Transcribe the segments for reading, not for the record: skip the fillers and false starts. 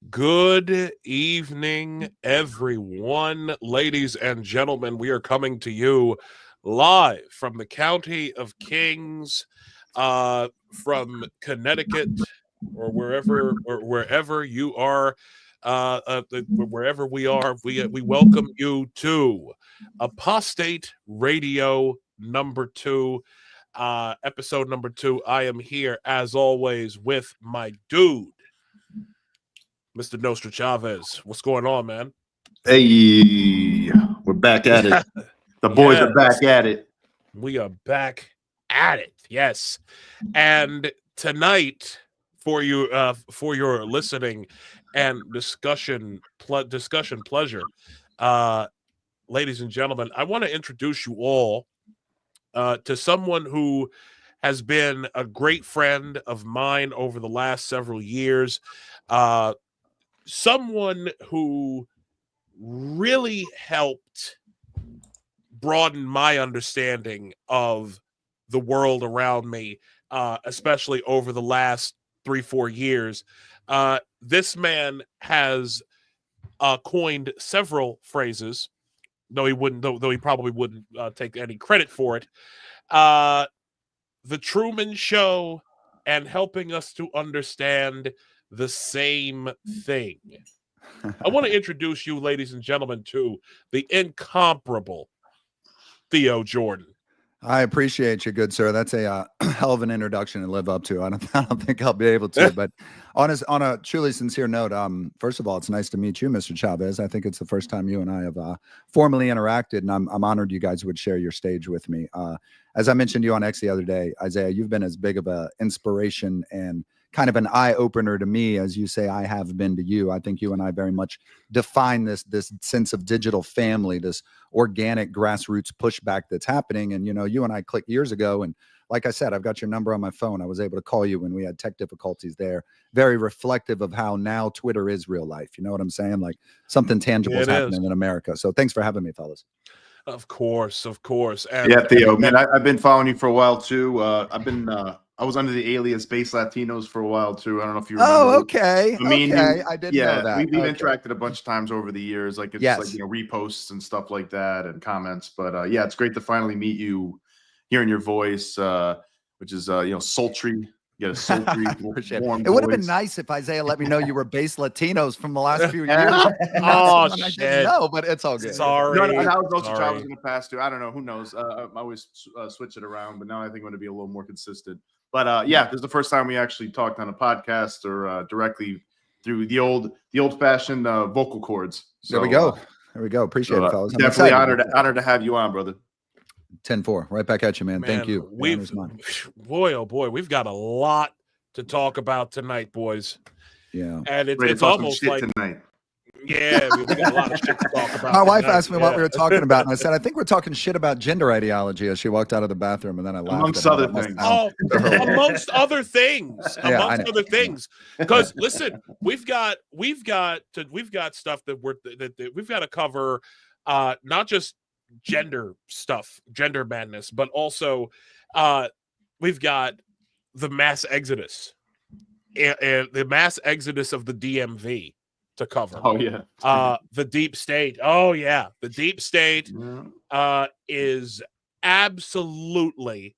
Good evening, everyone. Ladies and gentlemen, we are coming to you live from the County of Kings, from Connecticut, or wherever you are, wherever we are. We welcome you to Apostate Radio number 2, episode number 2. I am here as always with my dude, Mr. Nostra Chavez. What's going on, man? Hey, we're back at it. The boys are back at it. We are back at it. Yes. And tonight, for your listening and discussion pleasure, ladies and gentlemen, I want to introduce you all to someone who has been a great friend of mine over the last several years. Someone who really helped broaden my understanding of the world around me, especially over the last 3-4 years. This man has coined several phrases, though he probably wouldn't take any credit for it. The Truman Show and helping us to understand the same thing. I want to introduce you, ladies and gentlemen, to the incomparable Theo Jordan. I appreciate you, good sir. That's a hell of an introduction to live up to. I don't think I'll be able to, but on a truly sincere note, first of all, it's nice to meet you, Mr. Chavez. I think it's the first time you and I have formally interacted, and I'm honored you guys would share your stage with me. As I mentioned to you on X the other day, Isaiah, you've been as big of an inspiration and kind of an eye-opener to me as you say I have been to you. I think you and I very much define this sense of digital family, this organic grassroots pushback that's happening. And, you and I clicked years ago. And like I said, I've got your number on my phone. I was able to call you when we had tech difficulties there. Very reflective of how now Twitter is real life. You know what I'm saying? Like something tangible is happening in America. So thanks for having me, fellas. Of course. And, yeah, Theo, man, I've been following you for a while too. I was under the alias Base Latinos for a while too. I don't know if you remember. Oh, okay. I didn't know that. We've interacted a bunch of times over the years, like reposts and stuff like that and comments. But yeah, it's great to finally meet you, hearing your voice, which is sultry. You got a sultry, warm It would have been nice if Isaiah let me know you were Base Latinos from the last few years. Oh, shit. I didn't know, but it's all good. Sorry. No, that was also I was going to pass to. I don't know. Who knows? I always switch it around, but now I think I'm going to be a little more consistent. But yeah, this is the first time we actually talked on a podcast or directly through the old-fashioned vocal cords. So, there we go. Appreciate it, fellas. Definitely honored to have you on, brother. 10-4, right back at you, man. Thank you. Boy, oh boy, we've got a lot to talk about tonight, boys. Yeah, and it's almost like tonight. Yeah, we got a lot of shit to talk about. My wife asked me what we were talking about, and I said, I think we're talking shit about gender ideology as she walked out of the bathroom, and then I laughed. Amongst other things. Amongst other things. Amongst other things. Because listen, we've got stuff that we've got to cover, not just gender stuff, gender madness, but also we've got the mass exodus and the mass exodus of the DMV to cover. Oh yeah. The deep state. Oh yeah. The deep state is absolutely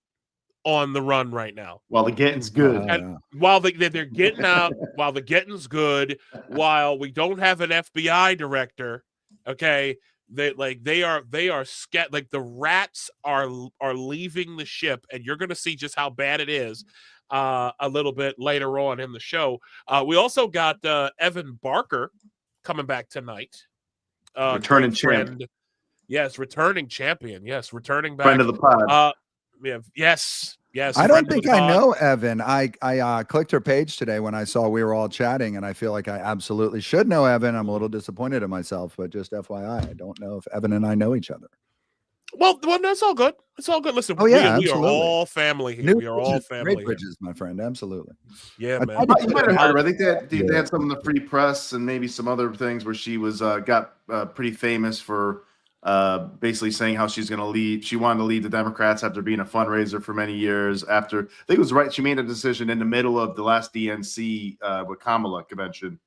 on the run right now. While the getting's good. And while they're getting out, while the getting's good, while we don't have an FBI director, okay, the rats are leaving the ship, and you're going to see just how bad it is a little bit later on in the show. We also got Evan Barker coming back tonight. Returning champ. Yes, returning champion. Yes, returning back. Friend of the pod. Yes. I don't think I know Evan. I clicked her page today when I saw we were all chatting, and I feel like I absolutely should know Evan. I'm a little disappointed in myself, but just FYI, I don't know if Evan and I know each other. Well, that's all good. It's all good. Listen, we are all family here. We are all family. Great bridges, my friend. Absolutely. Yeah, man. You might have heard her. I think they had some of the free press and maybe some other things where she was got pretty famous for basically saying how she's going to lead. She wanted to lead the Democrats after being a fundraiser for many years. After, I think it was right. She made a decision in the middle of the last DNC with Kamala convention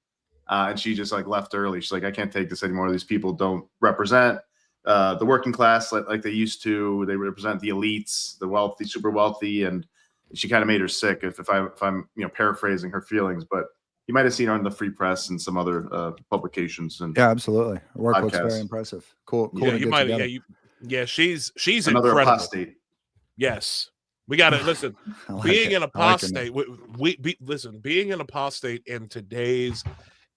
and she just like left early. She's like, I can't take this anymore. These people don't represent the working class like they used to. They represent the elites, the wealthy, super wealthy, and she kind of made her sick. If I'm paraphrasing her feelings, but you might have seen her on the Free Press and some other publications. And yeah, absolutely. Her work looks podcasts. very impressive. Cool. Yeah, to you get might. together. She's another incredible. apostate. Yes, we got to listen. Being an apostate, being an apostate in today's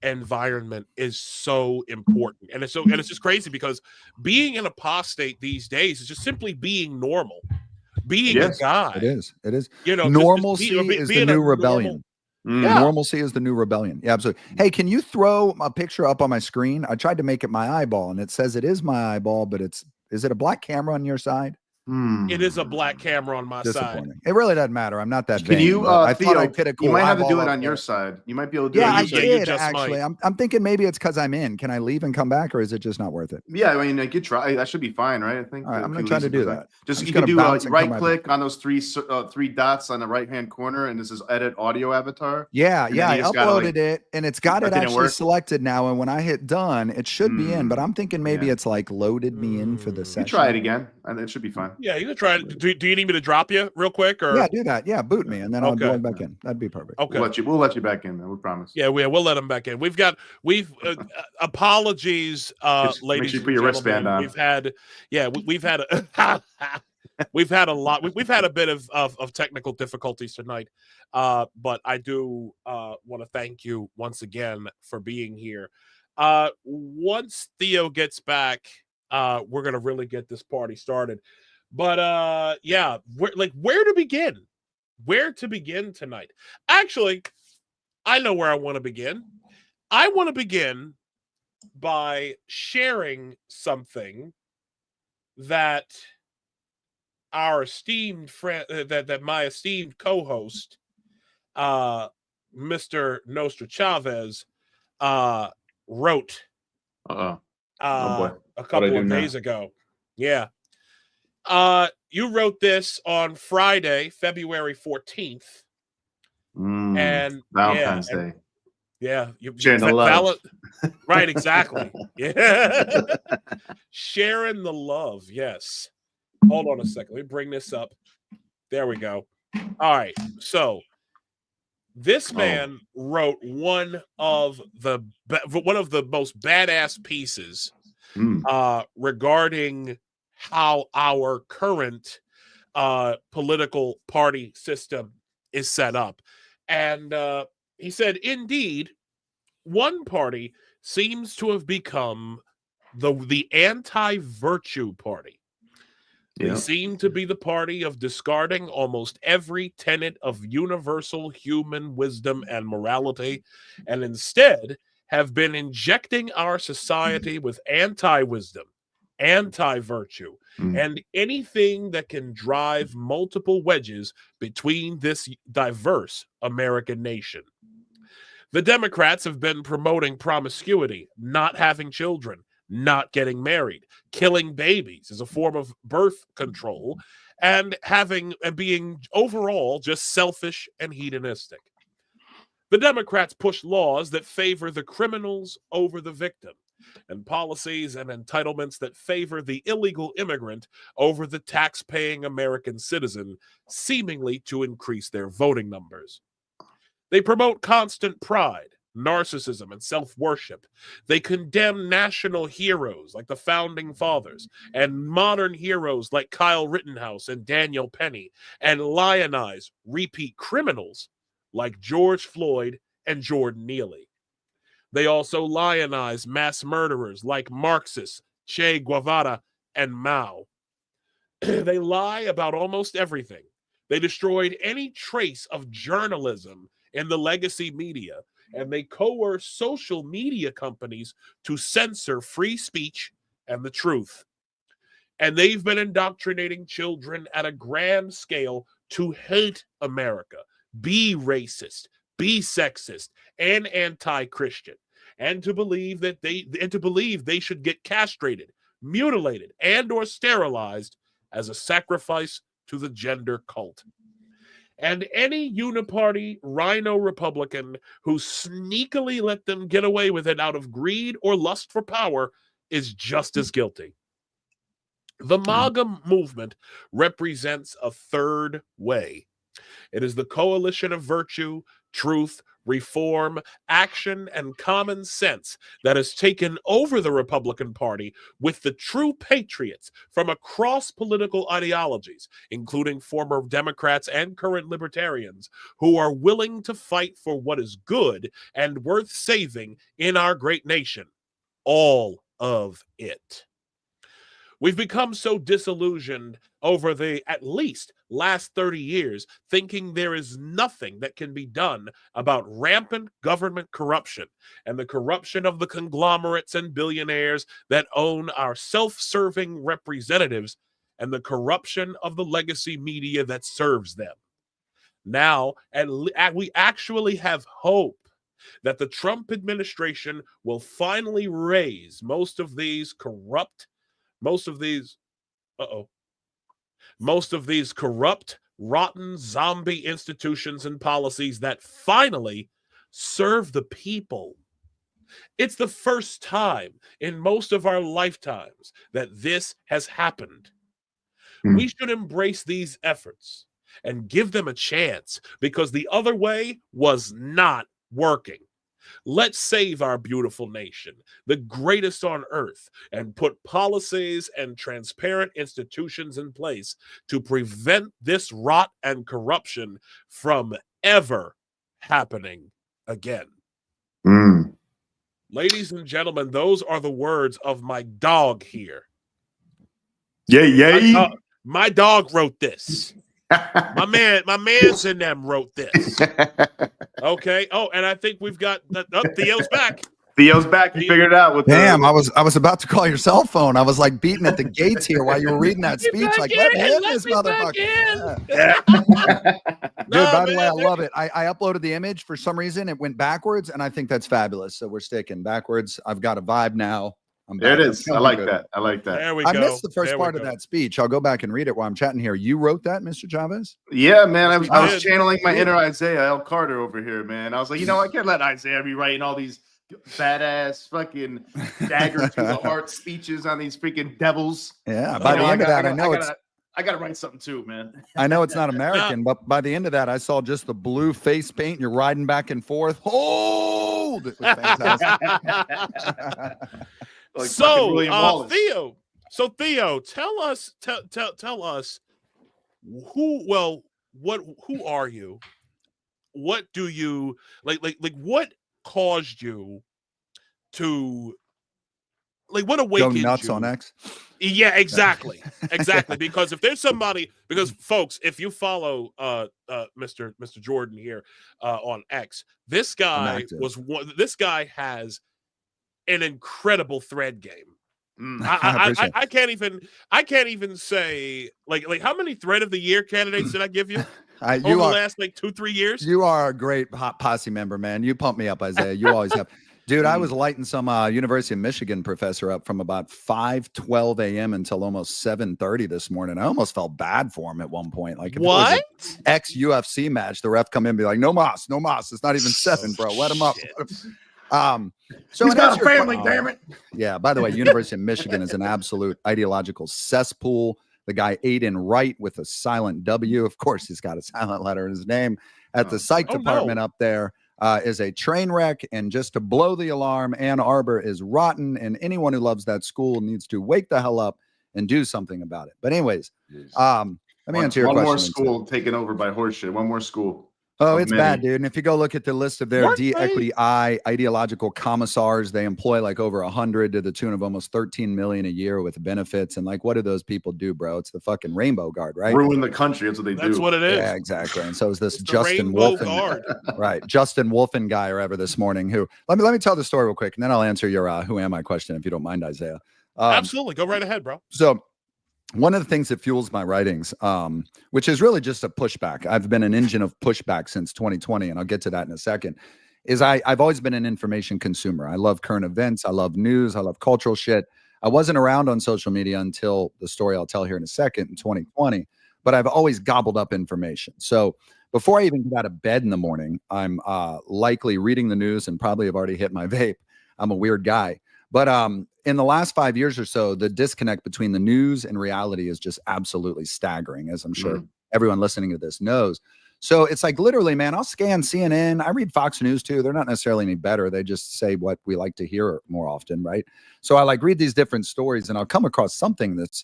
environment is so important, and it's just crazy because being an apostate these days is just simply being normal, being a guy. It is. just Normalcy is the new rebellion. Yeah. Normalcy is the new rebellion. Yeah, absolutely. Hey, can you throw a picture up on my screen? I tried to make it my eyeball, and it says it is my eyeball, but is it a black camera on your side? It is a black camera on my side. It really doesn't matter. I'm not that Can vain, you, I Theo, thought I'd get a cool you might have to do it eyeball on your side. You might be able to do it. Yeah, I on your did side. actually. I'm thinking maybe it's because I'm in. Can I leave and come back, or is it just not worth it? Yeah, I mean, I could try. That should be fine, right? I think. All right, I'm going to try to do that. Just you can do right click on those three dots on the right hand corner, and this is edit audio avatar. Yeah, I uploaded it, and it's got it actually selected now. And when I hit done, it should be in. But I'm thinking maybe it's like loaded me in for the session. You try it again, and it should be fine. Yeah, you can try it. Do you need me to drop you real quick, or yeah, do that? Yeah, boot me, and then I'll join back in. That'd be perfect. Okay, we'll let you back in. We promise. Yeah, we'll let him back in. We've apologies, ladies. Make sure you put your wristband on. We've had a lot. We've had a bit of technical difficulties tonight, but I do want to thank you once again for being here. Once Theo gets back, we're gonna really get this party started. But where to begin? Where to begin tonight? Actually, I know where I want to begin. I want to begin by sharing something that our esteemed friend, that my esteemed co-host, Mr. Nostra Chavez, wrote a couple of days ago. Yeah. You wrote this on Friday, February 14th. And Valentine's Day. Yeah. Sharing the love. Right, exactly. Yeah. Sharing the love. Yes. Hold on a second. Let me bring this up. There we go. All right. So this man wrote one of the most badass pieces regarding how our current political party system is set up. And he said, indeed, one party seems to have become the anti-virtue party. They seem to be the party of discarding almost every tenet of universal human wisdom and morality, and instead have been injecting our society with anti-wisdom, anti-virtue, and anything that can drive multiple wedges between this diverse American nation. The Democrats have been promoting promiscuity, not having children, not getting married, killing babies as a form of birth control, and being overall just selfish and hedonistic. The Democrats push laws that favor the criminals over the victim, and policies and entitlements that favor the illegal immigrant over the tax-paying American citizen, seemingly to increase their voting numbers. They promote constant pride, narcissism, and self-worship. They condemn national heroes like the Founding Fathers and modern heroes like Kyle Rittenhouse and Daniel Penny, and lionize repeat criminals like George Floyd and Jordan Neely. They also lionize mass murderers like Marxists, Che Guevara, and Mao. They lie about almost everything. They destroyed any trace of journalism in the legacy media, and they coerce social media companies to censor free speech and the truth. And they've been indoctrinating children at a grand scale to hate America, be racist, be sexist, and anti-Christian, and to believe they should get castrated, mutilated, and or sterilized as a sacrifice to the gender cult. And any uniparty rhino Republican who sneakily let them get away with it out of greed or lust for power is just as guilty. The MAGA movement represents a third way. It is the coalition of virtue, truth, reform, action, and common sense that has taken over the Republican Party with the true patriots from across political ideologies, including former Democrats and current libertarians, who are willing to fight for what is good and worth saving in our great nation. All of it. We've become so disillusioned over the at least last 30 years, thinking there is nothing that can be done about rampant government corruption and the corruption of the conglomerates and billionaires that own our self-serving representatives and the corruption of the legacy media that serves them. Now, we actually have hope that the Trump administration will finally raise most of these corrupt, rotten zombie institutions and policies that finally serve the people. It's the first time in most of our lifetimes that this has happened. We should embrace these efforts and give them a chance, because the other way was not working. Let's save our beautiful nation, the greatest on earth, and put policies and transparent institutions in place to prevent this rot and corruption from ever happening again. Ladies and gentlemen, those are the words of my dog here. Yay. My dog wrote this. My man's in them wrote this. Okay. Oh, and I think we've got Theo's back. Theo's back. You figured it out. Damn, I was about to call your cell phone. I was like beating at the gates here while you were reading that speech. Like, let me in this motherfucker. Yeah. Dude, by the way, I love it. I uploaded the image. For some reason, it went backwards, and I think that's fabulous. So we're sticking backwards. I've got a vibe now. There it is. I like that. I like that. There we go. I missed the first part of that speech. I'll go back and read it while I'm chatting here. You wrote that, Mr. Chavez? Yeah, man. I was channeling my inner Isaiah L. Carter over here, man. I was like, I can't let Isaiah be writing all these badass fucking dagger to the heart speeches on these freaking devils. Yeah. By the end of that, I gotta write something too, man. I know it's not American, but by the end of that, I saw just the blue face paint. You're riding back and forth. Hold! It was fantastic. Like Theo, tell us who are you? What do you like what caused you to what awakened go nuts you? On X? Yeah, exactly. Because if there's somebody, because folks, if you follow Mr. Jordan here on X, this guy has an incredible thread game. I can't even say like how many thread of the year candidates did I give you over the last 2-3 years? You are a great posse member, man. You pump me up, Isaiah. You always have. Dude, I was lighting some University of Michigan professor up from about 5:12 a.m. until almost 7:30 this morning. I almost felt bad for him at one point. Like, if what? It was an ex-UFC match, the ref come in and be like, no mas. It's not even 7, bro. Let him up. So he's got a family, damn it. Yeah, by the way, University of Michigan is an absolute ideological cesspool. The guy Aiden Wright with a silent W. Of course, he's got a silent letter in his name. At the psych department up there is a train wreck. And just to blow the alarm, Ann Arbor is rotten. And anyone who loves that school needs to wake the hell up and do something about it. But anyways, let me answer your question. One more school taken over by horseshit. One more school. Oh, it's bad, dude. And if you go look at the list of their D-Equity I ideological commissars, they employ like over 100 to the tune of almost 13 million a year with benefits. And like, what do those people do, bro? It's the fucking Rainbow Guard, right? Ruin the country. That's what they do. That's what it is. Yeah, exactly. And so is this Justin Wolfen, right? Justin Wolfen guy or ever this morning who, let me tell the story real quick. And then I'll answer your who am I question if you don't mind, Isaiah. Absolutely. Go right ahead, bro. So one of the things that fuels my writings, which is really just a pushback. I've been an engine of pushback since 2020, and I'll get to that in a second, is I've always been an information consumer. I love current events. I love news. I love cultural shit. I wasn't around on social media until the story I'll tell here in a second in 2020, but I've always gobbled up information. So before I even get out of bed in the morning, I'm likely reading the news and probably have already hit my vape. I'm a weird guy. But in the last 5 years or so, the disconnect between the news and reality is just absolutely staggering, as I'm sure everyone listening to this knows. So it's like literally, man, I'll scan CNN. I read Fox News too. They're not necessarily any better. They just say what we like to hear more often, right? So I like read these different stories and I'll come across something that's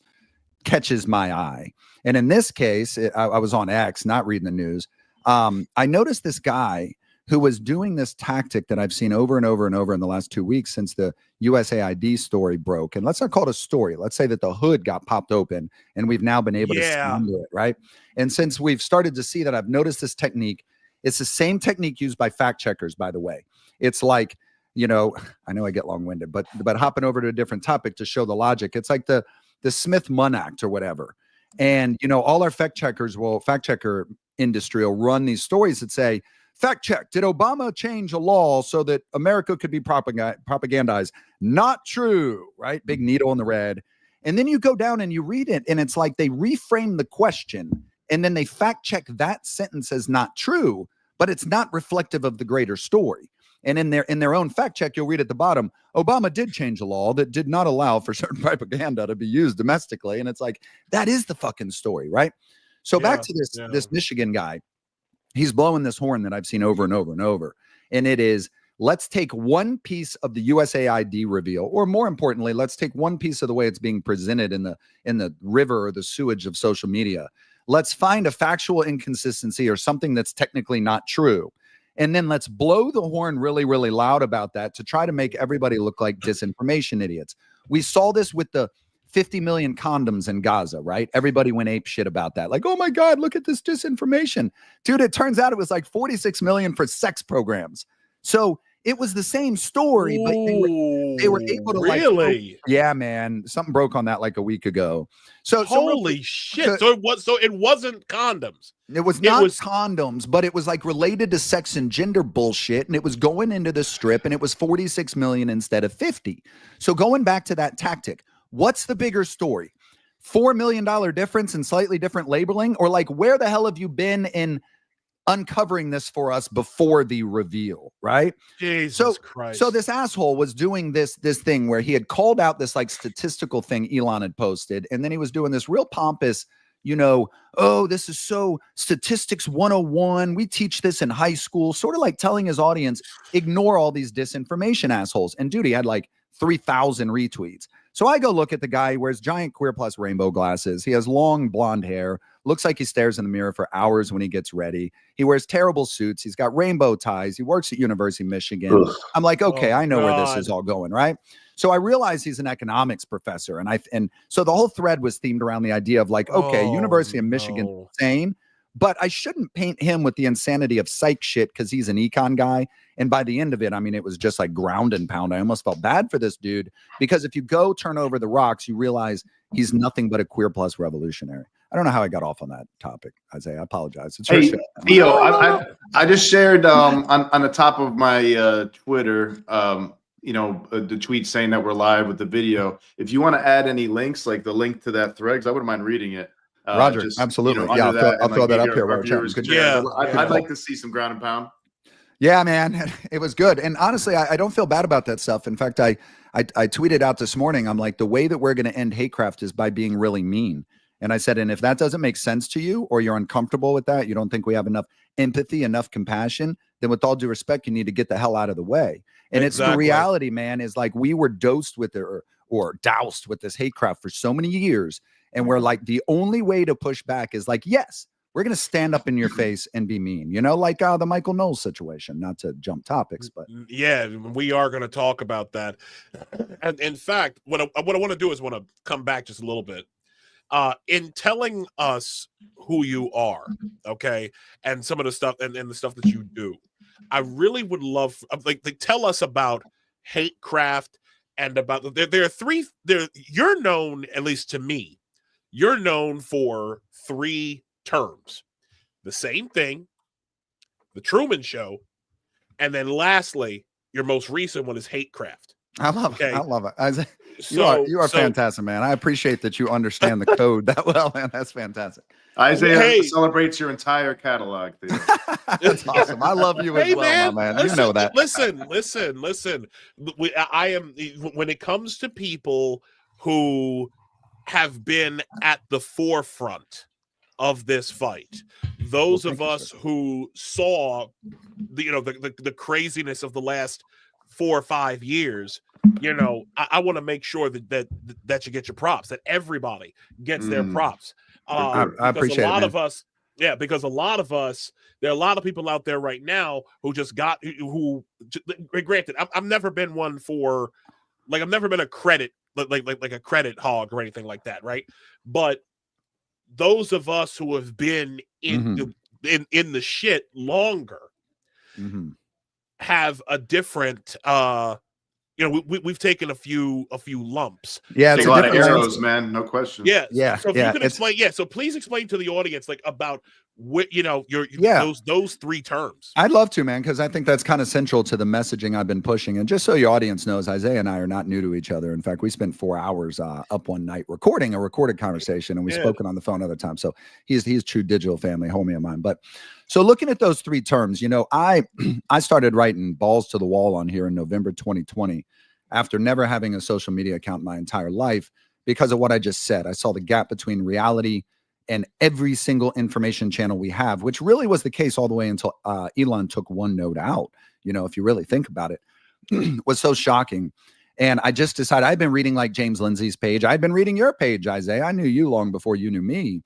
catches my eye. And in this case, I was on X, not reading the news. I noticed this guy who was doing this tactic that I've seen over and over and over in the last 2 weeks since the USAID story broke. And let's not call it a story. Let's say that the hood got popped open and we've now been able to see into it, right? And since we've started to see that, I've noticed this technique. It's the same technique used by fact checkers, by the way. It's like, I know I get long-winded, but hopping over to a different topic to show the logic. It's like the Smith-Munn Act or whatever. And, all our fact checker industry will run these stories that say, fact check, did Obama change a law so that America could be propagandized? Not true, right? Big needle in the red. And then you go down and you read it, and it's like they reframe the question, and then they fact check that sentence as not true, but it's not reflective of the greater story. And in their own fact check, you'll read at the bottom, Obama did change a law that did not allow for certain propaganda to be used domestically. And it's like, that is the fucking story, right? So back to this Michigan guy. He's blowing this horn that I've seen over and over and over. And it is, let's take one piece of the USAID reveal, or more importantly, let's take one piece of the way it's being presented in the river or the sewage of social media. Let's find a factual inconsistency or something that's technically not true. And then let's blow the horn really, really loud about that to try to make everybody look like disinformation idiots. We saw this with the 50 million condoms in Gaza, right? Everybody went ape shit about that. Like, oh my God, look at this disinformation. Dude, it turns out it was like 46 million for sex programs. So it was the same story, but they were able to really? Yeah, man. Something broke on that like a week ago. So holy shit. So it wasn't condoms. It was not condoms, but it was like related to sex and gender bullshit. And it was going into the strip, and it was 46 million instead of 50. So going back to that tactic, what's the bigger story? $4 million difference and slightly different labeling? Or like, where the hell have you been in uncovering this for us before the reveal, right? Jesus Christ. So this asshole was doing this thing where he had called out this like statistical thing Elon had posted, and then he was doing this real pompous, oh, this is so statistics 101. We teach this in high school, sort of like telling his audience, ignore all these disinformation assholes. And dude, he had like 3,000 retweets. So I go look at the guy. He wears giant Queer Plus rainbow glasses. He has long blonde hair. Looks like he stares in the mirror for hours when he gets ready. He wears terrible suits. He's got rainbow ties. He works at University of Michigan. Ugh. I'm like, okay, I know where this is all going, right? So I realize he's an economics professor. And so the whole thread was themed around the idea of like, okay, University of Michigan, insane. But I shouldn't paint him with the insanity of psych shit because he's an econ guy. And by the end of it, I mean, it was just like ground and pound. I almost felt bad for this dude because if you go turn over the rocks, you realize he's nothing but a Queer Plus revolutionary. I don't know how I got off on that topic, Isaiah. I apologize. It's hey, Theo, I just shared on the top of my Twitter, the tweet saying that we're live with the video. If you want to add any links, like the link to that thread, because I wouldn't mind reading it. Roger, absolutely. I'll throw that up here. I'd like to see some ground and pound. Yeah, man, it was good. And honestly, I don't feel bad about that stuff. In fact, I tweeted out this morning, I'm like, the way that we're going to end hatecraft is by being really mean. And I said, and if that doesn't make sense to you, or you're uncomfortable with that, you don't think we have enough empathy, enough compassion, then with all due respect, you need to get the hell out of the way. And it's the reality, man, is like we were dosed with it or doused with this hatecraft for so many years. And we're like, the only way to push back is like, yes, we're going to stand up in your face and be mean, like the Michael Knowles situation, not to jump topics, but yeah, we are going to talk about that. And in fact, what I want to do is want to come back just a little bit. In telling us who you are, okay, and some of the stuff and the stuff that you do, I really would love like tell us about hatecraft and about there are three. You're known, at least to me, you're known for 3 terms: the same thing, the Truman Show, and then lastly, your most recent one is hatecraft. I love it. Okay. I love it. Isaiah, So you are fantastic, man. I appreciate that you understand the code that well, man. That's fantastic. Isaiah celebrates your entire catalog, Theo. That's awesome. I love you as Hey, well, my man. You know that. Listen. I am, when it comes to people who have been at the forefront of this fight, those of us who saw the craziness of the last 4 or 5 years, I want to make sure that you get your props, that everybody gets their props. I appreciate it, man. Because a lot of us, there are a lot of people out there right now who just got, granted, I've never been one for, like, I've never been a credit, like a credit hog or anything like that, right? But those of us who have been in the shit longer have a different, we've taken a few lumps. Yeah, it's a lot of arrows, man. No question. Yeah. So if you can explain, so please explain to the audience, like, about what, those 3 terms. I'd love to, man, because I think that's kind of central to the messaging I've been pushing. And just so your audience knows, Isaiah and I are not new to each other. In fact, we spent 4 hours up one night recording a recorded conversation, and we've spoken on the phone other times. So he's true digital family, homie of mine. But so looking at those 3 terms, I started writing balls to the wall on here in November 2020 after never having a social media account my entire life because of what I just said. I saw the gap between reality and every single information channel we have, which really was the case all the way until Elon took OneNote out. If you really think about it, was so shocking. And I just decided, I've been reading like James Lindsay's page. I've been reading your page, Isaiah. I knew you long before you knew me.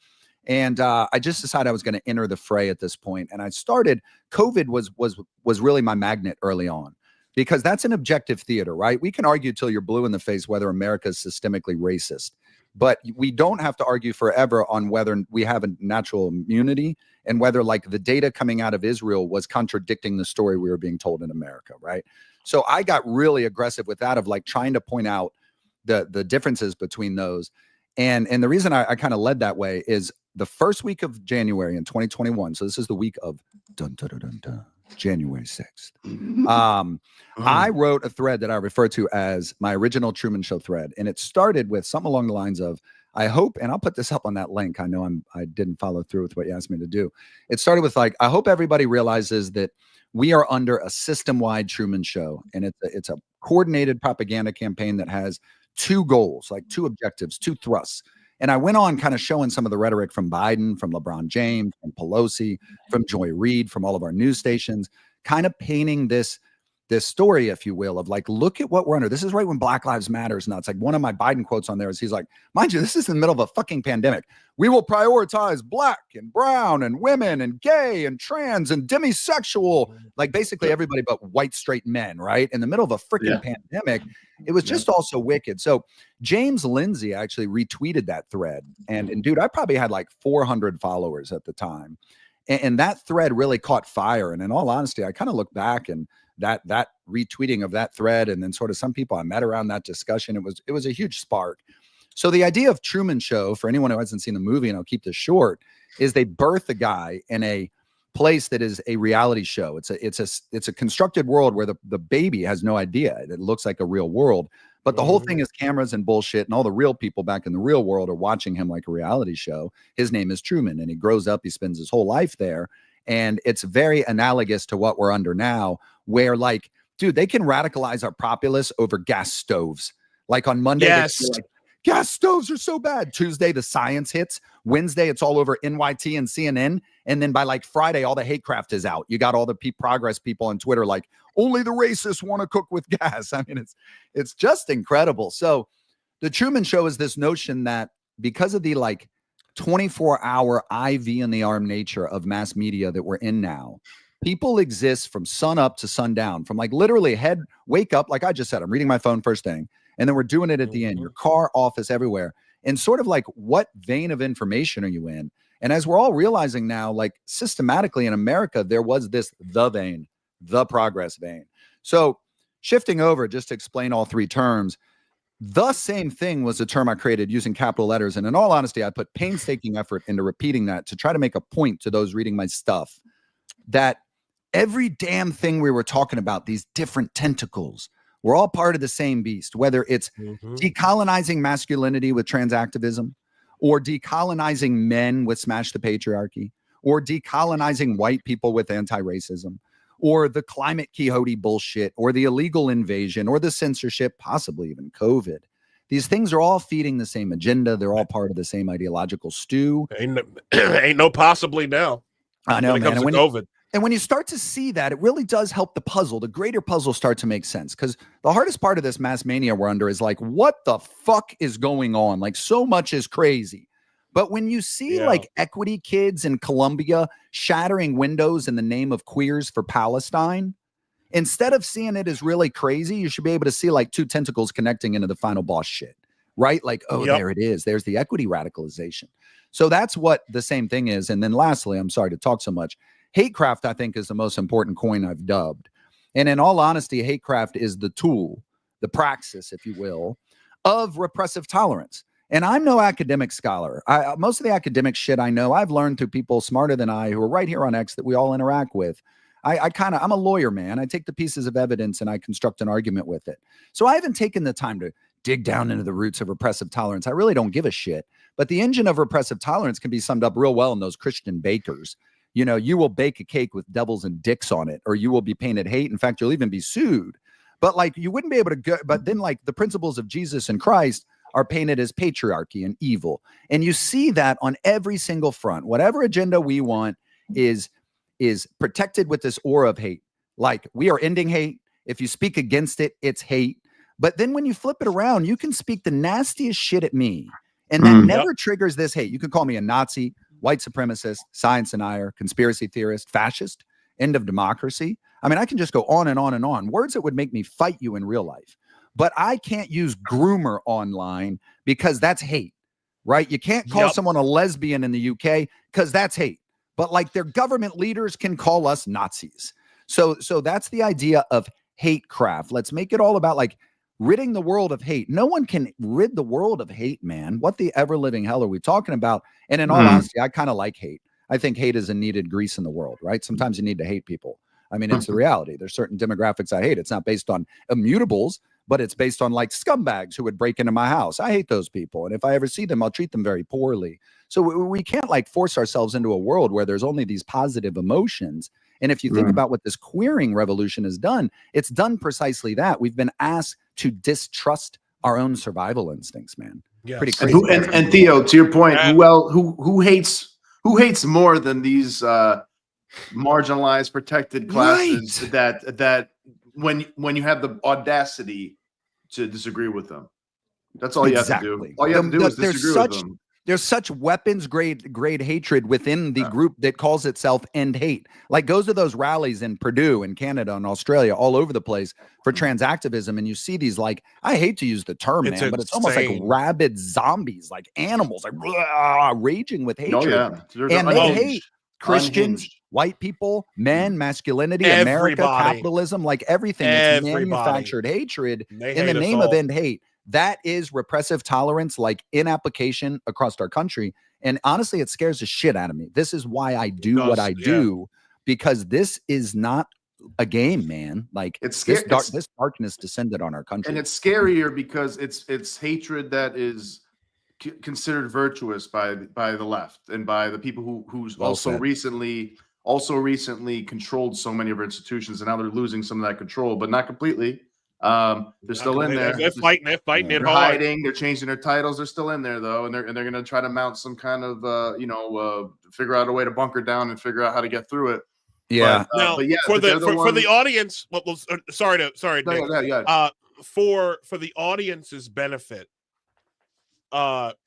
And I just decided I was going to enter the fray at this point. And I started, COVID was really my magnet early on, because that's an objective theater, right? We can argue till you're blue in the face whether America is systemically racist, but we don't have to argue forever on whether we have a natural immunity and whether, like, the data coming out of Israel was contradicting the story we were being told in America, right? So I got really aggressive with that, of like trying to point out the differences between those. And the reason I kind of led that way is the first week of January in 2021. So this is the week of January 6th. I wrote a thread that I refer to as my original Truman Show thread. And it started with something along the lines of, I hope, and I'll put this up on that link. I know I didn't follow through with what you asked me to do. It started with, like, I hope everybody realizes that we are under a system-wide Truman Show. And it's a coordinated propaganda campaign that has 2 goals, like 2 objectives, 2 thrusts. And I went on kind of showing some of the rhetoric from Biden, from LeBron James, from Pelosi, from Joy Reid, from all of our news stations, kind of painting this story, if you will, of like, look at what we're under. This is right when Black Lives Matter is nuts. Like, one of my Biden quotes on there is, he's like, mind you, this is in the middle of a fucking pandemic. We will prioritize Black and brown and women and gay and trans and demisexual, like basically everybody but white straight men, right? In the middle of a freaking pandemic. It was just also wicked. So James Lindsay actually retweeted that thread. And dude, I probably had like 400 followers at the time. And that thread really caught fire. And in all honesty, I kind of look back and that retweeting of that thread, and then sort of some people I met around that discussion, it was a huge spark. So the idea of Truman Show, for anyone who hasn't seen the movie, and I'll keep this short, is they birth a guy in a place that is a reality show. It's a constructed world where the baby has no idea. It looks like a real world, but the whole thing is cameras and bullshit, and all the real people back in the real world are watching him like a reality show. His name is Truman, and he grows up, he spends his whole life there. And it's very analogous to what we're under now, where, like, dude, they can radicalize our populace over gas stoves. Like on Monday, like, gas stoves are so bad. Tuesday, the science hits. Wednesday, it's all over NYT and CNN. And then by like Friday, all the hate craft is out. You got all the progress people on Twitter like, only the racists want to cook with gas. I mean, it's just incredible. So the Truman Show is this notion that because of the like 24-hour IV in the arm nature of mass media that we're in now, people exist from sun up to sundown, from like literally wake up. Like I just said, I'm reading my phone first thing, and then we're doing it at the end, your car, office, everywhere. And sort of like, what vein of information are you in? And as we're all realizing now, like systematically in America, there was the vein, the progress vein. So shifting over just to explain all 3 terms, the same thing was a term I created using capital letters. And in all honesty, I put painstaking effort into repeating that to try to make a point to those reading my stuff that every damn thing we were talking about, these different tentacles, We're all part of the same beast, whether it's Mhm. decolonizing masculinity with trans activism, or decolonizing men with Smash the Patriarchy, or decolonizing white people with anti-racism, or the climate Quixote bullshit, or the illegal invasion, or the censorship, possibly even COVID. These things are all feeding the same agenda. They're all part of the same ideological stew. Ain't no possibly now. I know, when it man. comes to COVID. And when you start to see that, it really does help the puzzle. The greater puzzle start to make sense, because the hardest part of this mass mania we're under is like, what the fuck is going on? Like, so much is crazy. But when you see like equity kids in Colombia shattering windows in the name of queers for Palestine, instead of seeing it as really crazy, you should be able to see like two tentacles connecting into the final boss shit, right? Like, oh, there it is. There's the equity radicalization. So that's what the same thing is. And then lastly, I'm sorry to talk so much. Hatecraft, I think, is the most important coin I've dubbed. And in all honesty, hatecraft is the tool, the praxis, if you will, of repressive tolerance. And I'm no academic scholar. Most of the academic shit I know, I've learned through people smarter than I who are right here on X that we all interact with. I'm a lawyer, man. I take the pieces of evidence and I construct an argument with it. So I haven't taken the time to dig down into the roots of repressive tolerance. I really don't give a shit. But the engine of repressive tolerance can be summed up real well in those Christian bakers. You know, you will bake a cake with devils and dicks on it, or you will be painted hate. In fact, you'll even be sued. But like, you wouldn't be able to go. But then like the principles of Jesus and Christ are painted as patriarchy and evil. And you see that on every single front. Whatever agenda we want is protected with this aura of hate. Like, we are ending hate. If you speak against it, it's hate. But then when you flip it around, you can speak the nastiest shit at me, and that never triggers this hate. You can call me a Nazi, white supremacist, science denier, conspiracy theorist, fascist, end of democracy. I mean, I can just go on and on and on. Words that would make me fight you in real life. But I can't use groomer online because that's hate, right? You can't call someone a lesbian in the UK because that's hate. But like, their government leaders can call us Nazis. So that's the idea of hate craft. Let's make it all about like ridding the world of hate. No one can rid the world of hate, man. What the ever living hell are we talking about? And in all honesty, I kind of like hate. I think hate is a needed grease in the world, right? Sometimes you need to hate people. I mean, it's the reality. There's certain demographics I hate. It's not based on immutables, but it's based on like scumbags who would break into my house. I hate those people. And if I ever see them, I'll treat them very poorly. So we can't like force ourselves into a world where there's only these positive emotions. And if you think about what this queering revolution has done, it's done precisely that. We've been asked to distrust our own survival instincts, man. Yes. Pretty crazy. And Theo, to your point, who hates more than these marginalized, protected classes that when you have the audacity to disagree with them? That's all you have to do. All you have to do is disagree with them. There's such weapons grade hatred within the group that calls itself End Hate. Like, goes to those rallies in Purdue and Canada and Australia, all over the place for trans activism. And you see these, like, I hate to use the term, man, but it's almost like rabid zombies, like animals, like raging with hatred. Oh, yeah. And they hate Christians, white people, men, masculinity, America, capitalism, like everything. It's manufactured hatred in the name of End Hate. That is repressive tolerance, like in application across our country. And honestly, it scares the shit out of me. This is why I do what I do, because this is not a game, man. Like, this darkness descended on our country. And it's scarier because it's hatred that is considered virtuous by the left and by the people who's recently controlled so many of our institutions, and now they're losing some of that control, but not completely. They're still in there. They're fighting it hard. They're hiding. They're changing their titles. They're still in there though, and they're going to try to mount some kind of figure out a way to bunker down and figure out how to get through it. Yeah. But yeah, for the audience, sorry, Nick. For the audience's benefit,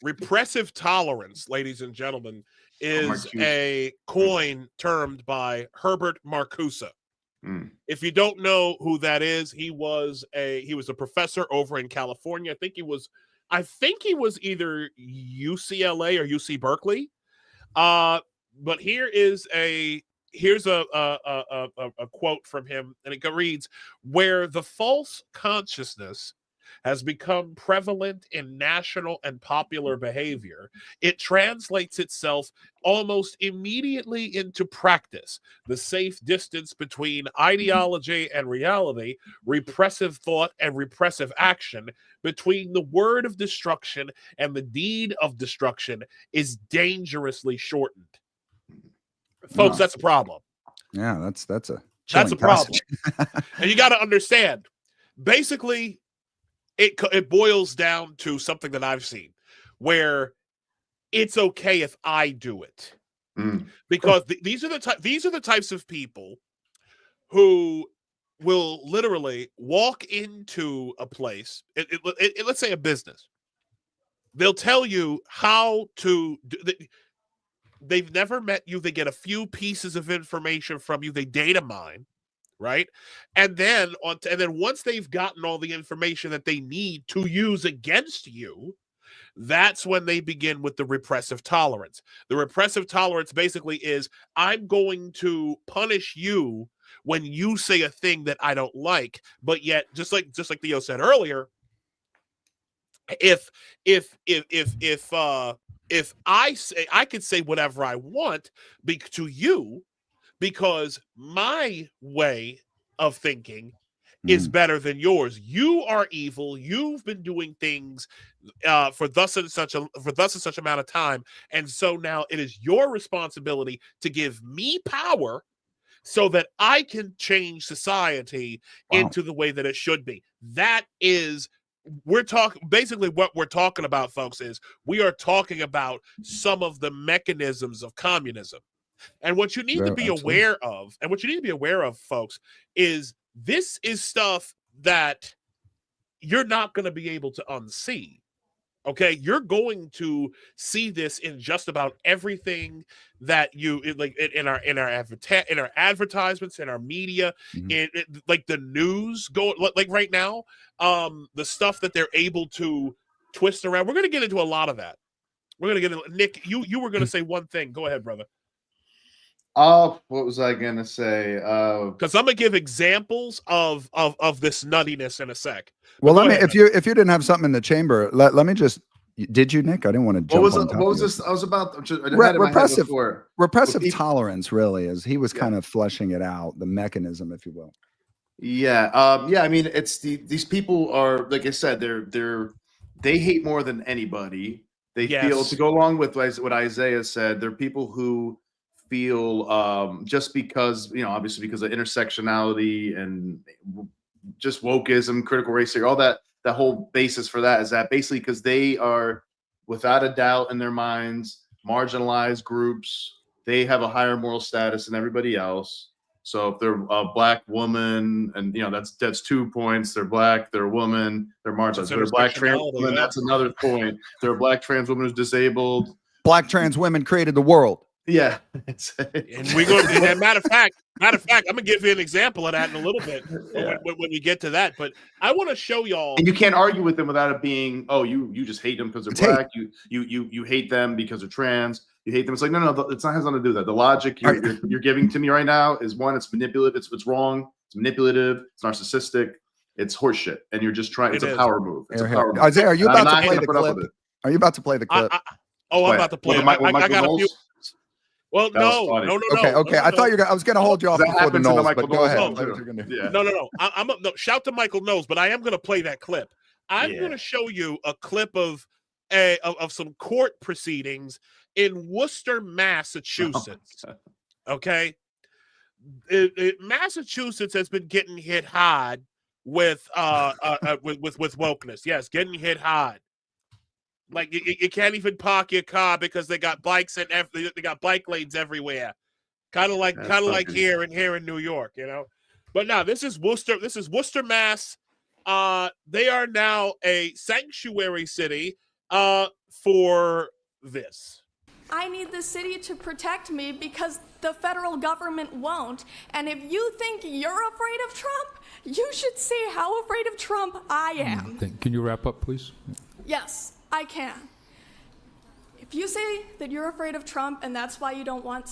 repressive tolerance, ladies and gentlemen, is a coin termed by Herbert Marcuse. If you don't know who that is, he was a professor over in California. I think he was either UCLA or UC Berkeley. But here's a quote from him, and it reads, "Where the false consciousness has become prevalent in national and popular behavior, it translates itself almost immediately into practice. The safe distance between ideology and reality, repressive thought and repressive action, between the word of destruction and the deed of destruction is dangerously shortened. Folks, that's a problem. Yeah, that's a That's a problem. And you got to understand, basically, it boils down to something that I've seen where it's okay if I do it. Because these are the types of people who will literally walk into a place, let's say a business. They'll tell you how to do. They've never met you. They get a few pieces of information from you. They data mine, right? And then once they've gotten all the information that they need to use against you, that's when they begin with the repressive tolerance. The repressive tolerance basically is, I'm going to punish you when you say a thing that I don't like. But yet, just like Theo said earlier, if I say, I could say whatever I want to you, because my way of thinking is better than yours. You are evil. You've been doing things for thus and such amount of time, and so now it is your responsibility to give me power so that I can change society into the way that it should be. That is, basically what we're talking about, folks, is we are talking about some of the mechanisms of communism. And what you need to be aware of, folks, is this is stuff that you're not going to be able to unsee. Okay, you're going to see this in just about everything that you like in our advertisements, in our media, in like the news. Like right now, the stuff that they're able to twist around. We're going to get into a lot of that. We're going to get into, Nick. You were going to say one thing. Go ahead, brother. What was I gonna say? Because I'm gonna give examples of this nuttiness in a sec. Well, let me. If you didn't have something in the chamber, let me just. Did you, Nick? I didn't want to jump on top what was of this? I was about repressive tolerance. Really, is he was kind of fleshing it out, the mechanism, if you will. Yeah. I mean, it's these people are, like I said, they hate more than anybody. They feel, to go along with what Isaiah said, they're people who feel just because, obviously because of intersectionality and just wokeism, critical race theory, all that, the whole basis for that is that basically because they are, without a doubt in their minds, marginalized groups. They have a higher moral status than everybody else. So if they're a black woman, and that's 2 points. They're black, they're a woman, they're marginalized. If they're a black trans woman, that's another point. If they're a black trans woman who's disabled. Black trans women created the world. Yeah. And we're going to, matter of fact, I'm gonna give you an example of that in a little bit when we get to that. But I want to show y'all. And you can't argue with them without it being, you just hate them because they're black. You hate them because they're trans. You hate them. It's like, no, it's not has nothing to do with that. The logic you're giving to me right now is, one, it's manipulative. It's wrong. It's manipulative. It's narcissistic. It's horseshit. And you're just trying. It's a power move. It's a power move. Isaiah, are you about to play the clip? Are you about to play the clip? I'm about to play. I got a few. Well, no. Okay. I thought I was going to hold you off before the Knowles, but go ahead. No. No. Shout to Michael Knowles, but I am going to play that clip. I'm going to show you a clip of some court proceedings in Worcester, Massachusetts. Okay, Massachusetts has been getting hit hard with wokeness. Yes, getting hit hard. Like you can't even park your car because they got bikes and they got bike lanes everywhere. Kind of like here in New York, But now this is Worcester. This is Worcester, Mass. They are now a sanctuary city for this. I need the city to protect me because the federal government won't. And if you think you're afraid of Trump, you should see how afraid of Trump I am. Can you wrap up, please? Yes, I can. If If you say that you're afraid of Trump and that's why you don't want the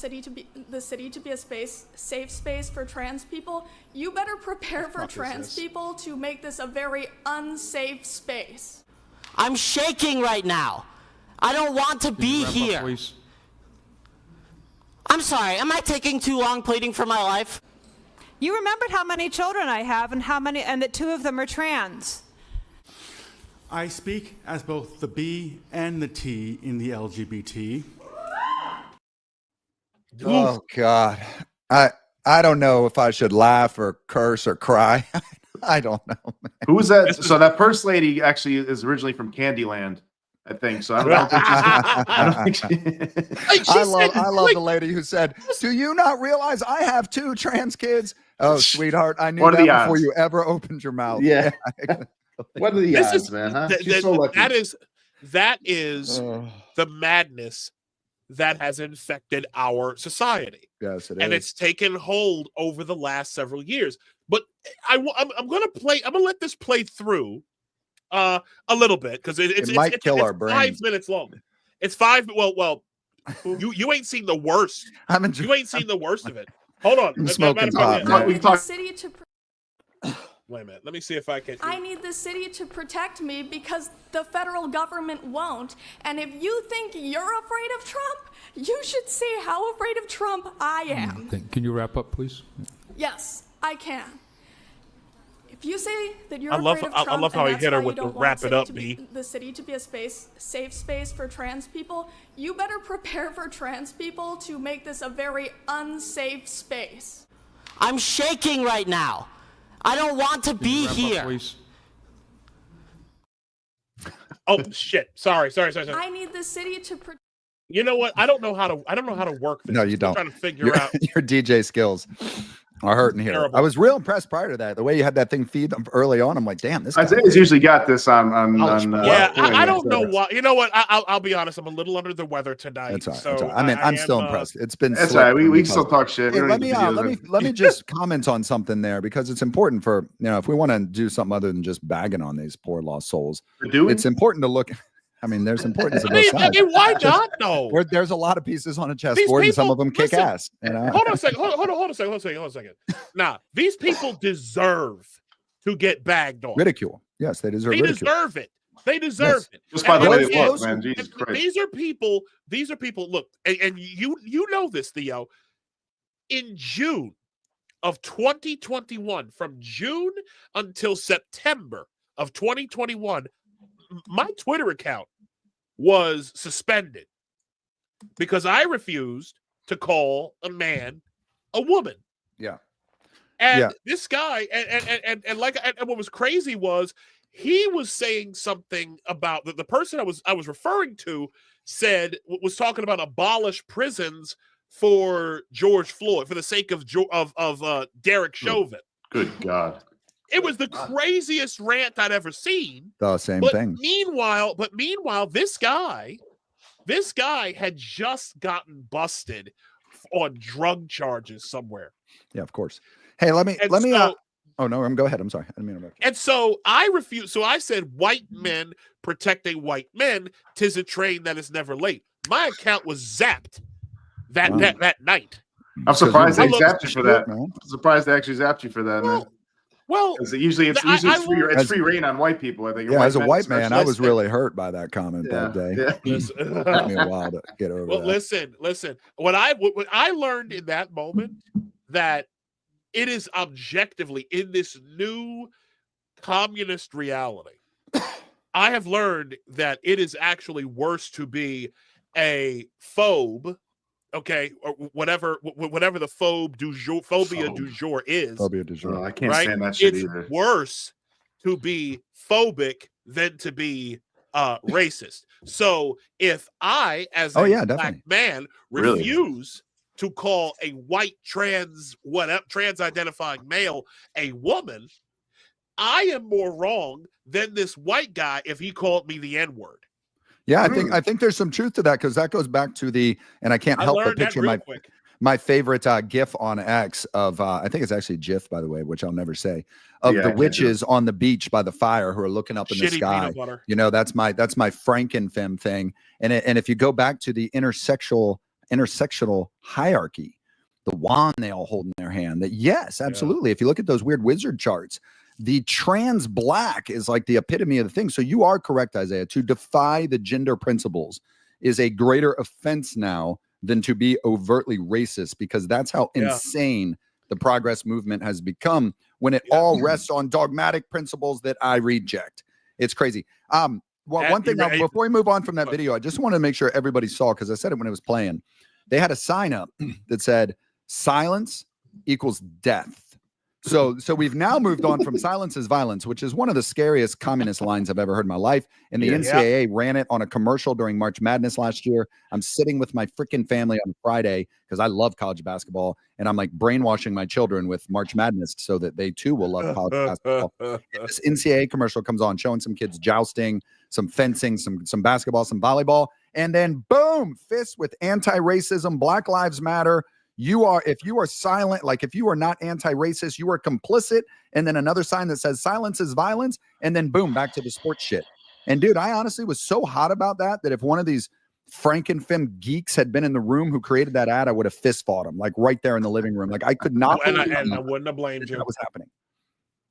city to be a safe space for trans people, you better prepare for trans people to make this a very unsafe space. I'm shaking right now. I don't want to be here. Please. I'm sorry, am I taking too long pleading for my life? You remembered how many children I have and that 2 of them are trans. I speak as both the B and the T in the LGBT. Oh God, I don't know if I should laugh or curse or cry. I don't know. Man. Who was that? So that first lady actually is originally from Candyland, I think. So I don't think I love the lady who said, "Do you not realize I have 2 trans kids?" Oh, sweetheart, I knew that before you ever opened your mouth. Yeah. What are the odds, man? Huh? She's so lucky. That is the madness that has infected our society. Yes, it is. And it's taken hold over the last several years. But I'm gonna let this play through a little bit because it's kill our brain. 5 minutes long. It's 5. Well, you ain't seen the worst. You ain't seen the worst of it. Hold on. I'm smoking pot. Wait a minute. Let me see if I can. I need the city to protect me because the federal government won't. And if you think you're afraid of Trump, you should see how afraid of Trump I am. Can you wrap up, please? Yes, I can. If you say that you're I love afraid of Trump, I love how and he that's hit her why with you the don't wrap want it up, the city to be a safe space for trans people, you better prepare for trans people to make this a very unsafe space. I'm shaking right now. I don't want to be here. Please. Oh shit! Sorry. I need the city to protect. You know what? I don't know how to work this. No, you don't. I'm trying to figure out your DJ skills are hurting here. Terrible. I was real impressed prior to that. The way you had that thing feed early on, I'm like, damn, this guy. Isaiah's usually got this on yeah, I don't know why. You know what? I'll be honest. I'm a little under the weather tonight. That's all right. So that's all right. I mean, I'm still impressed. It's been. That's all right. We can still talk shit. Hey, let me just comment on something there because it's important for if we want to do something other than just bagging on these poor lost souls. It's important to look. I mean, there's importance of both sides. Why not? No. There's a lot of pieces on a chessboard, and some of them kick ass. Hold on a second. Now, these people deserve to get bagged on. Ridicule. Yes, they deserve ridicule. Deserve it. They deserve it. Just by the way they look, man. Jesus Christ. These are people. Look, and you know this, Theo. In June of 2021, from June until September of 2021, my Twitter account was suspended because I refused to call a man a woman. Yeah. And this guy, and what was crazy was he was saying something about the person I was referring to was talking about abolish prisons for George Floyd for the sake of Derek Chauvin. Good God. It was the craziest rant I'd ever seen. The same thing. Meanwhile, this guy had just gotten busted on drug charges somewhere. Yeah, of course. Hey, let me. Oh no, go ahead. I'm sorry. I didn't mean to interrupt. And so I refused. So I said, "White men protecting white men. 'Tis a train that is never late." My account was zapped that night. I'm surprised they zapped you for that. I'm surprised they actually zapped you for that, man. Well, usually it's free reign on white people. I think. Yeah, as a white man, I was really hurt by that comment that day. Yeah. It took me a while to get over that. Listen. What I learned in that moment that it is objectively in this new communist reality. I have learned that it is actually worse to be a phobe. Okay, or whatever the phobia du jour is. Phobia du jour. Oh, I can't stand that shit either. It's worse to be phobic than to be racist. So if I, as a black man, refuse to call a white trans identifying male a woman, I am more wrong than this white guy if he called me the N-word. Yeah, I think there's some truth to that because that goes back to and I can't help but picture my favorite GIF on X of I think it's actually GIF, by the way, which I'll never say, of the witches on the beach by the fire who are looking up in the sky. Peanut butter. You know, that's my Frankenfem thing. And if you go back to the intersectional hierarchy, the wand they all hold in their hand, that yes, absolutely. If you look at those weird wizard charts, the trans black is like the epitome of the thing. So you are correct, Isaiah. To defy the gender principles is a greater offense now than to be overtly racist, because that's how insane the progress movement has become when it all rests on dogmatic principles that I reject. It's crazy. Well, one thing now, before we move on from that video, I just want to make sure everybody saw, because I said it when it was playing. They had a sign up that said silence equals death. So we've now moved on from silence is violence, which is one of the scariest communist lines I've ever heard in my life. And the NCAA ran it on a commercial during March Madness last year. I'm sitting with my freaking family on Friday because I love college basketball, and I'm like brainwashing my children with March Madness so that they too will love college basketball. And this NCAA commercial comes on showing some kids jousting, some fencing, some basketball, some volleyball, and then boom, fists with anti-racism, Black Lives Matter. If you are silent, like if you are not anti-racist, you are complicit. And then another sign that says silence is violence. And then boom, back to the sports shit. And dude, I honestly was so hot about that if one of these Frankenfem geeks had been in the room who created that ad, I would have fist fought him, like right there in the living room. Like I could not. And I wouldn't have blamed you. That was happening.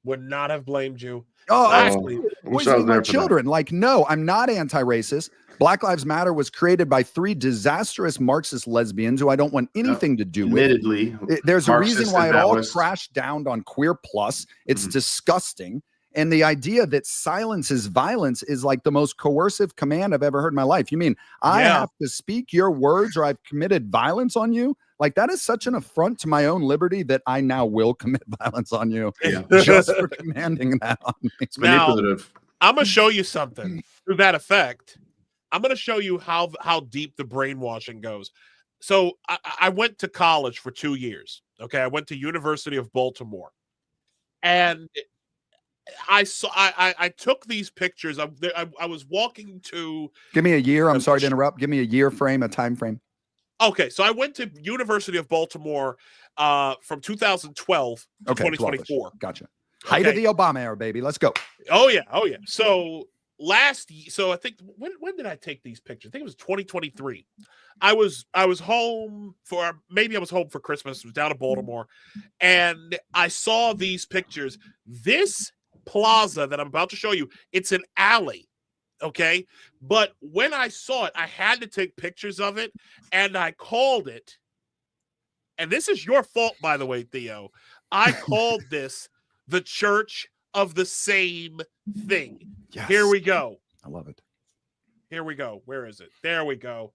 Would not have blamed you. Oh, actually, poisoning my children. Like, no, I'm not anti-racist. Black Lives Matter was created by 3 disastrous Marxist lesbians who I don't want anything to do with. Admittedly, there's a reason why it all crashed down on Queer Plus. It's disgusting. And the idea that silence is violence is like the most coercive command I've ever heard in my life. You mean I have to speak your words or I've committed violence on you? Like, that is such an affront to my own liberty that I now will commit violence on you just for commanding that on me. It's manipulative. Now, I'm going to show you something to that effect. I'm going to show you how deep the brainwashing goes. So I went to college for 2 years. Okay. I went to University of Baltimore, and I took these pictures. I was walking to. Give me a year. I'm sorry to interrupt. Give me a year frame, a time frame. Okay, so I went to University of Baltimore from 2012 to 2024. Gotcha. Height of the Obama era, baby. Let's go. Oh yeah. So I think when did I take these pictures? I think it was 2023. I was home for Christmas. I was down in Baltimore, and I saw these pictures. This plaza that I'm about to show you, it's an alley. Okay. But when I saw it, I had to take pictures of it, and I called it. And this is your fault, by the way, Theo. I called this the Church of the Same Thing. Yes. Here we go. I love it. Here we go. Where is it? There we go.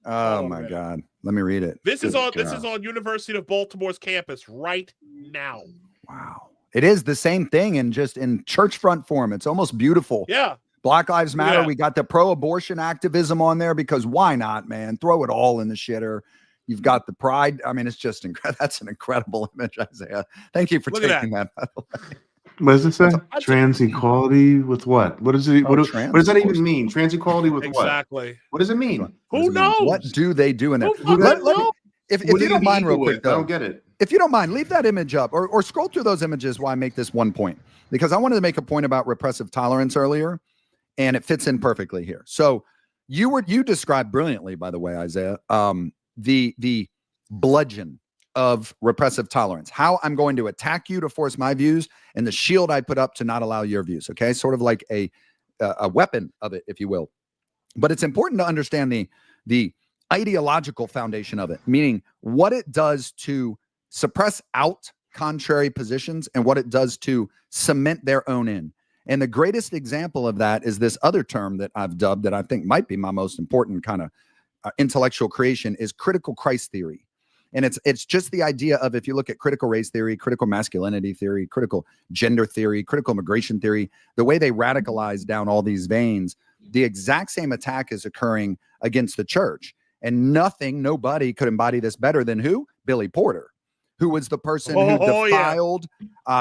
Oh my God. Let me read it. This is on University of Baltimore's campus right now. Wow. It is the same thing in church front form. It's almost beautiful. Yeah. Black Lives Matter. Yeah. We got the pro-abortion activism on there because why not, man? Throw it all in the shitter. You've got the pride. I mean, it's just incredible. That's an incredible image, Isaiah. Thank you for taking that. By the way. What does it say? Trans equality with what? What does it? What does that even mean? Trans equality with what? Exactly. What does it mean? Who knows? What do they do in there? If you don't mind, real quick, though, I don't get it. If you don't mind, leave that image up or scroll through those images while I make this one point, because I wanted to make a point about repressive tolerance earlier, and it fits in perfectly here. So you described brilliantly, by the way, Isaiah, the bludgeon of repressive tolerance, how I'm going to attack you to force my views, and the shield I put up to not allow your views. Okay. Sort of like a weapon of it, if you will. But it's important to understand the ideological foundation of it, meaning what it does to suppress out contrary positions and what it does to cement their own in. And the greatest example of that is this other term that I've dubbed that I think might be my most important kind of intellectual creation is critical Christ theory. And it's just the idea of, if you look at critical race theory, critical masculinity theory, critical gender theory, critical immigration theory, the way they radicalize down all these veins, the exact same attack is occurring against the church. And nobody could embody this better than who? Billy Porter, who was the person who defiled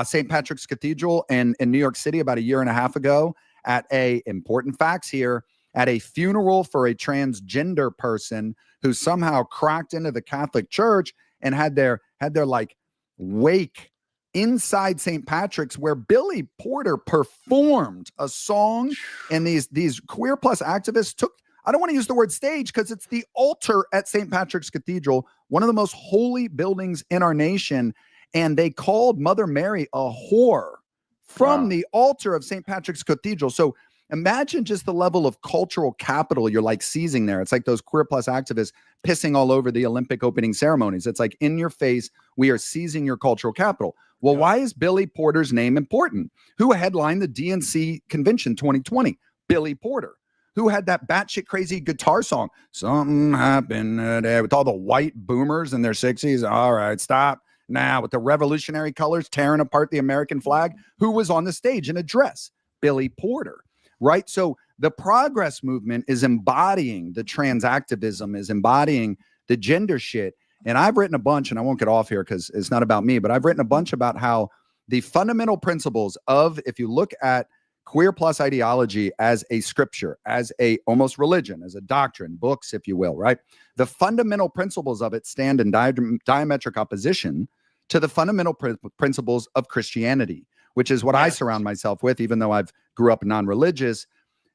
St. Patrick's Cathedral in New York City about 1.5 years ago at important facts here, at a funeral for a transgender person who somehow cracked into the Catholic Church and had their like wake inside St. Patrick's, where Billy Porter performed a song, and these queer plus activists took, I don't want to use the word stage because it's the altar at St. Patrick's Cathedral, one of the most holy buildings in our nation, and they called Mother Mary a whore from the altar of St. Patrick's Cathedral. So imagine just the level of cultural capital you're like seizing there. It's like those queer plus activists pissing all over the Olympic opening ceremonies. It's like in your face, we are seizing your cultural capital. Well, why is Billy Porter's name important? Who headlined the DNC convention 2020? Billy Porter. Who had that batshit crazy guitar song? Something happened today, with all the white boomers in their 60s. All right, stop now, with the revolutionary colors tearing apart the American flag. Who was on the stage in a dress? Billy Porter, right? So the progress movement is embodying the trans activism, is embodying the gender shit. And I've written a bunch, and I won't get off here because it's not about me, but I've written a bunch about how the fundamental principles of, if you look at queer plus ideology as a scripture, as a almost religion, as a doctrine, books, if you will, right? The fundamental principles of it stand in diametric opposition to the fundamental principles of Christianity, which is what I surround myself with, even though I've grew up non-religious.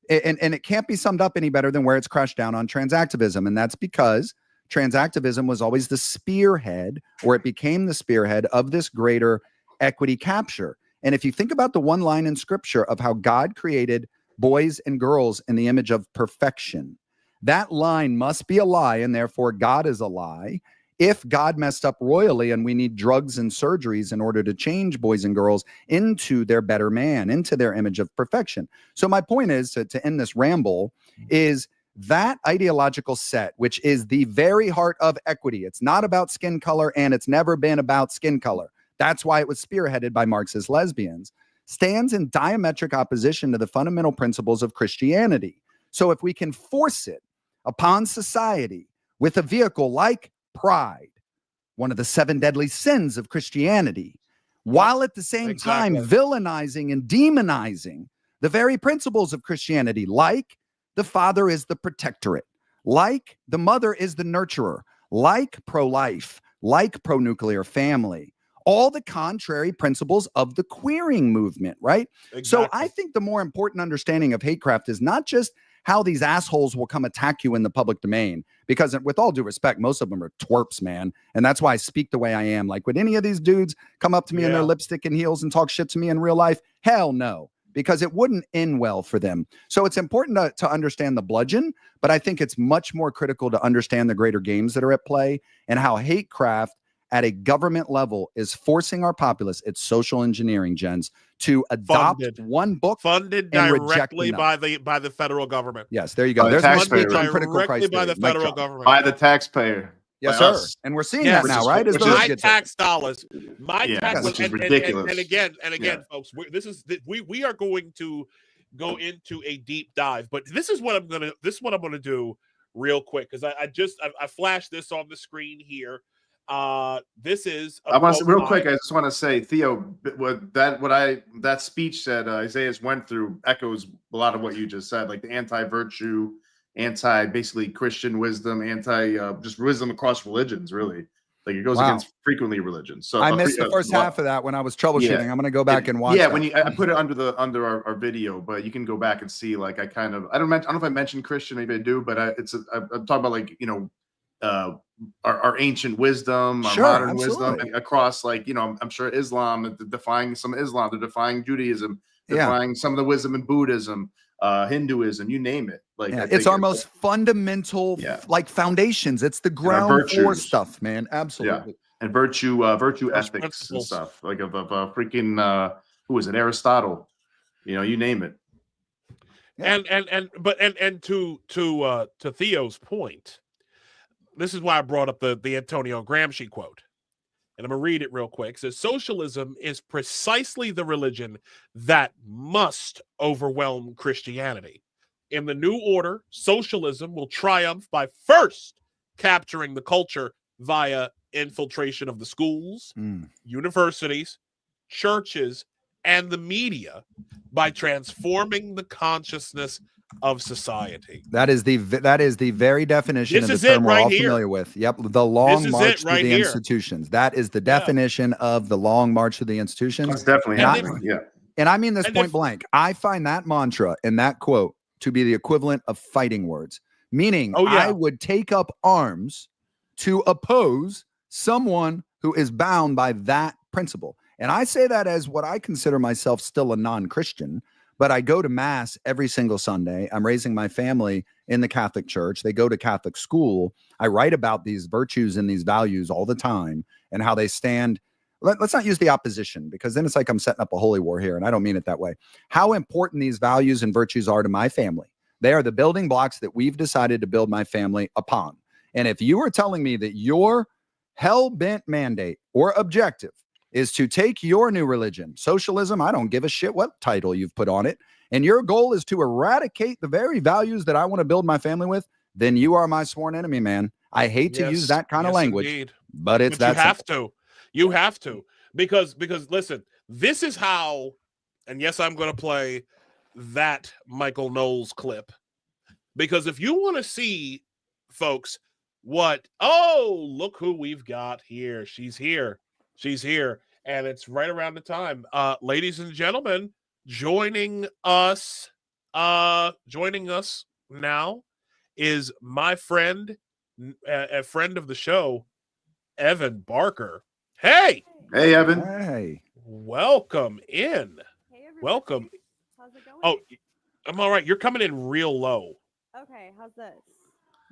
And it can't be summed up any better than where it's crashed down on trans activism. And that's because trans activism was always the spearhead, or it became the spearhead of this greater equity capture. And if you think about the one line in scripture of how God created boys and girls in the image of perfection, that line must be a lie, and therefore God is a lie. If God messed up royally and we need drugs and surgeries in order to change boys and girls into their better man, into their image of perfection. So my point is, to end this ramble, is that ideological set, which is the very heart of equity. It's not about skin color, and it's never been about skin color. That's why it was spearheaded by Marxist lesbians, stands in diametric opposition to the fundamental principles of Christianity. So if we can force it upon society with a vehicle like pride, one of the 7 deadly sins of Christianity, while at the same time villainizing and demonizing the very principles of Christianity, like the father is the protectorate, like the mother is the nurturer, like pro-life, like pro-nuclear family, all the contrary principles of the queering movement, right? Exactly. So I think the more important understanding of hatecraft is not just how these assholes will come attack you in the public domain, because with all due respect, most of them are twerps, man. And that's why I speak the way I am. Like, would any of these dudes come up to me in their lipstick and heels and talk shit to me in real life? Hell no, because it wouldn't end well for them. So it's important to understand the bludgeon, but I think it's much more critical to understand the greater games that are at play and how hatecraft at a government level is forcing our populace, it's social engineering, gents, to adopt one book funded directly by the federal government. Yes, there you go. There's my speech on critical crisis by the federal government. By the taxpayer. Yes, sir. And we're seeing that now, right? As my tax dollars, which is ridiculous. And again, folks, we are going to go into a deep dive, but this is what I'm gonna do real quick, because I flashed this on the screen here. This is real quick. I just want to say, Theo, that speech that Isaiah's went through echoes a lot of what you just said, like the anti-virtue, basically Christian wisdom, just wisdom across religions, really. Like it goes against frequently religions. So I missed the first half of that when I was troubleshooting. I'm gonna go back and watch. Yeah, I put it under our video, but you can go back and see. Like I don't know if I mentioned Christian, maybe I do, but I'm talking about, like, our ancient wisdom, our modern wisdom across, like, I'm sure Islam, defying some Islam, they're defying Judaism, defying some of the wisdom in Buddhism, Hinduism, you name it. Like it's our most fundamental like foundations. It's the ground floor stuff, man. Absolutely. Yeah. And virtue ethics and stuff, like of freaking who was it, Aristotle? You name it. Yeah. And to Theo's point, this is why I brought up the Antonio Gramsci quote. And I'm going to read it real quick. It says, socialism is precisely the religion that must overwhelm Christianity. In the new order, socialism will triumph by first capturing the culture via infiltration of the schools, universities, churches, and the media by transforming the consciousness of society. That is the very definition This of is the term it we're right all here. familiar with. Yep, the long is march it to right the here. institutions. That is the definition of the long march to the institutions. That's definitely And happening. Yeah. And I mean this And point if- blank. I find that mantra and that quote to be the equivalent of fighting words, meaning Oh, yeah. I would take up arms to oppose someone who is bound by that principle. And I say that as what I consider myself still a non-Christian, but I go to mass every single Sunday. I'm raising my family in the Catholic Church. They go to Catholic school. I write about these virtues and these values all the time and how they stand. Let's not use the opposition, because then it's like I'm setting up a holy war here, and I don't mean it that way. How important these values and virtues are to my family. They are the building blocks that we've decided to build my family upon. And if you are telling me that your hell-bent mandate or objective is to take your new religion, socialism, I don't give a shit what title you've put on it, and your goal is to eradicate the very values that I want to build my family with, then you are my sworn enemy, man. I hate to use that kind of language, indeed. but it's But that you have simple. to. You have to. Because listen, this is how, and yes, I'm going to play that Michael Knowles clip. Because if you want to see, folks, look who we've got here. She's here. And it's right around the time. Ladies and gentlemen, joining us now is my friend, a friend of the show, Evan Barker. Hey, Evan. Hey. welcome in. Hey, everybody. Welcome. How's it going? Oh, I'm all right. You're coming in real low. Okay, how's this?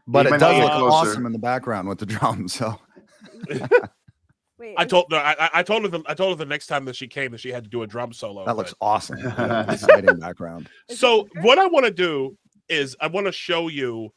But You it might does need look it closer. awesome in the background with the drums. So Wait, I told her the next time that she came that she had to do a drum solo. that looks but- awesome. Exciting background. So what I want to do is I want to show you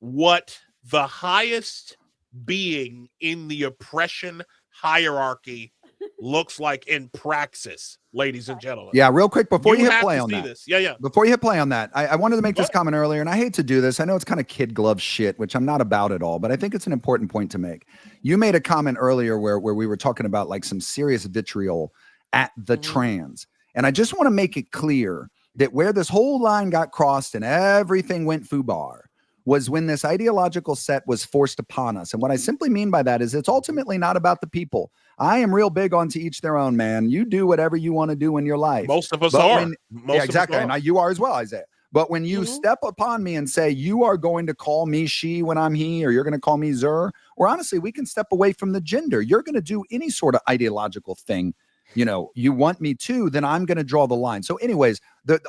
what the highest being in the oppression hierarchy looks like in praxis, ladies and gentlemen. Yeah, real quick before you hit have play to on see that. this. Yeah. Before you hit play on that, I wanted to make this What? comment earlier, and I hate to do this. I know it's kind of kid glove shit, which I'm not about at all, but I think it's an important point to make. You made a comment earlier where we were talking about like some serious vitriol at the trans. And I just want to make it clear that where this whole line got crossed and everything went foobar was when this ideological set was forced upon us. And what I simply mean by that is it's ultimately not about the people. I am real big on to each their own, man. You do whatever you want to do in your life. Most of us But are. when- Most yeah, of us exactly. are. And you are as well, Isaiah. But when you step upon me and say, you are going to call me she when I'm he, or you're going to call me Zer, or honestly, we can step away from the gender. You're going to do any sort of ideological thing, you want me to, then I'm going to draw the line. So anyways,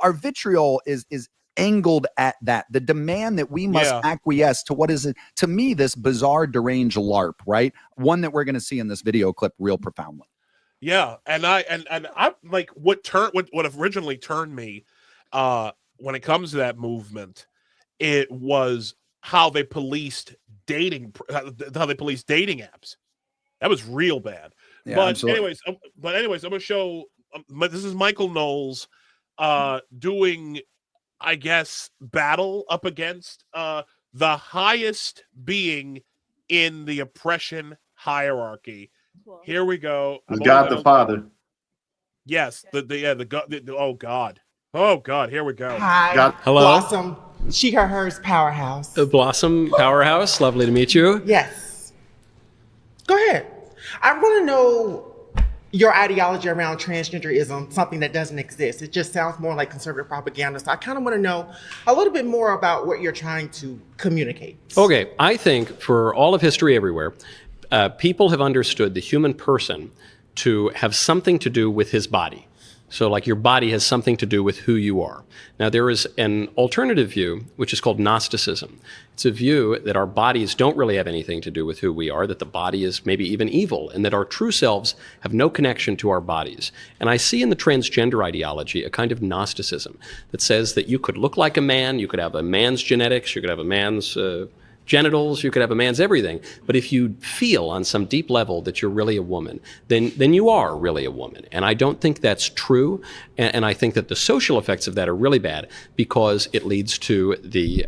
our vitriol is angled at that, the demand that we must acquiesce to what is, to me, this bizarre, deranged LARP, right? One that we're going to see in this video clip real profoundly. Yeah, and I like what originally turned me when it comes to that movement, it was how they policed dating apps. That was real bad. Yeah, but absolutely. anyways, I'm gonna show. This is Michael Knowles doing, I guess, battle up against the highest being in the oppression hierarchy. Cool. Here we go. God the Father. Yes, the God. Oh God. Here we go. Hi. God- Hello. Blossom. She, her, hers powerhouse. Blossom Powerhouse. Lovely to meet you. Yes. Go ahead. I want to know your ideology around transgenderism, something that doesn't exist. It just sounds more like conservative propaganda. So I kind of want to know a little bit more about what you're trying to communicate. Okay, I think for all of history everywhere, people have understood the human person to have something to do with his body. So like your body has something to do with who you are. Now there is an alternative view, which is called Gnosticism. It's a view that our bodies don't really have anything to do with who we are, that the body is maybe even evil, and that our true selves have no connection to our bodies. And I see in the transgender ideology a kind of Gnosticism that says that you could look like a man, you could have a man's genetics, you could have a man's genitals, you could have a man's everything. But if you feel on some deep level that you're really a woman, then you are really a woman. And I don't think that's true. And I think that the social effects of that are really bad because it leads to the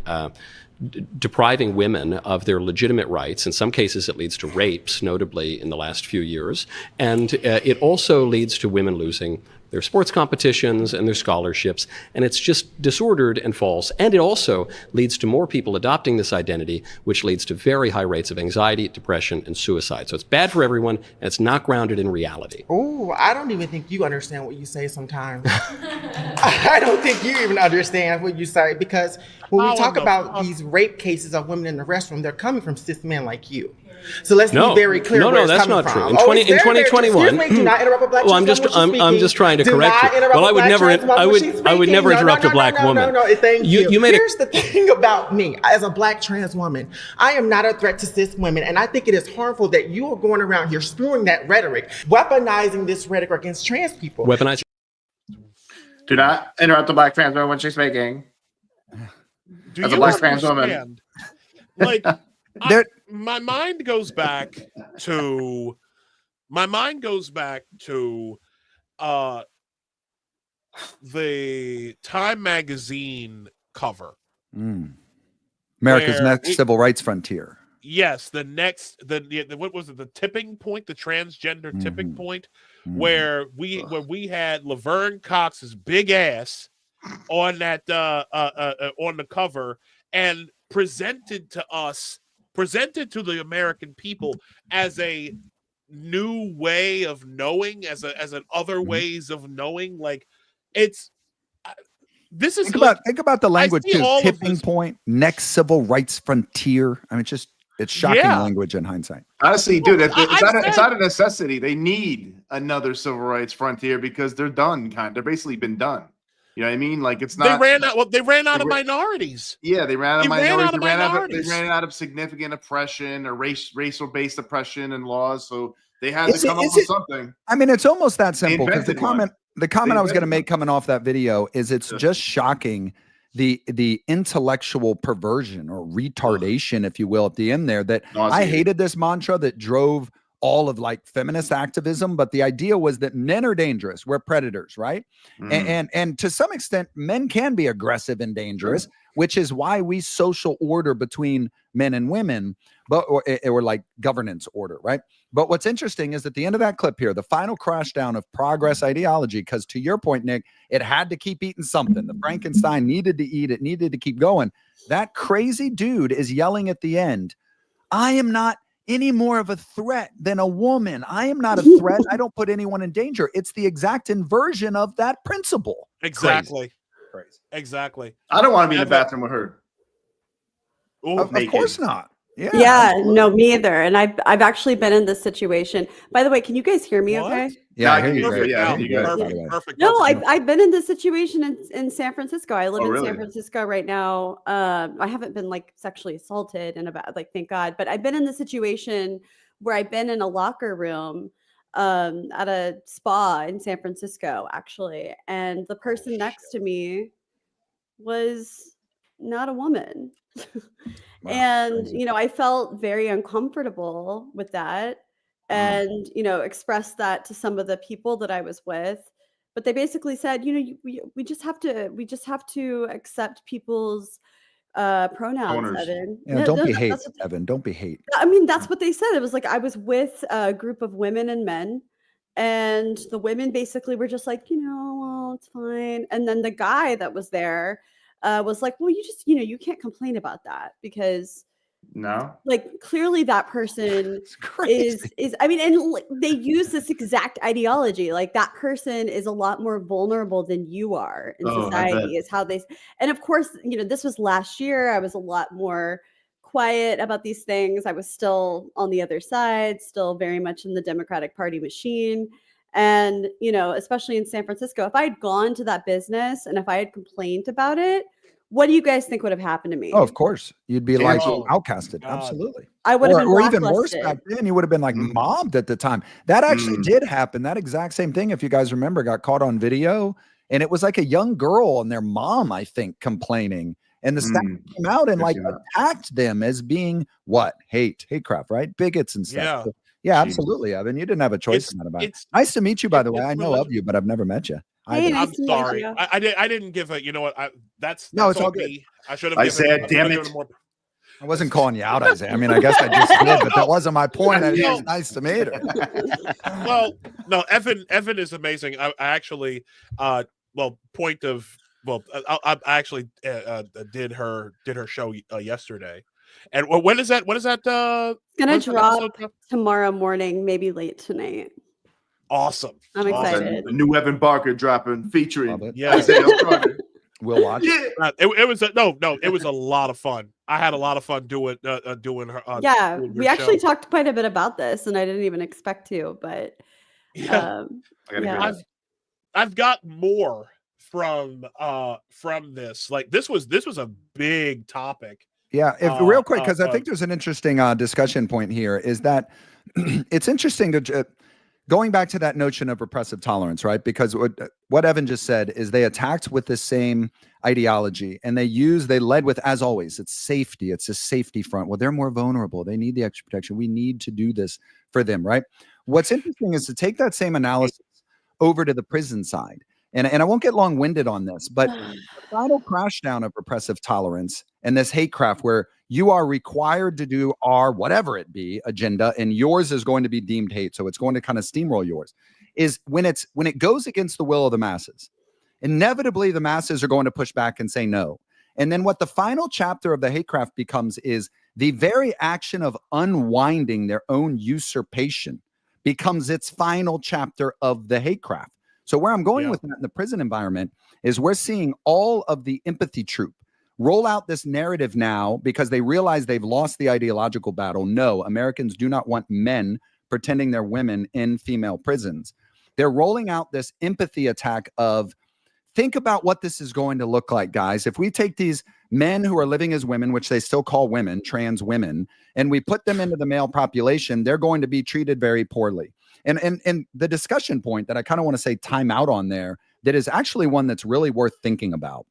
depriving women of their legitimate rights. In some cases, it leads to rapes, notably in the last few years. And it also leads to women losing There's sports competitions and there's scholarships, and it's just disordered and false. And it also leads to more people adopting this identity, which leads to very high rates of anxiety, depression, and suicide. So it's bad for everyone, and it's not grounded in reality. Oh, I don't even think you understand what you say sometimes. I don't think you even understand what you say, because when we talk about these rape cases of women in the restroom, they're coming from cis men like you. So let's be very clear. No, where it's that's coming not from. true. In, Oh, 20, it's in very, very true. 2021, Excuse me, do not interrupt a black well, I'm trans just woman when I'm she's just trying to speaking. correct Do not you. interrupt Well, I a would black never trans woman when she's I would speaking. never interrupt a black woman. No, thank you. You made Here's the thing about me as a black trans woman. I am not a threat to cis women, and I think it is harmful that you are going around here spewing that rhetoric, weaponizing this rhetoric against trans people. Weaponizing. Do not interrupt a black trans woman when she's speaking. As a black trans woman. Like, my mind goes back to the Time magazine cover. America's Next Civil Rights Frontier. Yes, what was it? The tipping point, the transgender tipping point, where we had Laverne Cox's big ass on that on the cover, and presented to the American people as a new way of knowing, as an other ways of knowing. Like, it's this is think about the language too. Tipping point, next civil rights frontier. I mean, it's shocking language in hindsight. Honestly, dude, it's not a necessity. They need another civil rights frontier because they're done. They're basically been done. You know what I mean? Like, it's not. They ran out of minorities. Yeah, they ran out of minorities. They ran out of significant oppression or racial-based oppression and laws. So they had to come up with something. I mean, it's almost that simple. Because the comment I was going to make coming off that video is it's just shocking the intellectual perversion or retardation, if you will, at the end there. That I hated this mantra that drove all of like feminist activism, but the idea was that men are dangerous, we're predators, right? And to some extent men can be aggressive and dangerous, which is why we social order between men and women, but or like governance order, right? But what's interesting is at the end of that clip here, the final crash down of progress ideology, because to your point, Nick, it had to keep eating something. The Frankenstein needed to eat, it needed to keep going. That crazy dude is yelling at the end, I am not any more of a threat than a woman. I am not a threat. I don't put anyone in danger. It's the exact inversion of that principle. Exactly. Crazy. Exactly. I don't want to be in the bathroom with her. Of course not. Yeah, no, me either. And I've actually been in this situation. By the way, can you guys hear me okay? Yeah, I hear you. Perfect. No, I've been in this situation in San Francisco. I live in really? San Francisco right now. I haven't been like sexually assaulted thank God, but I've been in the situation where I've been in a locker room at a spa in San Francisco, actually. And the person next to me was not a woman. Wow, and crazy. I felt very uncomfortable with that, and expressed that to some of the people that I was with, but they basically said, we just have to accept people's pronouns, Evan. Don't be hate, Evan. Don't be hate. I mean, that's what they said. It was like I was with a group of women and men, and the women basically were just like, well, it's fine. And then the guy that was there was like, well, you just, you can't complain about that because clearly that person is, I mean, and they use this exact ideology. Like that person is a lot more vulnerable than you are in society is how they, and of course, this was last year. I was a lot more quiet about these things. I was still on the other side, still very much in the Democratic Party machine. And, especially in San Francisco, if I had gone to that business and if I had complained about it, what do you guys think would have happened to me? Oh, of course. You'd be like outcasted. Absolutely. I would have been or even worse back then, you would have been like mobbed at the time. That actually did happen. That exact same thing, if you guys remember, got caught on video. And it was like a young girl and their mom, I think, complaining. And the staff came out and attacked them as being what? Hate crap, right? Bigots and stuff. Yeah. So, yeah, absolutely, Evan. You didn't have a choice in that about it. Nice to meet you, by the way. I know of you, but I've never met you. Hey, I'm sorry. I didn't give a. You know what? That's it's all me. good. I should have. Damn it. I wasn't calling you out, Isaiah. I mean, I guess I just did, but that wasn't my point. It was nice to meet her. Well, no, Evan is amazing. I actually, I actually did her show yesterday. And when is that? When is that? It's gonna drop tomorrow morning, maybe late tonight. Awesome. I'm excited. The new Evan Barker dropping, featuring Isaiah Carter. We'll watch. Yeah. It was it was a lot of fun. I had a lot of fun doing her. Doing we actually talked quite a bit about this, and I didn't even expect to, but I've got more from this. Like this was a big topic. Yeah, real quick, because I think there's an interesting discussion point here, is that it's interesting to going back to that notion of repressive tolerance, right? Because what Evan just said is they attacked with the same ideology, and they led with, as always, it's safety. It's a safety front. Well, they're more vulnerable. They need the extra protection. We need to do this for them, right? What's interesting is to take that same analysis over to the prison side. And I won't get long-winded on this, but the final crash down of repressive tolerance and this hate craft where you are required to do our whatever it be agenda, and yours is going to be deemed hate, so it's going to kind of steamroll yours, is when it goes against the will of the masses. Inevitably, the masses are going to push back and say no. And then what the final chapter of the hate craft becomes is the very action of unwinding their own usurpation becomes its final chapter of the hate craft. So where I'm going with that in the prison environment is we're seeing all of the empathy troop roll out this narrative now because they realize they've lost the ideological battle. No, Americans do not want men pretending they're women in female prisons. They're rolling out this empathy attack of, think about what this is going to look like, guys. If we take these men who are living as women, which they still call women, trans women, and we put them into the male population, they're going to be treated very poorly. And the discussion point that I kind of want to say time out on there, that is actually one that's really worth thinking about,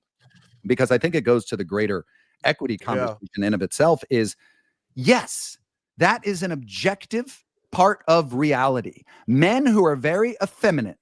because I think it goes to the greater equity conversation in and of itself, is yes, that is an objective part of reality. Men who are very effeminate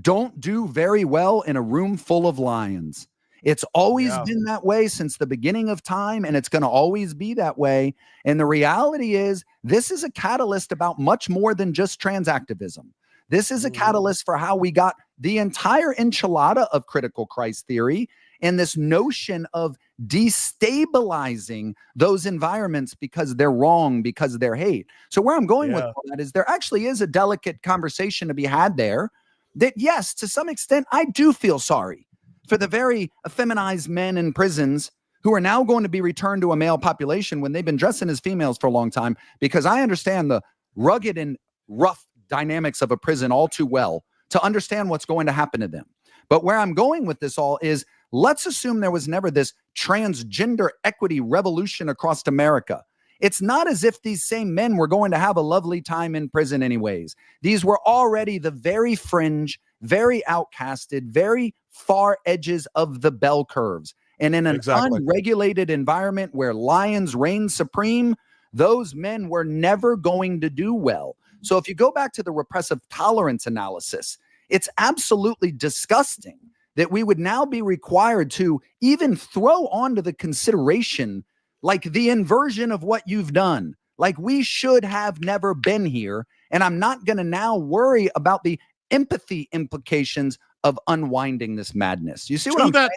don't do very well in a room full of lions. It's always been that way since the beginning of time, and it's going to always be that way. And the reality is, this is a catalyst about much more than just trans activism. This is a catalyst for how we got the entire enchilada of critical Christ theory and this notion of destabilizing those environments because they're wrong, because they're hate. So where I'm going with all that is there actually is a delicate conversation to be had there that, yes, to some extent, I do feel sorry for the very effeminized men in prisons who are now going to be returned to a male population when they've been dressing as females for a long time, because I understand the rugged and rough dynamics of a prison all too well to understand what's going to happen to them. But where I'm going with this all is, let's assume there was never this transgender equity revolution across America. It's not as if these same men were going to have a lovely time in prison anyways. These were already the very fringe, very outcasted, very far edges of the bell curves. And in an unregulated environment where lions reign supreme, those men were never going to do well. So if you go back to the repressive tolerance analysis, it's absolutely disgusting that we would now be required to even throw onto the consideration like the inversion of what you've done. Like we should have never been here. And I'm not going to now worry about the empathy implications of unwinding this madness. You see what I'm saying?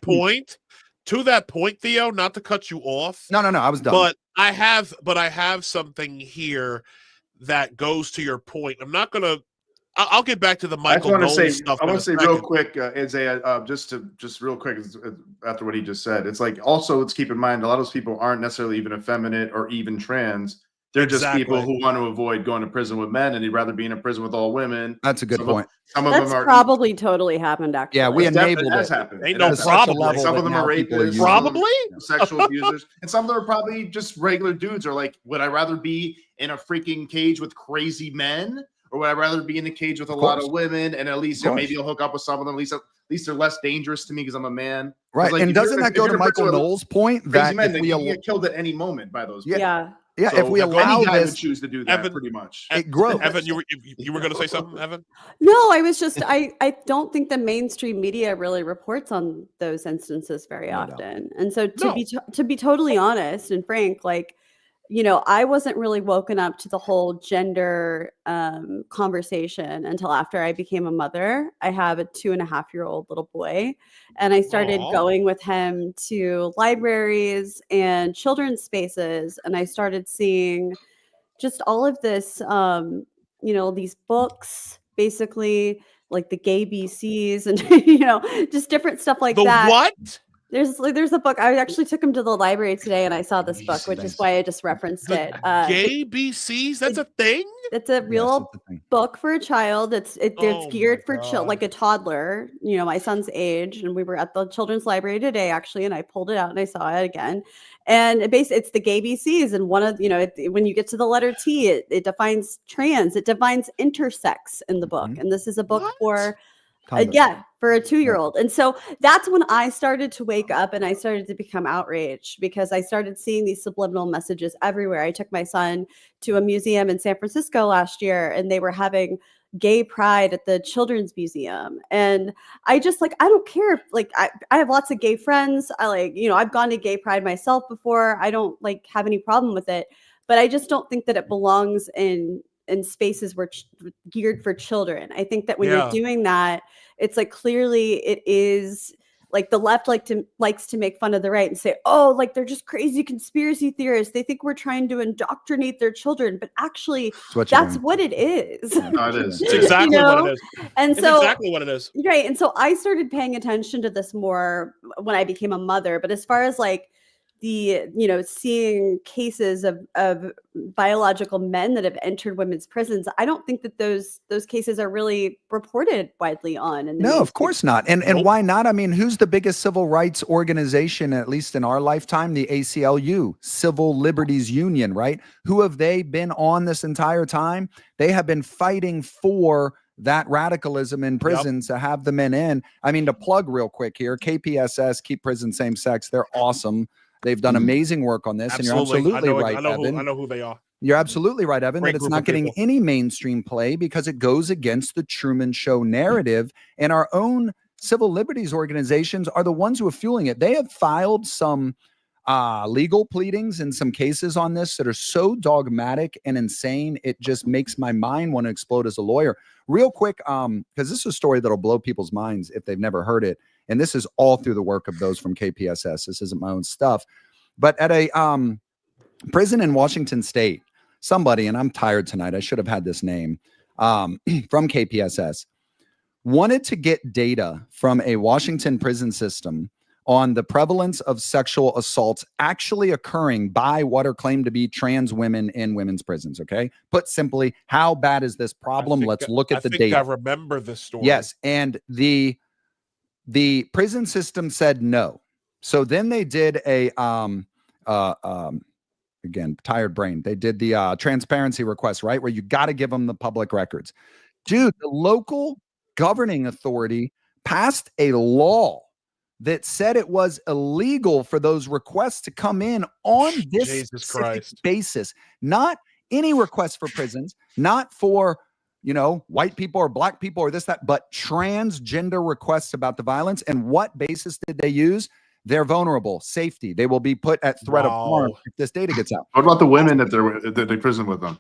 To that point, Theo, not to cut you off. No, I was done. But I have something here that goes to your point. I'm not going to, I'll get back to the Michael Nolan stuff. I want to say real quick, Isaiah, just real quick after what he just said. It's like, also let's keep in mind, a lot of those people aren't necessarily even effeminate or even trans. They're just people who want to avoid going to prison with men, and they'd rather be in a prison with all women. That's a good point. Some of them are probably totally happened. Actually, yeah, we enabled it. Has happened. Ain't no problem. Some of them are rapists, probably sexual abusers, and some of them are probably just regular dudes. Or like, would I rather be in a freaking cage with crazy men, or would I rather be in a cage with a lot of women? And at least maybe I'll hook up with some of them. At least they're less dangerous to me because I'm a man. Right, like, and doesn't that go to Michael Knowles' point that men, if we get killed at any moment by those people? Yeah. Yeah, So if we allow any guy this, would choose to do that, Evan, pretty much. it grows. Evan, you were going to say something, Evan? No, I was just I don't think the mainstream media really reports on those instances very often. And so to be totally honest and frank, like, you know, I wasn't really woken up to the whole gender conversation until after I became a mother. I have a 2.5-year-old little boy, and I started going with him to libraries and children's spaces, and I started seeing just all of this, you know, these books, basically like the gay BCs and, you know, just different stuff like that. What? There's a book. I actually took him to the library today and I saw this book, which is why I just referenced it. Gay BCs? That's a thing? It's a real book for a child. It's geared for like a toddler, you know, my son's age. And we were at the children's library today, actually, and I pulled it out and I saw it again. And it's the gay BCs. And one of, you know, when you get to the letter T, it defines trans, it defines intersex in the book. And this is a book for a 2-year-old. And so that's when I started to wake up and I started to become outraged because I started seeing these subliminal messages everywhere. I took my son to a museum in San Francisco last year and they were having gay pride at the Children's Museum. And I just I don't care if I have lots of gay friends. I've gone to gay pride myself before. I don't have any problem with it, but I just don't think that it belongs in spaces where geared for children. I think that when you're doing that, it's clearly it is the left likes to make fun of the right and say, oh, they're just crazy conspiracy theorists. They think we're trying to indoctrinate their children, but actually that's what it is. No, it is. It's exactly what it is. And it's so exactly what it is. Right. And so I started paying attention to this more when I became a mother, but as far as seeing cases of biological men that have entered women's prisons, I don't think that those cases are really reported widely on. No, of course not. And why not? I mean, who's the biggest civil rights organization, at least in our lifetime? The ACLU, Civil Liberties Union, right? Who have they been on this entire time? They have been fighting for that radicalism in prisons to have the men in. I mean, to plug real quick here, KPSS, Keep Prison Same Sex, they're awesome. They've done amazing work on this. Absolutely. And you're absolutely right, Evan. I know who they are. You're absolutely right, Evan, Great that it's group not of getting people. any mainstream play because it goes against the Truman Show narrative. And our own civil liberties organizations are the ones who are fueling it. They have filed some legal pleadings in some cases on this that are so dogmatic and insane. It just makes my mind want to explode as a lawyer. Real quick, because this is a story that'll blow people's minds if they've never heard it. And this is all through the work of those from KPSS. This isn't my own stuff. But at a prison in Washington State, somebody, and I'm tired tonight, I should have had this name, from KPSS, wanted to get data from a Washington prison system on the prevalence of sexual assaults actually occurring by what are claimed to be trans women in women's prisons, okay? Put simply, how bad is this problem? Let's look at the data. I remember this story. Yes, and the prison system said no. So then they did a again, tired brain. They did the transparency request, right? Where you got to give them the public records. Dude, the local governing authority passed a law that said it was illegal for those requests to come in on this specific basis. Not any request for prisons, not for, white people or black people or this, that, but transgender requests about the violence. And what basis did they use? They're vulnerable. Safety. They will be put at threat of harm if this data gets out. What about the women that they prison with them?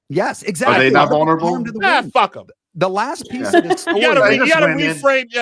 Yes, exactly. Are they not vulnerable? Fuck them. The last piece of this story. You gotta reframe.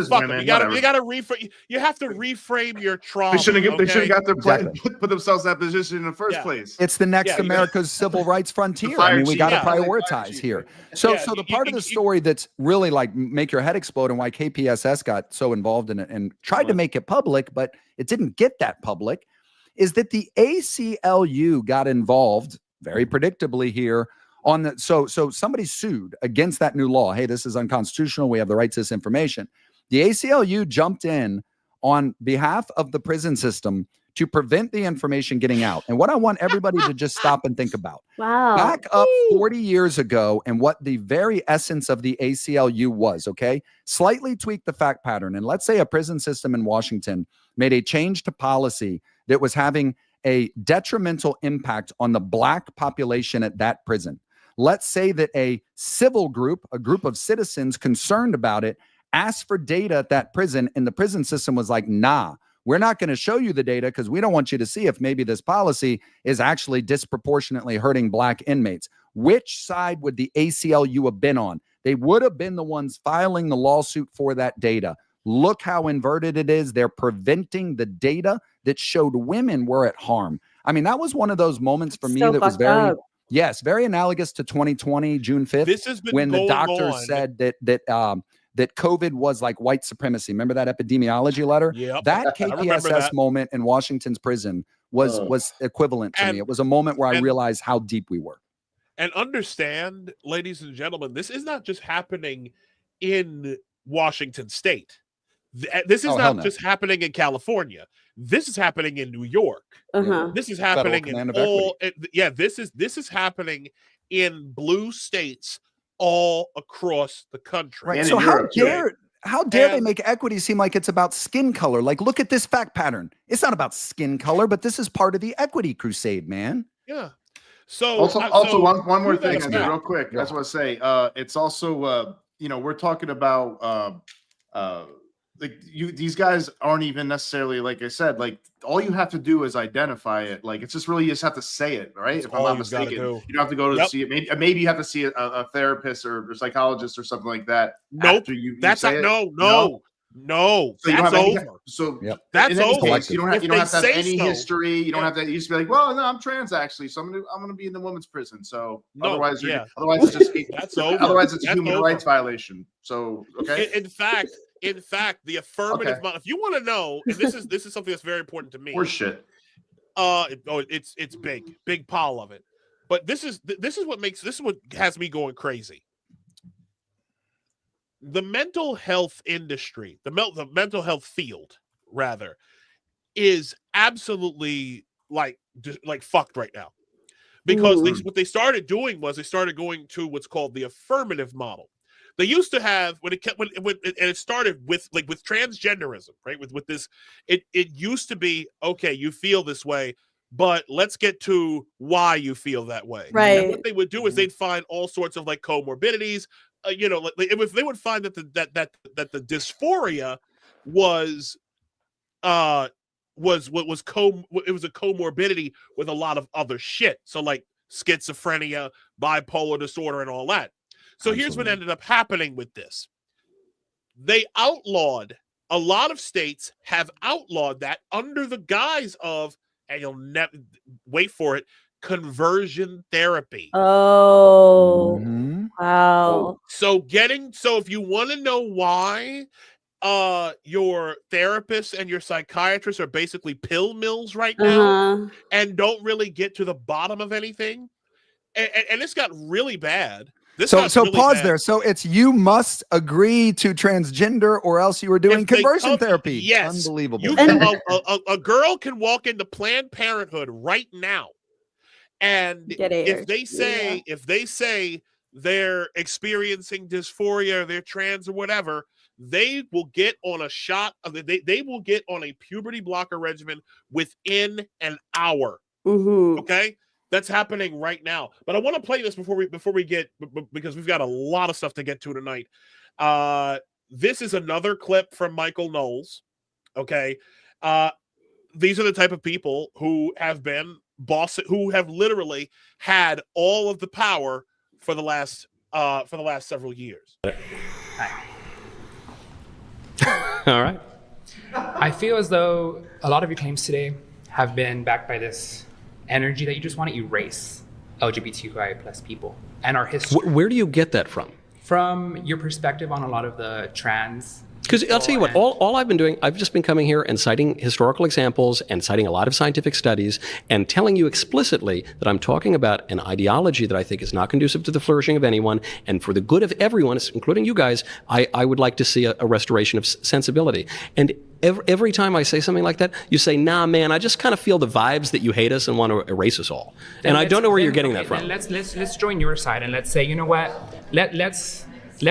Fuck them. You gotta reframe. You have to reframe your trauma. They should have got their plan, put themselves in that position in the first place. It's the next America's civil rights frontier. I mean, we got to prioritize here. So the part of the story that's really make your head explode and why KPSS got so involved in it and tried to make it public, but it didn't get that public, is that the ACLU got involved very predictably here on the so somebody sued against that new law. Hey, this is unconstitutional. We have the right to this information. The ACLU jumped in on behalf of the prison system to prevent the information getting out. And what I want everybody to just stop and think about. Wow. Back up 40 years ago and what the very essence of the ACLU was, okay? Slightly tweak the fact pattern. And let's say a prison system in Washington made a change to policy that was having a detrimental impact on the Black population at that prison. Let's say that a civil group, a group of citizens concerned about it, asked for data at that prison, and the prison system was like, nah, we're not going to show you the data because we don't want you to see if maybe this policy is actually disproportionately hurting Black inmates. Which side would the ACLU have been on? They would have been the ones filing the lawsuit for that data. Look how inverted it is. They're preventing the data that showed women were at harm. I mean, that was one of those moments for me that was very, very analogous to 2020, June 5th, this has been when the going doctors on. said that COVID was like white supremacy. Remember that epidemiology letter? Yep. That I remember KPSS that. moment in Washington's prison was equivalent to me. It was a moment where I realized how deep we were. And understand, ladies and gentlemen, this is not just happening in Washington State. This is not just happening in California. This is happening in New York. This is happening in all. This is happening in blue states all across the country. Right. So how dare they make equity seem like it's about skin color? Like, look at this fact pattern. It's not about skin color, but this is part of the equity crusade, man. Yeah. So also one more thing, real quick. I just want to say, it's also we're talking about these guys aren't even necessarily, like I said, like all you have to do is identify it. Like it's just really, you just have to say it, right? That's if I'm not mistaken, you don't have to go to see it. Maybe you have to see a therapist or a psychologist or something like that. Nope. That's not, no. So that's over. That's over. Case, you don't have to have any history. You don't have to. You just be like, well, no, I'm trans actually, so I'm gonna be in the women's prison. So otherwise it's just that's over. Otherwise it's a human rights violation. So In fact, the affirmative model. If you want to know, and this is something that's very important to me. Horse shit. It's big pile of it. But this is what has me going crazy. The mental health industry, the mental health field, rather, is absolutely like fucked right now, because what they started doing was they started going to what's called the affirmative model. They used to have it started with transgenderism, right? With this, it used to be, okay, you feel this way, but let's get to why you feel that way. Right. And what they would do is they'd find all sorts of like comorbidities. If they would find that the dysphoria was a comorbidity with a lot of other shit. So like schizophrenia, bipolar disorder, and all that. So here's what ended up happening with this. They outlawed, a lot of states have outlawed that under the guise of, and you'll never wait for it, conversion therapy. Oh, wow. So if you want to know why your therapist and your psychiatrist are basically pill mills right now and don't really get to the bottom of anything, and this got really bad. So pause there. So it's, you must agree to transgender or else you are doing conversion therapy. Yes. Unbelievable. A girl can walk into Planned Parenthood right now, and if they say they're experiencing dysphoria or they're trans or whatever, they will get on a shot of they will get on a puberty blocker regimen within an hour. Okay? That's happening right now. But I want to play this before we get, because we've got a lot of stuff to get to tonight. This is another clip from Michael Knowles. Okay. These are the type of people who have been bosses, who have literally had all of the power for the last several years. All right. I feel as though a lot of your claims today have been backed by this energy that you just want to erase LGBTQI plus people and our history. Where do you get that from? From your perspective on a lot of the trans. Because I'll tell you what, all I've been doing, I've just been coming here and citing historical examples and citing a lot of scientific studies and telling you explicitly that I'm talking about an ideology that I think is not conducive to the flourishing of anyone, and for the good of everyone, including you guys, I would like to see a restoration of sensibility. And every time I say something like that, you say, nah, man, I just kind of feel the vibes that you hate us and want to erase us all. And I don't know where you're getting that from. Let's join your side and let's say, you know what, let's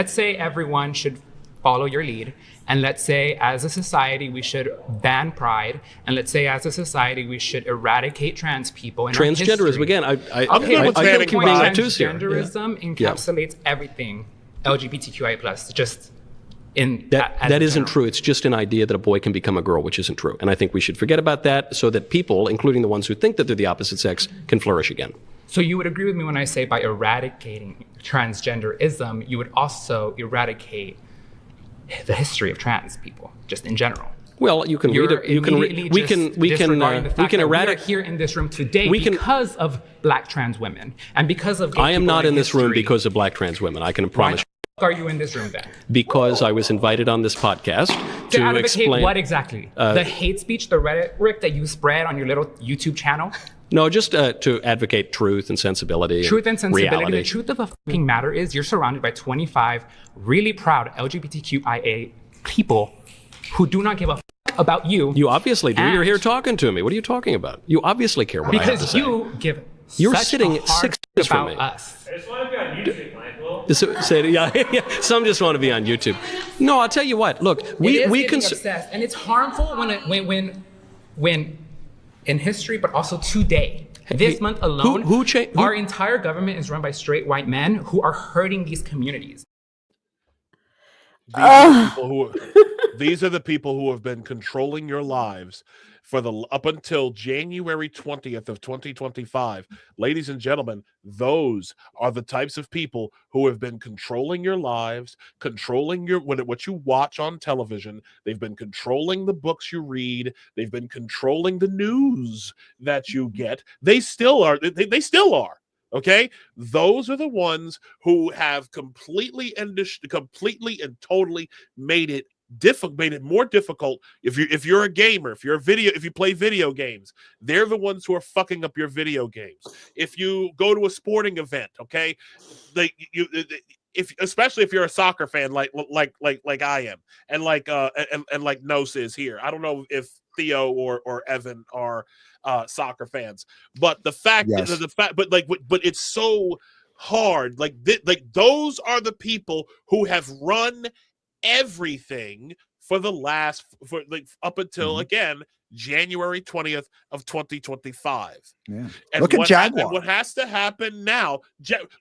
say everyone should follow your lead, and let's say as a society we should ban pride, and let's say as a society we should eradicate trans people. In Transgenderism, again, I think you're being obtuse here. Transgenderism encapsulates everything LGBTQIA+. Just in that isn't true. It's just an idea that a boy can become a girl, which isn't true. And I think we should forget about that so that people, including the ones who think that they're the opposite sex, can flourish again. So you would agree with me when I say by eradicating transgenderism, you would also eradicate the history of trans people, just in general. Well, you can read it. We can eradicate here in this room today because of Black trans women and because of. I am not in this room because of Black trans women. I can promise you. Why are you in this room then? Because I was invited on this podcast to advocate explain what exactly? The hate speech, the rhetoric that you spread on your little YouTube channel. No, just to advocate truth and sensibility. Truth and sensibility. Reality. The truth of the fucking matter is you're surrounded by 25 really proud LGBTQIA people who do not give a fuck about you. You obviously do. You're here talking to me. What are you talking about? You obviously care what I have to say. Because you give You're such sitting a hard 6 inches from me. us. I just want to be on YouTube, Michael. Yeah, some just want to be on YouTube. No, I'll tell you what. Look, we can obsessed, and it's harmful when in history, but also today. This month alone, our entire government is run by straight white men who are hurting these communities. These are the people who have been controlling your lives for up until January 20th of 2025. Ladies and gentlemen, those are the types of people who have been controlling your lives, controlling what you watch on television. They've been controlling the books you read. They've been controlling the news that you get. They still are. They still are. Okay, those are the ones who have completely and totally made it more difficult. If you're a gamer, if you play video games, they're the ones who are fucking up your video games. If you go to a sporting event, okay, especially if you're a soccer fan like I am, and like Nos is here. I don't know if Theo or Evan are soccer fans, but the fact but it's so hard. Like those are the people who have run everything for up until again January 20th of 2025. Yeah. And look at Jaguar. What has to happen now?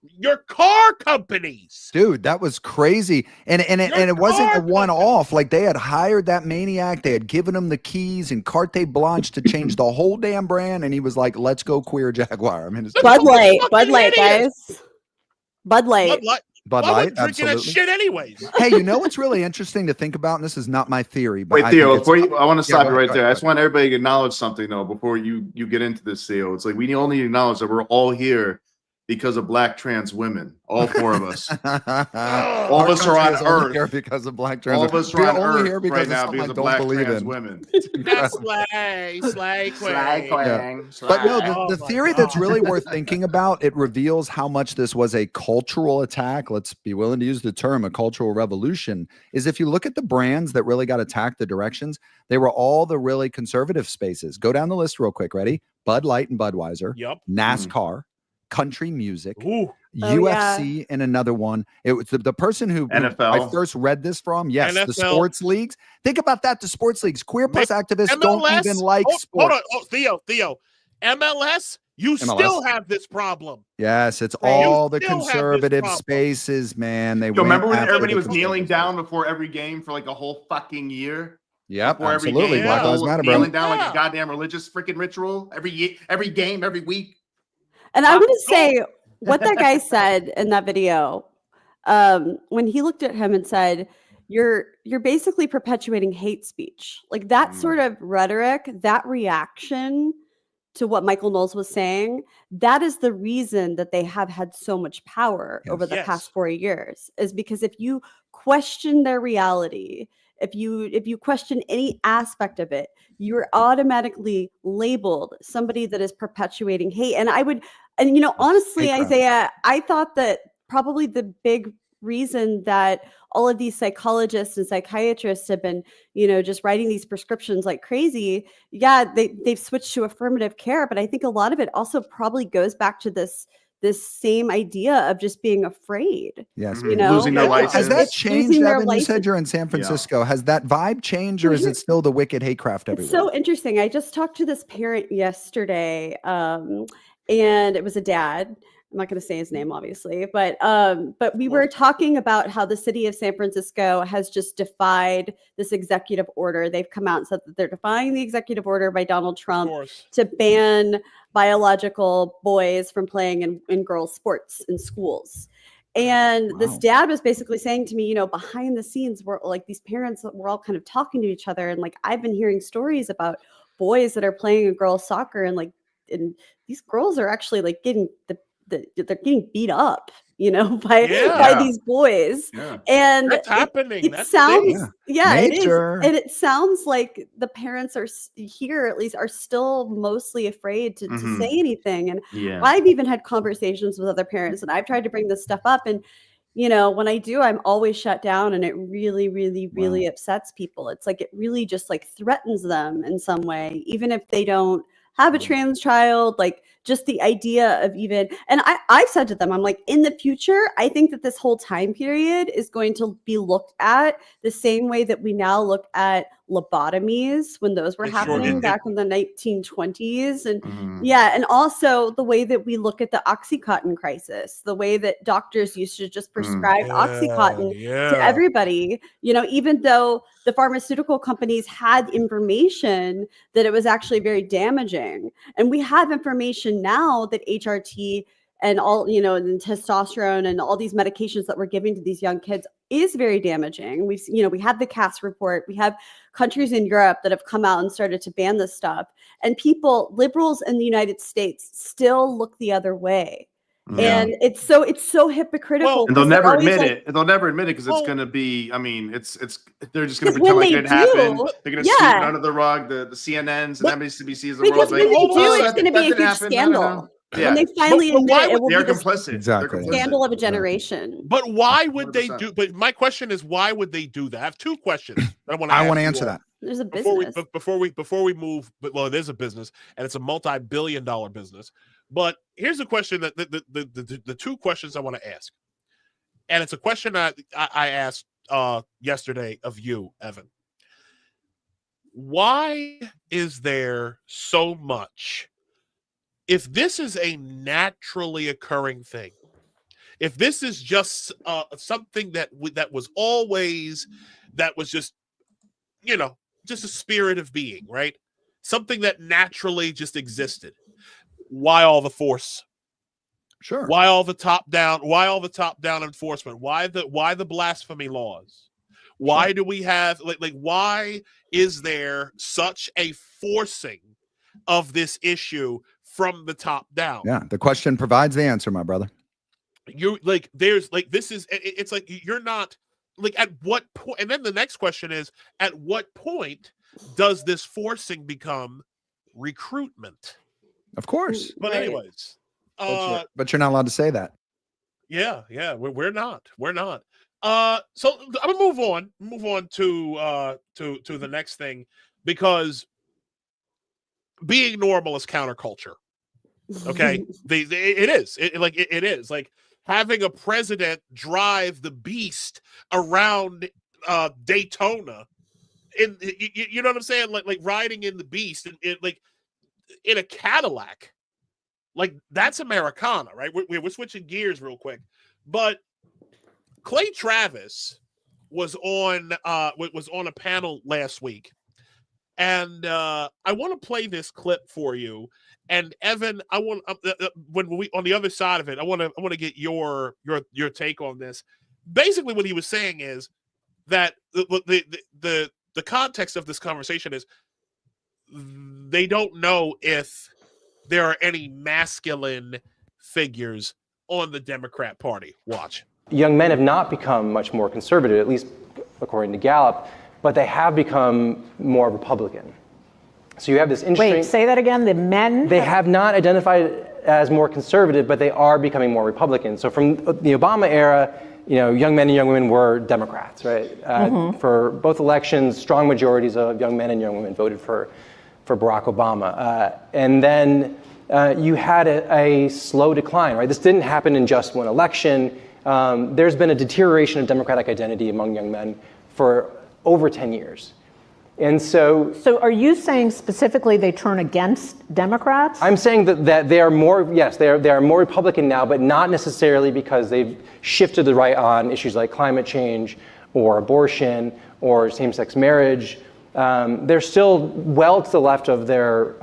Your car companies, dude, that was crazy. And it wasn't a one-off. Like they had hired that maniac. They had given him the keys and carte blanche to change the whole damn brand. And he was like, "Let's go queer Jaguar." I mean, it's Bud Light, guys. Bud Light. Bud Light, drinking that shit anyways. Hey, you know what's really interesting to think about, and this is not my theory, but wait, Theo, I want to stop you right there. I just want everybody to acknowledge something though before you get into this, Theo. It's like we only acknowledge that we're all here because of Black trans women. All four of us. All of us are on Earth here because of Black trans. All of us are on Earth here because right now because of Black trans women. Slay quang. But no, the theory that's really worth thinking about, it reveals how much this was a cultural attack. Let's be willing to use the term a cultural revolution. Is if you look at the brands that really got attacked, the directions, they were all the really conservative spaces. Go down the list real quick. Ready? Bud Light and Budweiser. Yep. NASCAR. Country music, UFC, and another one. It was the person who NFL. I first read this from. Yes, NFL. The sports leagues. Think about that. The sports leagues. Queer plus activists MLS, don't even like sports. Hold on. Theo. MLS, you still have this problem. Yes, it's all the conservative spaces, man. They remember when everybody was kneeling down before every game for like a whole fucking year? Yep, absolutely. Black Lives Matter, bro. Kneeling down like a goddamn religious freaking ritual every game, every week. And I want to say what that guy said in that video, when he looked at him and said, you're basically perpetuating hate speech. Like that sort of rhetoric, that reaction to what Michael Knowles was saying, that is the reason that they have had so much power over the past 4 years, is because if you question their reality, if you question any aspect of it, you're automatically labeled somebody that is perpetuating hate. And honestly, Isaiah, I thought that probably the big reason that all of these psychologists and psychiatrists have been, just writing these prescriptions like crazy. Yeah, they've switched to affirmative care, but I think a lot of it also probably goes back to this this same idea of just being afraid. Yes. You know, losing their license. Has that It's changed, losing their Evan? You said license. you're in San Francisco. Has that vibe changed, or is it still the wicked hatecraft everywhere? It's so interesting. I just talked to this parent yesterday, and it was a dad. I'm not going to say his name, obviously, but we were talking about how the city of San Francisco has just defied this executive order. They've come out and said that they're defying the executive order by Donald Trump to ban biological boys from playing in girls' sports in schools. And this dad was basically saying to me, you know, behind the scenes, we're like, these parents, we're all kind of talking to each other. And like, I've been hearing stories about boys that are playing in girls' soccer, and these girls are actually like getting they're getting beat up, you know, by these boys. And that's happening. It sounds, it is. And it sounds like the parents are here, at least, are still mostly afraid to say anything. And I've even had conversations with other parents, and I've tried to bring this stuff up. And, you know, when I do, I'm always shut down, and it really, really, really upsets people. It's like, it really just like threatens them in some way, even if they don't have a trans child, like just the idea of even, and I've said to them, I'm like, in the future, I think that this whole time period is going to be looked at the same way that we now look at lobotomies when those were happening back in the 1920s. And and also the way that we look at the Oxycontin crisis, the way that doctors used to just prescribe Oxycontin to everybody, you know, even though the pharmaceutical companies had information that it was actually very damaging. And we have information now that HRT and all, you know, and testosterone and all these medications that we're giving to these young kids is very damaging. We've, you know, we have the CAS report. We have countries in Europe that have come out and started to ban this stuff. And people, liberals in the United States, still look the other way. And it's so hypocritical. And they'll never admit it. And they'll never admit it because it's going to be, I mean, they're just going to pretend like it didn't happen. They're going to sweep it under the rug, the CNNs and MSNBCs of the world. Because when they do, it's going to be a huge scandal. When they finally admit it will be complicit. Exactly. Scandal of a generation. But why would they do? But my question is, why would they do that? I have two questions that I want to. I want to answer that. There's a business. Before we move, but well, it is a business, and it's a multi-billion-dollar business. But here's a question that the two questions I want to ask, and it's a question I asked yesterday of you, Evan. Why is there so much? If this is a naturally occurring thing, if this is just something that was always, that was just, you know, just a spirit of being, right? Something that naturally just existed. Why all the force? Sure. Why all the top down? Why all the top down enforcement? Why the blasphemy laws? Why do we have like why is there such a forcing of this issue from the top down? Yeah, the question provides the answer, my brother. You like there's like this is it's like you're not like at what point, and then the next question is at what point does this forcing become recruitment? Of course. But anyways, but you're not allowed to say that. Yeah, we're not. So I'm gonna move on to the next thing, because being normal is counterculture. Okay, it is like having a president drive the beast around Daytona, you know what I'm saying? Like riding in the beast like in a Cadillac, like that's Americana, right? We're switching gears real quick, but Clay Travis was on a panel last week, and I want to play this clip for you. And Evan, I want when we on the other side of it, I want to get your take on this. Basically, what he was saying is that the context of this conversation is they don't know if there are any masculine figures on the Democrat Party. Watch. Young men have not become much more conservative, at least according to Gallup, but they have become more Republican. So you have this interesting... Wait, say that again, the men? They have not identified as more conservative, but they are becoming more Republican. So from the Obama era, you know, young men and young women were Democrats, right? For both elections, strong majorities of young men and young women voted for Barack Obama. And then you had a slow decline, right? This didn't happen in just one election. There's been a deterioration of democratic identity among young men for over 10 years. And so are you saying specifically they turn against Democrats? I'm saying that they are more, yes, they are more Republican now, but not necessarily because they've shifted to the right on issues like climate change or abortion or same-sex marriage. They're still well to the left of their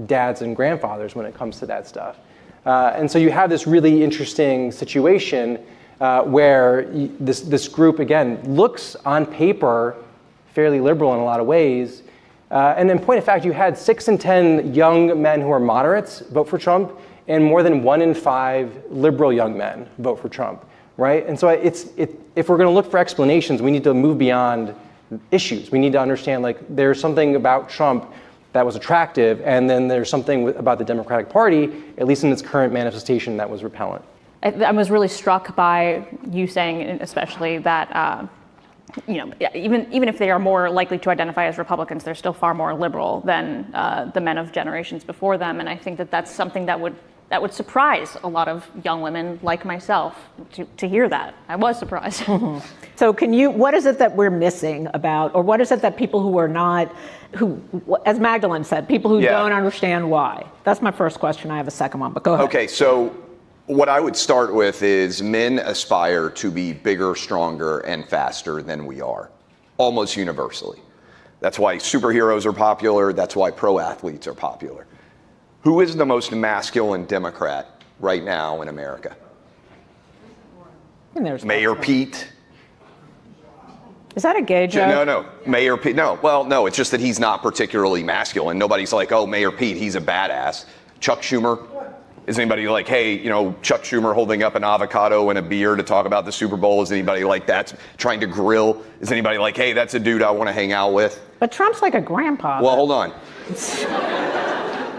dads and grandfathers when it comes to that stuff. And so you have this really interesting situation where this group, again, looks on paper fairly liberal in a lot of ways. And in point of fact, you had 6 in 10 young men who are moderates vote for Trump, and more than 1 in 5 liberal young men vote for Trump, right? And so if we're going to look for explanations, we need to move beyond issues. We need to understand, like, there's something about Trump that was attractive, and then there's something about the Democratic Party, at least in its current manifestation, that was repellent. I was really struck by you saying, especially that, even if they are more likely to identify as Republicans, they're still far more liberal than the men of generations before them. And I think that that's something that would surprise a lot of young women like myself to hear that. I was surprised. So what is it that we're missing about, or what is it that people who are not, as Magdalene said, people who don't understand why? That's my first question. I have a second one, but go ahead. Okay, so what I would start with is men aspire to be bigger, stronger, and faster than we are, almost universally. That's why superheroes are popular. That's why pro athletes are popular. Who is the most masculine Democrat right now in America? Mayor Pete. Is that a gay joke? No, Mayor Pete. No, well, no, it's just that he's not particularly masculine. Nobody's like, oh, Mayor Pete, he's a badass. Chuck Schumer. Is anybody like, hey, Chuck Schumer holding up an avocado and a beer to talk about the Super Bowl? Is anybody like that trying to grill? Is anybody like, hey, that's a dude I want to hang out with? But Trump's like a grandpa. Well, hold on.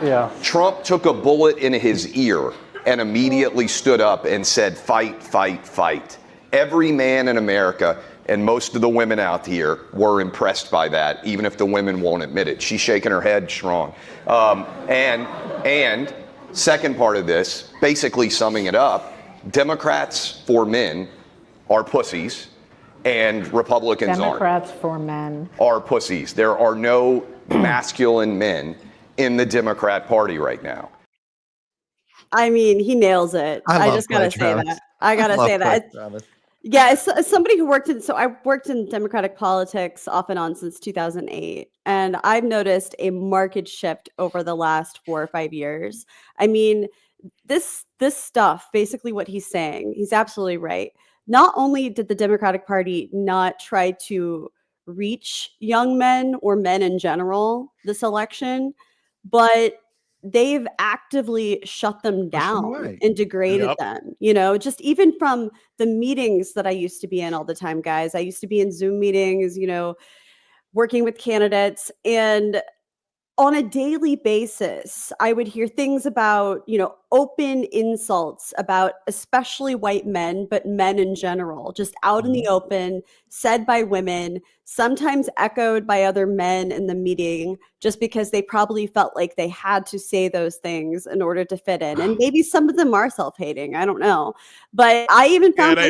Yeah. Trump took a bullet in his ear and immediately stood up and said, fight, fight, fight. Every man in America and most of the women out here were impressed by that, even if the women won't admit it. She's shaking her head strong. And second part of this, basically summing it up, Democrats for men are pussies and Republicans Democrats for men are pussies. There are no masculine men in the Democrat Party right now. I mean, he nails it. I just gotta say that. I gotta say that. Yeah, as somebody who I worked in Democratic politics off and on since 2008, and I've noticed a marked shift over the last 4 or 5 years. I mean, this stuff, basically what he's saying, he's absolutely right. Not only did the Democratic Party not try to reach young men or men in general this election, but they've actively shut them down and degraded them, just even from the meetings that I used to be in all the time, guys. I used to be in Zoom meetings, working with candidates, and on a daily basis, I would hear things about, open insults about especially white men, but men in general, just out in the open, said by women, sometimes echoed by other men in the meeting, just because they probably felt like they had to say those things in order to fit in. And maybe some of them are self-hating. I don't know. But I even found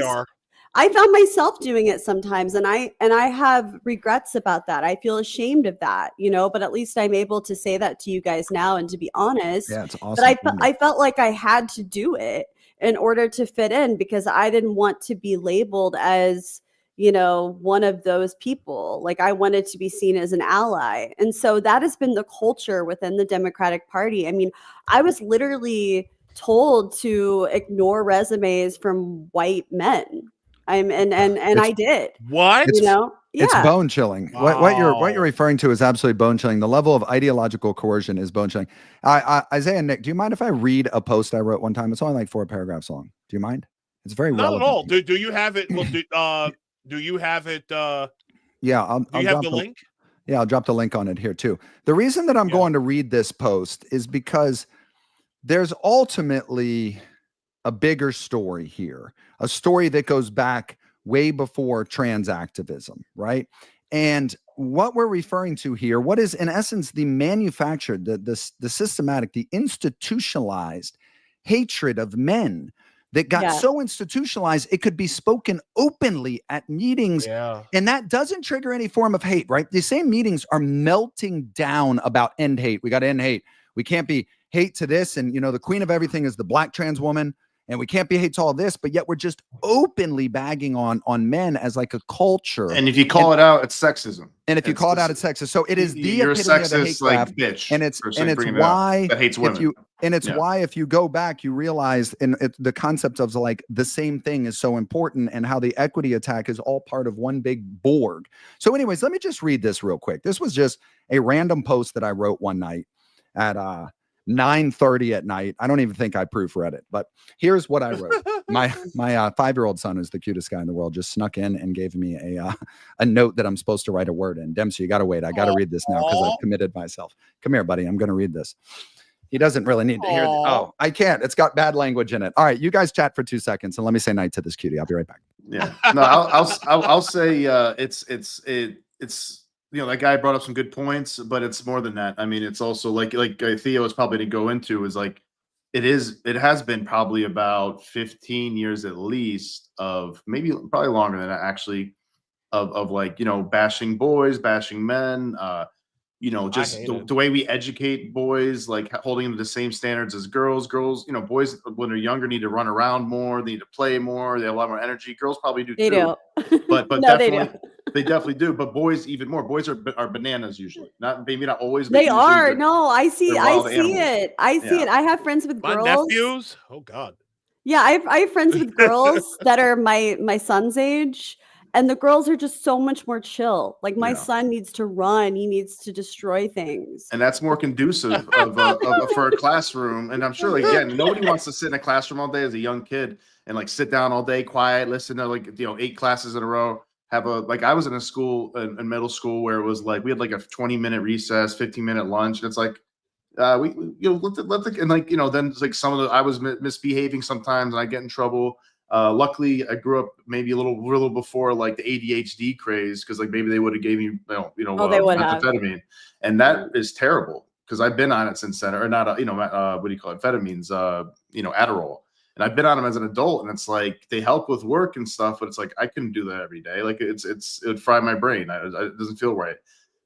I found myself doing it sometimes, and I have regrets about that. I feel ashamed of that, but at least I'm able to say that to you guys now and to be honest. Yeah, it's awesome. But I felt like I had to do it in order to fit in, because I didn't want to be labeled as, one of those people. Like, I wanted to be seen as an ally. And so that has been the culture within the Democratic Party. I mean, I was literally told to ignore resumes from white men. I did. What? It's bone chilling. Wow. What you're referring to is absolutely bone chilling. The level of ideological coercion is bone chilling. Isaiah and Nick, do you mind if I read a post I wrote one time? It's only like 4 paragraphs long. Do you mind? It's very not relevant. at all. Do you have it? Well, do you have it? Yeah, I'll have the link. Yeah, I'll drop the link on it here too. The reason that I'm going to read this post is because there's ultimately a bigger story here, a story that goes back way before trans activism, right? And what we're referring to here, what is in essence the manufactured, the systematic, the institutionalized hatred of men that got so institutionalized it could be spoken openly at meetings, and that doesn't trigger any form of hate, right? The same meetings are melting down about end hate. We got to end hate. We can't be hate to this, and the queen of everything is the black trans woman, and we can't be hate to all this, but yet we're just openly bagging on men as like a culture. And if you call it out, it's sexism. And if you call it out, it's sexist. So it is the you're epitome of the hate sexist, like graph, bitch, and it's bringing it why up. That hates women. Why if you go back, you realize the concept of like the same thing is so important, and how the equity attack is all part of one big Borg. So anyways, let me just read this real quick. This was just a random post that I wrote one night at 9:30 at night. I don't even think I proofread it, but here's what I wrote. My 5-year-old son, who's the cutest guy in the world, just snuck in and gave me a note that I'm supposed to write a word in. Dempsey, you got to wait. I got to read this now because I've committed myself. Come here, buddy. I'm going to read this. He doesn't really need to hear this. Oh, I can't. It's got bad language in it. All right, you guys chat for 2 seconds and let me say night to this cutie. I'll be right back. Yeah. No, I'll say it's that guy brought up some good points, but it's more than that. I mean, it's also like Theo is probably to go into is like it has been probably about 15 years at least of probably longer than that actually of like bashing boys, bashing men, just the way we educate boys, like holding them to the same standards as girls. Girls, boys when they're younger need to run around more, they need to play more, they have a lot more energy. Girls probably do too. But No, definitely they definitely do. But boys even more. Boys are bananas usually. Maybe not always. But They are. they're- No, I see they're wild animals. it. I see it. I have friends with My girls. nephews. Oh God. Yeah, I have friends with girls that are my son's age, and the girls are just so much more chill. Like my son needs to run, he needs to destroy things. And that's more conducive for a classroom. And I'm sure, like, again, nobody wants to sit in a classroom all day as a young kid and like sit down all day, quiet, listen to like 8 classes in a row. I was in a school in middle school where it was like we had like a 20-minute recess, 15-minute lunch, and it's like then it's like I was misbehaving sometimes and I get in trouble. Luckily, I grew up maybe a little before like the ADHD craze, because like maybe they would have gave me methamphetamine, and that is terrible because I've been on it since then, or not. What do you call it? Amphetamines, Adderall, and I've been on them as an adult, and it's like they help with work and stuff, but it's like I couldn't do that every day. Like it would fry my brain. It doesn't feel right.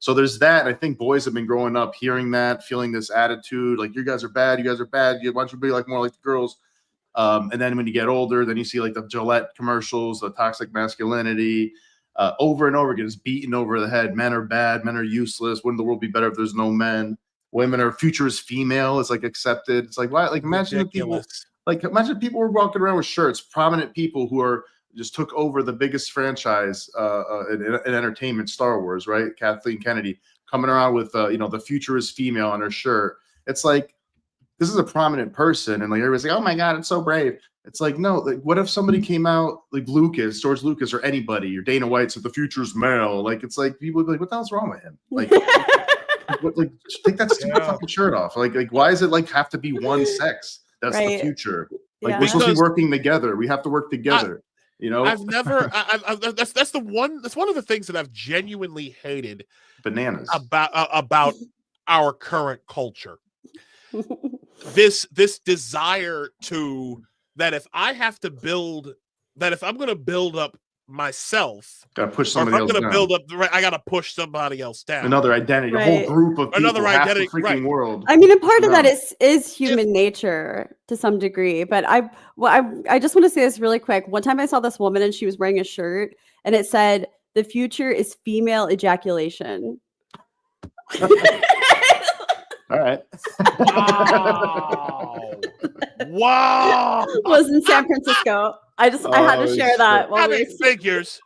So there's that. And I think boys have been growing up hearing that, feeling this attitude, like you guys are bad. Why don't you be like more like the girls? And then when you get older, then you see like the Gillette commercials, the toxic masculinity, over and over again, it's beaten over the head. Men are bad. Men are useless. Wouldn't the world be better if there's no men? Women are future is female. It's like accepted. It's like, why? Like imagine if people were walking around with shirts, prominent people who are just took over the biggest franchise in entertainment, Star Wars, right? Kathleen Kennedy coming around with, the future is female on her shirt. It's like, this is a prominent person, and like everybody's like, "Oh my God, it's so brave." It's like, no, like, what if somebody came out like George Lucas, or anybody, or Dana White said the future's male? Like, it's like people would be like, "What the hell's wrong with him?" Like, take that stupid fucking shirt off. Like, why does it like have to be one sex? That's the future. Like, we're supposed to be working together. We have to work together. I've never. That's one of the things that I've genuinely hated. Bananas about our current culture. This desire if I'm going to build up myself, gotta push somebody else down. I gotta push somebody else down. Another identity, a whole group of people, half the freaking world. I mean, a part of that is human nature to some degree. But I just want to say this really quick. One time I saw this woman and she was wearing a shirt and it said, "The future is female ejaculation." All right. Wow. Was in San Francisco. I had to share that. Figures.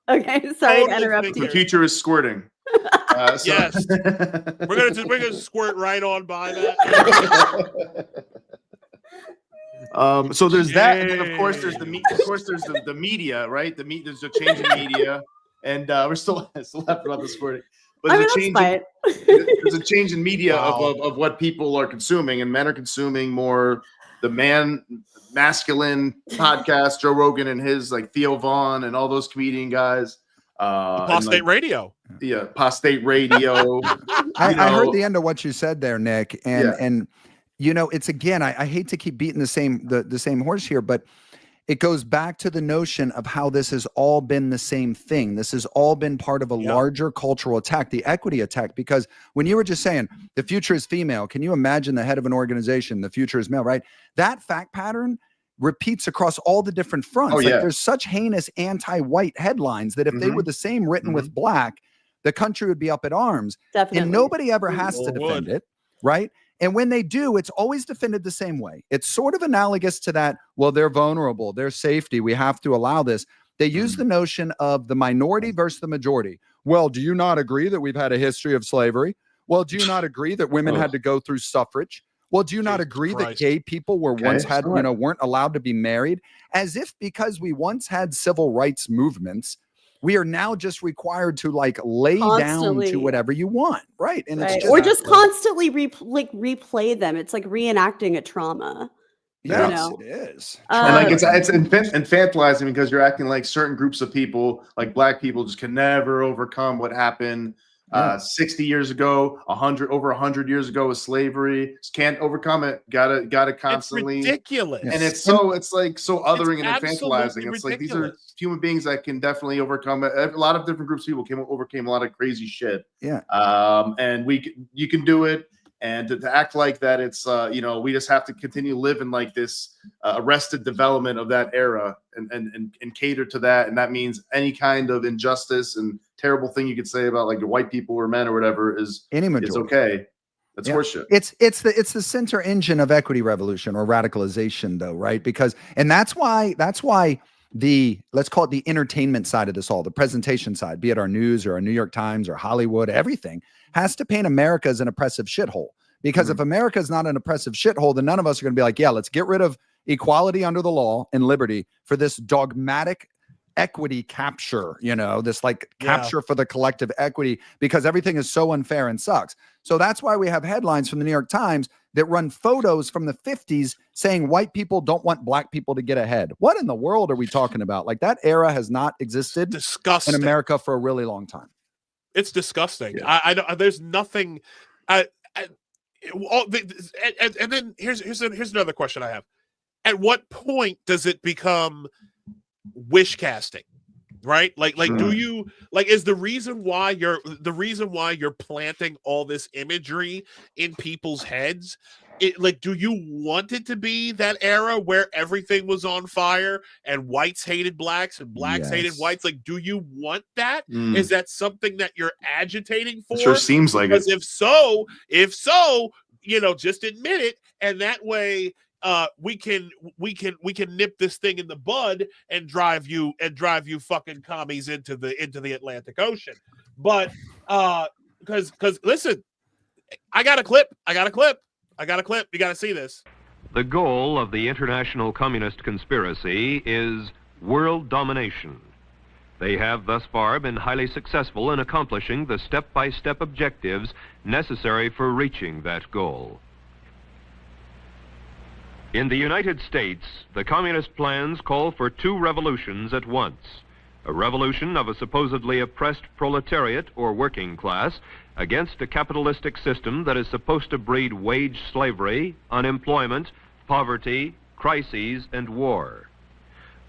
Okay, sorry to interrupt you. The future is squirting. Yes. We're gonna squirt right on by that. So there's that, and then of course there's the media, right? There's a change in media, and we're still laughing about the squirting. But there's a change in media of what people are consuming, and men are consuming more the masculine podcast, Joe Rogan and his like Theo Vaughn and all those comedian guys. Apostate radio. Yeah, Apostate radio. I heard the end of what you said there, Nick, and it's again, I hate to keep beating the same horse here, but it goes back to the notion of how this has all been the same thing. This has all been part of a larger cultural attack, the equity attack. Because when you were just saying the future is female, can you imagine the head of an organization, the future is male, right? That fact pattern repeats across all the different fronts. There's such heinous anti-white headlines that if they were the same written with black, the country would be up at arms. Definitely. And nobody ever has to defend it, right? And when they do, it's always defended the same way. It's sort of analogous to that, well, they're vulnerable, their safety, we have to allow this. They use the notion of the minority versus the majority. Well, do you not agree that we've had a history of slavery? Well, do you not agree that women had to go through suffrage? Well, do you not agree that gay people were weren't allowed to be married? As if because we once had civil rights movements, we are now just required to lay down to whatever you want, right? And it's just, or just constantly replay them. It's like reenacting a trauma. Yes, it is. And it's infantilizing because you're acting like certain groups of people, like black people, just can never overcome what happened 60 years ago, over 100 years ago with slavery. Just can't overcome it. Gotta constantly. It's ridiculous. And it's like so othering and infantilizing. It's like these are human beings that can definitely overcome it. A lot of different groups of people overcame a lot of crazy shit. Yeah. And you can do it. And to act like that, it's we just have to continue living like this arrested development of that era and cater to that. And that means any kind of injustice and terrible thing you could say about like white people or men or whatever is okay. That's horseshit. It's the center engine of equity revolution or radicalization, though, right? Because that's why the, let's call it the entertainment side of this all, the presentation side, be it our news or our New York Times or Hollywood, everything has to paint America as an oppressive shithole. Because if America is not an oppressive shithole, then none of us are going to be like, yeah, let's get rid of equality under the law and liberty for this dogmatic equity capture, this capture for the collective equity, because everything is so unfair and sucks. So that's why we have headlines from the New York Times that run photos from the 50s saying white people don't want black people to get ahead. What in the world are we talking about? Like, that era has not existed in America for a really long time. It's disgusting. Yeah. There's nothing. And then here's another question I have. At what point does it become wish casting? Right? Do you is the reason why you're planting all this imagery in people's heads? Do you want it to be that era where everything was on fire and whites hated blacks and blacks hated whites? Do you want that? Is that something that you're agitating for? It sure seems like it. If so, just admit it, and that way we can nip this thing in the bud and drive you fucking commies into the Atlantic Ocean. But because listen, I got a clip. You got to see this. The goal of the international communist conspiracy is world domination. They have thus far been highly successful in accomplishing the step-by-step objectives necessary for reaching that goal. In the United States, the communist plans call for two revolutions at once. A revolution of a supposedly oppressed proletariat or working class against a capitalistic system that is supposed to breed wage slavery, unemployment, poverty, crises, and war.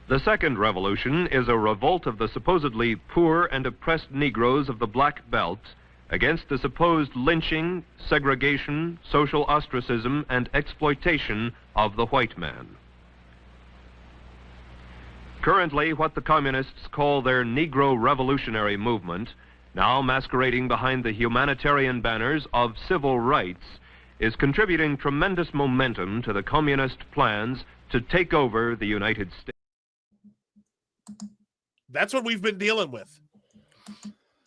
The second revolution is a revolt of the supposedly poor and oppressed Negroes of the Black Belt against the supposed lynching, segregation, social ostracism, and exploitation of the white man. Currently, what the communists call their Negro Revolutionary Movement, now masquerading behind the humanitarian banners of civil rights, is contributing tremendous momentum to the communist plans to take over the United States. That's what we've been dealing with.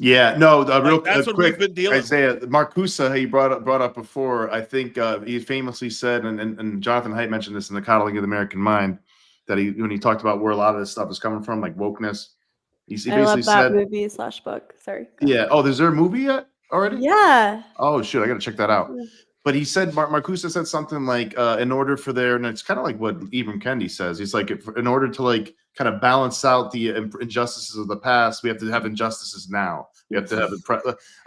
Yeah, no, real that's what quick, we've been dealing Isaiah, Marcusa, he brought up before, I think he famously said, and Jonathan Haidt mentioned this in The Coddling of the American Mind, that when he talked about where a lot of this stuff is coming from, like wokeness, he basically love that said, movie/book. Sorry. Yeah. Oh, is there a movie yet already? Yeah. Oh, shoot, I got to check that out. But he said, Marcusa said something like, in order for and it's kind of like what Ibram Kendi says. He's like, in order to kind of balance out the injustices of the past, we have to have injustices now. You have to have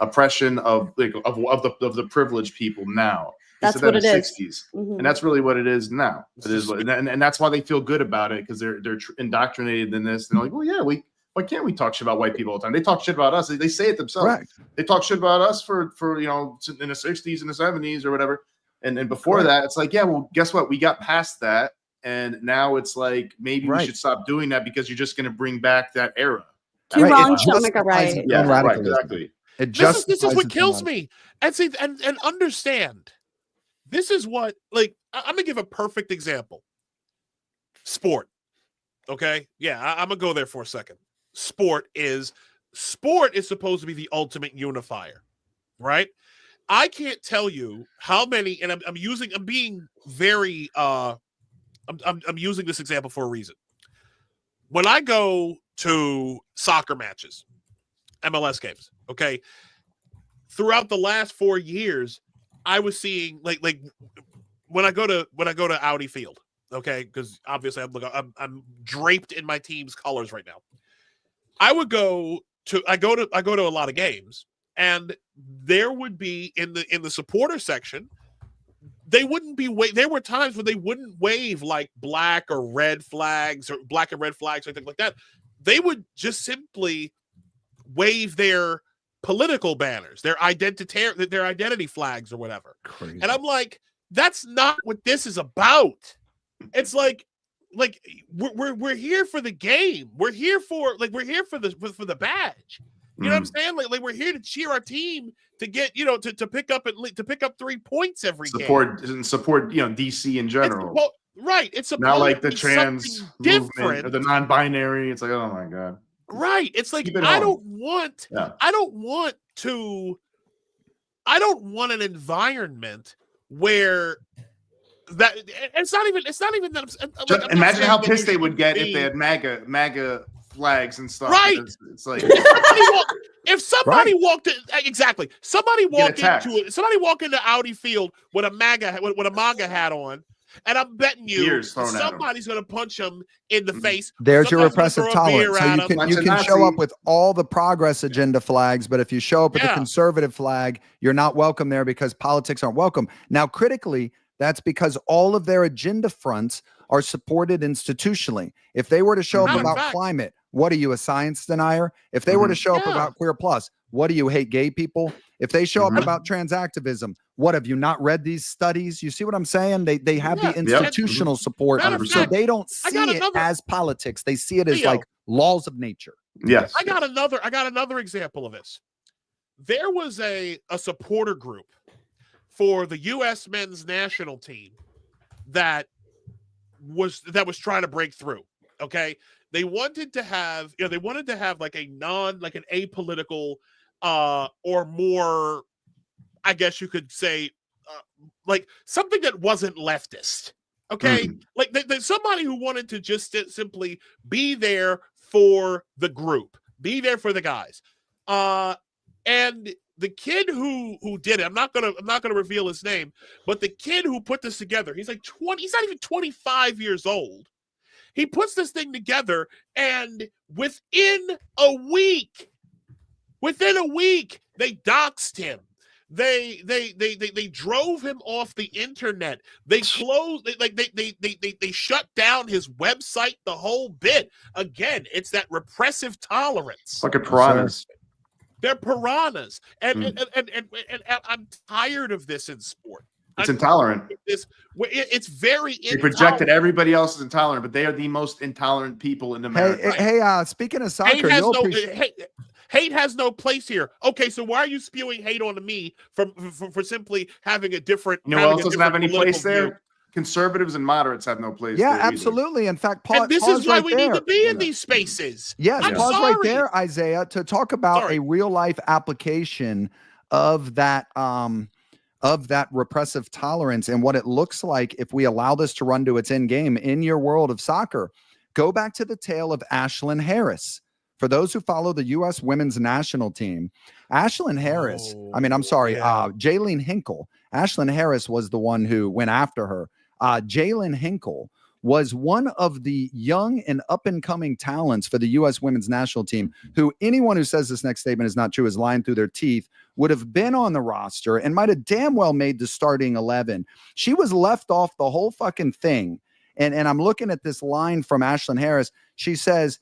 oppression of the privileged people now. That's what it is. 60s. Mhm. And that's really what it is now. It is, and that's why they feel good about it, because they're indoctrinated in this. And they're like, well, yeah, why can't we talk shit about white people all the time? They talk shit about us. They say it themselves. Correct. They talk shit about us for in the 60s and the 70s or whatever. And before that, it's like, yeah, well, guess what? We got past that. And now it's like, maybe we should stop doing that, because you're just going to bring back that era. Two wrongs don't make a right. Yeah, right, exactly. This is what kills me. And see, and understand, this is what, like, I'm gonna give a perfect example. Sport. Okay? Yeah, I'm gonna go there for a second. Sport is supposed to be the ultimate unifier, right? I can't tell you how many, and I'm being very I'm using this example for a reason. When I go to soccer matches, MLS games, okay, throughout the last 4 years, I was seeing like when I go to Audi Field, okay, because obviously I'm draped in my team's colors right now. I go to a lot of games, and there would be in the supporter section, they wouldn't be there were times when they wouldn't wave like black and red flags or anything like that. They would just simply wave their political banners, their identity flags or whatever. Crazy. And I'm like, that's not what this is about. It's like we're here for the game. We're here for the badge. You know what I'm saying? Like we're here to cheer our team to get, to pick up 3 points every game. Support DC in general. Right. It's not like the trans movement or the non-binary. It's like, oh my God. Right. It's like I don't want an environment where that it's not even that. Imagine how pissed they would get if they had MAGA flags and stuff. Right. It's like if somebody walked in, exactly. Somebody walked into Audi Field with a MAGA hat on. And I'm betting you somebody's going to punch him in the face. There's your repressive tolerance. So you can show up with all the progress agenda flags, but if you show up with a conservative flag, you're not welcome there because politics aren't welcome. Now, critically, that's because all of their agenda fronts are supported institutionally. If they were to show up about climate, what are you, a science denier? If they were to show up about queer plus, what do you hate gay people? If they show up about trans activism, what, have you not read these studies? You see what I'm saying? They have the institutional support, so they don't see it as politics. They see it as like laws of nature. Yes. I got another example of this. There was a supporter group for the U.S. men's national team that was trying to break through. Okay, they wanted to have like an apolitical or more, I guess you could say, like something that wasn't leftist. Okay, like somebody who wanted to just simply be there for the group, be there for the guys, and the kid who did it, I'm not gonna reveal his name, but the kid who put this together, he's like 20, he's not even 25 years old. He puts this thing together, and within a week, they doxed him. They drove him off the internet. They closed, they shut down his website, the whole bit. Again, it's that repressive tolerance. Fucking piranhas. They're piranhas, and I'm tired of this in sport. It's intolerant. It's very intolerant. They projected everybody else is intolerant, but they are the most intolerant people in America. Hey, speaking of soccer, hate has no place here. Okay, so why are you spewing hate onto me for simply having a different? You know what else doesn't have any place there? Conservatives and moderates have no place. Yeah, there absolutely. In fact, and this is why we need to be in these spaces. Yes, pause right there, Isaiah, to talk about a real life application of that repressive tolerance and what it looks like if we allow this to run to its end game in your world of soccer. Go back to the tale of Ashlyn Harris. For those who follow the U.S. women's national team, Ashlyn Harris, Jaylene Hinkle. Ashlyn Harris was the one who went after her. Jaylene Hinkle was one of the young and up-and-coming talents for the U.S. women's national team, who anyone who says this next statement is not true is lying through their teeth, would have been on the roster and might have damn well made the starting 11. She was left off the whole fucking thing. And I'm looking at this line from Ashlyn Harris. She says,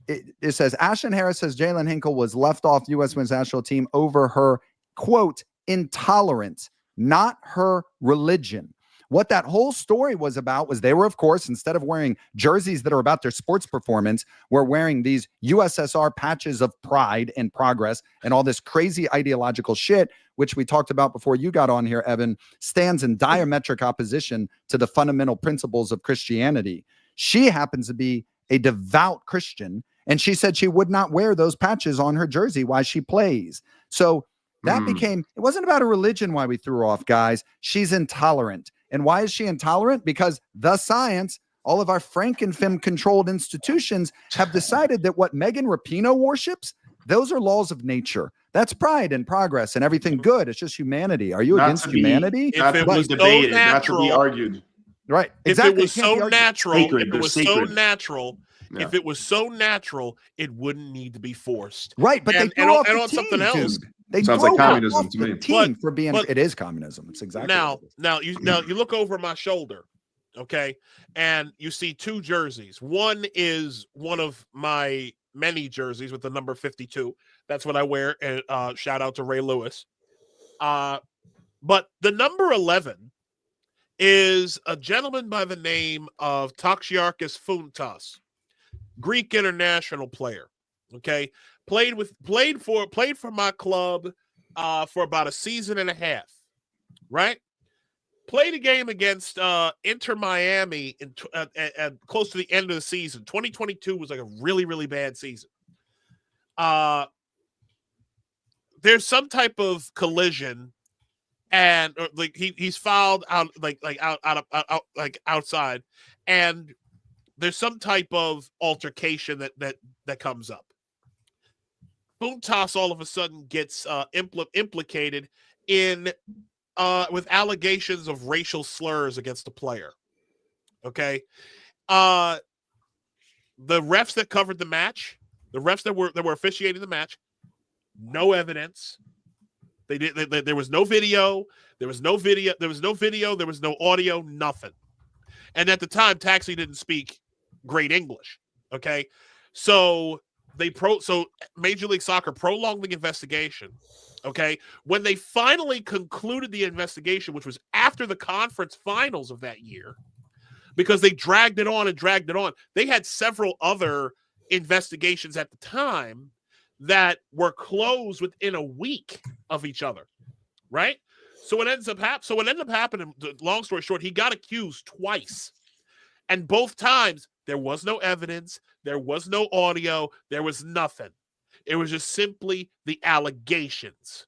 it says, Ashlyn Harris says Jalen Hinkle was left off the U.S. women's national team over her, quote, intolerance, not her religion. What that whole story was about was they were, of course, instead of wearing jerseys that are about their sports performance, were wearing these USSR patches of pride and progress and all this crazy ideological shit, which we talked about before you got on here, Evan, stands in diametric opposition to the fundamental principles of Christianity. She happens to be a devout Christian, and she said she would not wear those patches on her jersey while she plays. So that became, it wasn't about a religion why we threw her off, guys. She's intolerant. And why is she intolerant? Because the science, all of our Frankenfem-controlled institutions have decided that what Megan Rapinoe worships, those are laws of nature. That's pride and progress and everything good. It's just humanity. Are you Not against to be- humanity? not to be debated, not to be argued. Right. If Exactly. it was so natural, Sacred, if they're it was so sacred. natural, Yeah. if it was so natural, it wouldn't need to be forced. Right, but and, they throw off the on something team, else. dude. They Sounds throw like communism off to the me. team for being. It is communism. It's exactly. what it is. Now you look over my shoulder, okay, and you see two jerseys. One is one of my many jerseys with the number 52. That's what I wear. And shout out to Ray Lewis. But the number 11 is a gentleman by the name of Taxiarchis Fountas, Greek international player. Okay, played for my club for about a season and a half. Right, played a game against Inter Miami at close to the end of the season. 2022 was like a really, really bad season. There's some type of collision, and like he's fouled out outside, and there's some type of altercation that comes up. Fountas all of a sudden gets implicated in with allegations of racial slurs against a player. Okay, the refs that covered the match, the refs that were officiating the match, no evidence. There was no video. There was no video. There was no audio. Nothing. And at the time, Taxi didn't speak great English. Okay, so Major League Soccer prolonged the investigation. Okay, when they finally concluded the investigation, which was after the conference finals of that year, because they dragged it on. They had several other investigations at the time that were closed within a week of each other, right? So what ended up happening, long story short, he got accused twice. And both times, there was no evidence, there was no audio, there was nothing. It was just simply the allegations.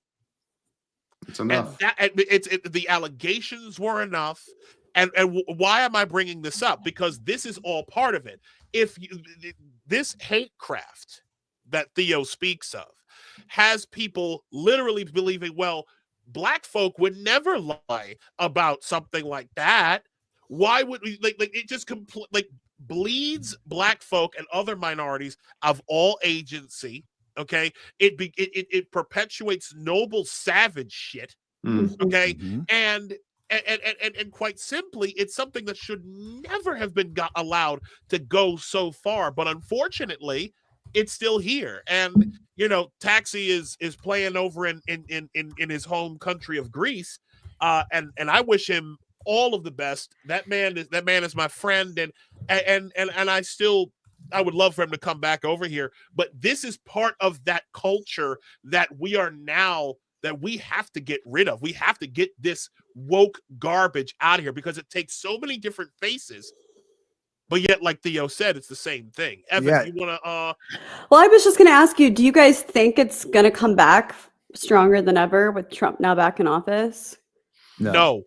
It's enough. And the allegations were enough. And why am I bringing this up? Because this is all part of it. This hate craft that Theo speaks of has people literally believing, well, Black folk would never lie about something like that. Why would we like it just bleeds Black folk and other minorities of all agency? Okay, it perpetuates noble savage shit. Okay, and quite simply, it's something that should never have been allowed to go so far. But unfortunately, it's still here. And Taxi is playing over in his home country of Greece, and I wish him all of the best. That man is my friend, and I would love for him to come back over here. But this is part of that culture that we have to get rid of. We have to get this woke garbage out of here because it takes so many different faces. But yet, like Theo said, it's the same thing. Evan, you want to? Well, I was just going to ask you, do you guys think it's going to come back stronger than ever with Trump now back in office? No.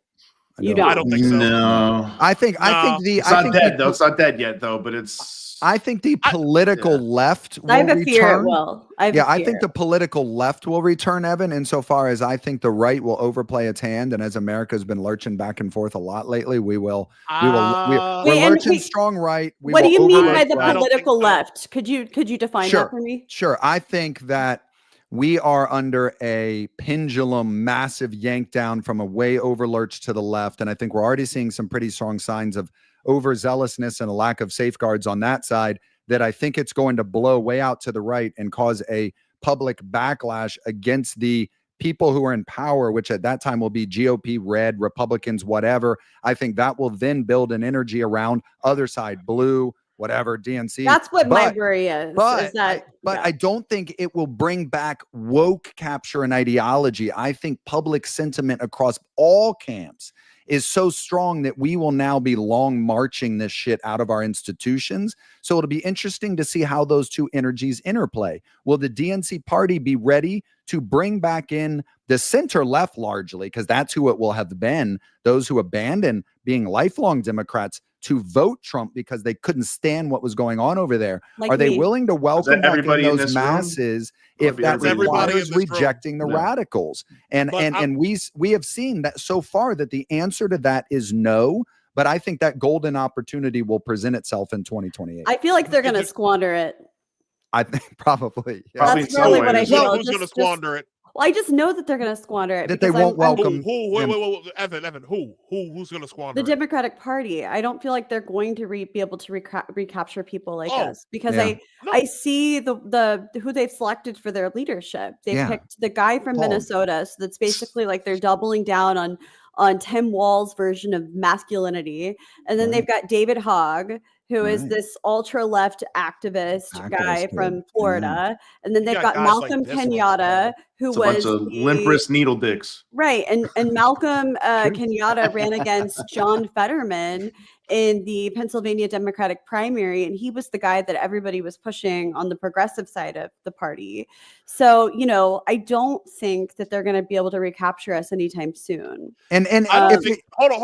You don't. I don't think so. No. I think It's not dead though. It's not dead yet though, but it's. I think the political left will I have a fear it return. will. I think the political left will return, Evan, insofar as I think the right will overplay its hand. And as America's been lurching back and forth a lot lately, we're lurching strong right. What do you mean by the political left? Could you define that for me? Sure. I think that we are under a pendulum, massive yank down from a way over lurch to the left. And I think we're already seeing some pretty strong signs of overzealousness and a lack of safeguards on that side, that I think it's going to blow way out to the right and cause a public backlash against the people who are in power, which at that time will be GOP, red, Republicans, whatever. I think that will then build an energy around other side, blue, whatever, DNC. That's what my worry is. But I don't think it will bring back woke capture and ideology. I think public sentiment across all camps is so strong that we will now be long marching this shit out of our institutions. So it'll be interesting to see how those two energies interplay. Will the DNC party be ready to bring back in the center left largely, because that's who it will have been, those who abandoned being lifelong Democrats to vote Trump because they couldn't stand what was going on over there? Are they willing to welcome back in those masses if that requires rejecting the radicals? And we have seen that so far that the answer to that is no. But I think that golden opportunity will present itself in 2028. I feel like they're going to squander it. I think probably. Yeah. That's really what I feel. Who's going to squander it? Well, I just know that they're going to squander it. That they won't welcome. Evan, who's going to squander the Democratic Party. I don't feel like they're going to be able to recapture people like us, because I see the who they've selected for their leadership. They picked the guy from Minnesota. So that's basically like they're doubling down on Tim Wall's version of masculinity. And then they've got David Hogg, who is this ultra-left activist guy from Florida. And then they've got Malcolm Kenyatta, who was a bunch of limp wrist needle dicks. Right. And Malcolm Kenyatta ran against John Fetterman in the Pennsylvania Democratic primary. And he was the guy that everybody was pushing on the progressive side of the party. So, I don't think that they're going to be able to recapture us anytime soon. And I don't think, hold on.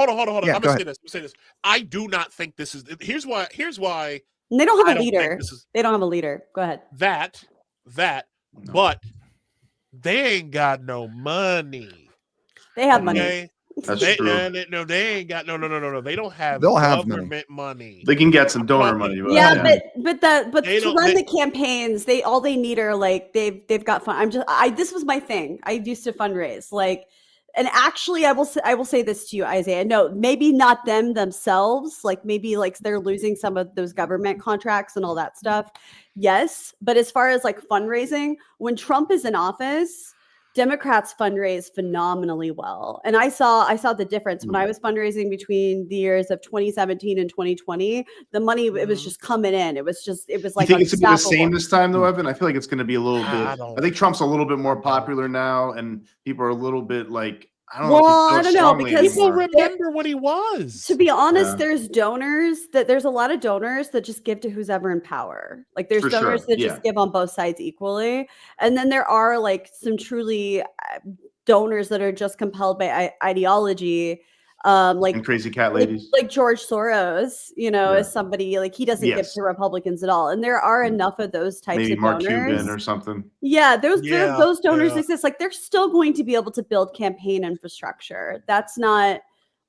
Yeah, I'm going to say this. I do not think this is, here's why. And they don't have a leader. They don't have a leader. Go ahead. But they ain't got no money. They have money. That's true. No, they ain't got no. They don't have government money. They can get some donor money. But to run the campaigns, all they need are like they've got fun. This was my thing. I used to fundraise and actually I will say this to you, Isaiah. No, maybe not themselves. Like maybe like they're losing some of those government contracts and all that stuff. Yes, but as far as like fundraising, when Trump is in office, Democrats fundraise phenomenally well. And I saw the difference when I was fundraising between the years of 2017 and 2020. The money, it was just coming in. It was like, you think it's going to be the same this time though, Evan? I feel like it's going to be a little bit, I think Trump's a little bit more popular now and people are a little bit like, I don't know because people remember what he was. To be honest, there's a lot of donors that just give to who's ever in power. Like there's donors that just give on both sides equally. And then there are like some truly donors that are just compelled by ideology. And crazy cat ladies like George Soros, is somebody like he doesn't give to Republicans at all. And there are enough of those types of Mark donors. Cuban or something. Yeah, those donors exist. Like they're still going to be able to build campaign infrastructure. That's not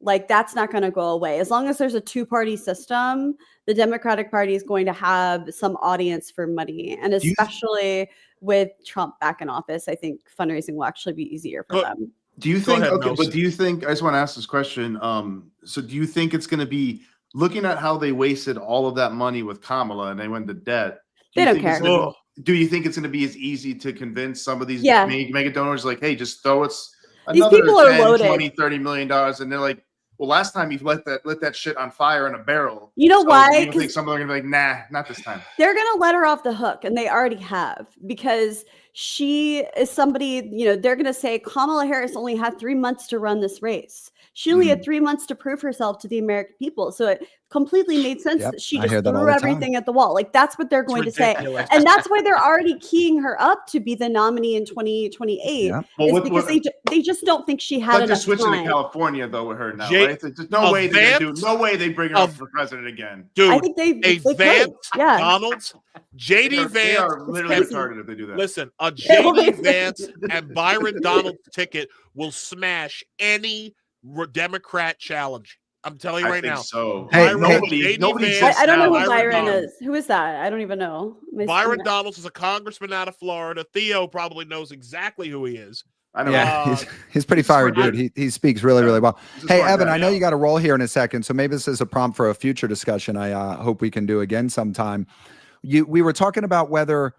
going to go away. As long as there's a two-party system, the Democratic Party is going to have some audience for money. And especially with Trump back in office, I think fundraising will actually be easier for them. Do you think, I just want to ask this question. So do you think it's going to be looking at how they wasted all of that money with Kamala and they went to debt? They don't care. Do you think it's going to be as easy to convince some of these mega donors like, hey, just throw us another these people are 10, loaded. $20, $30 million? And they're like, well, last time you lit that shit on fire in a barrel. You know why? You think some of them are going to be like, nah, not this time. They're going to let her off the hook, and they already have, because she is somebody, they're going to say Kamala Harris only had 3 months to run this race. She only had 3 months to prove herself to the American people. So it completely made sense that she just threw everything at the wall. Like, that's what they're going to say. And that's why they're already keying her up to be the nominee in 2028. Yeah. Well, because they just don't think she had enough they're switching time. to California, though, with her now, right? There's no way they bring her up for president again. Dude, I think they Vance, yeah. Donalds, JD Vance. They are literally retarded if they do that. Listen, a JD Vance and Byron Donalds ticket will smash any Democrat challenge. I'm telling you right now. So nobody. I don't know who Byron is. Who is that? I don't even know. Byron Donalds is a congressman out of Florida. Theo probably knows exactly who he is. I know. Yeah, he's pretty fiery dude. He speaks really, really well. Hey, Evan, I know you got to roll here in a second, so maybe this is a prompt for a future discussion. I hope we can do again sometime. We were talking about whether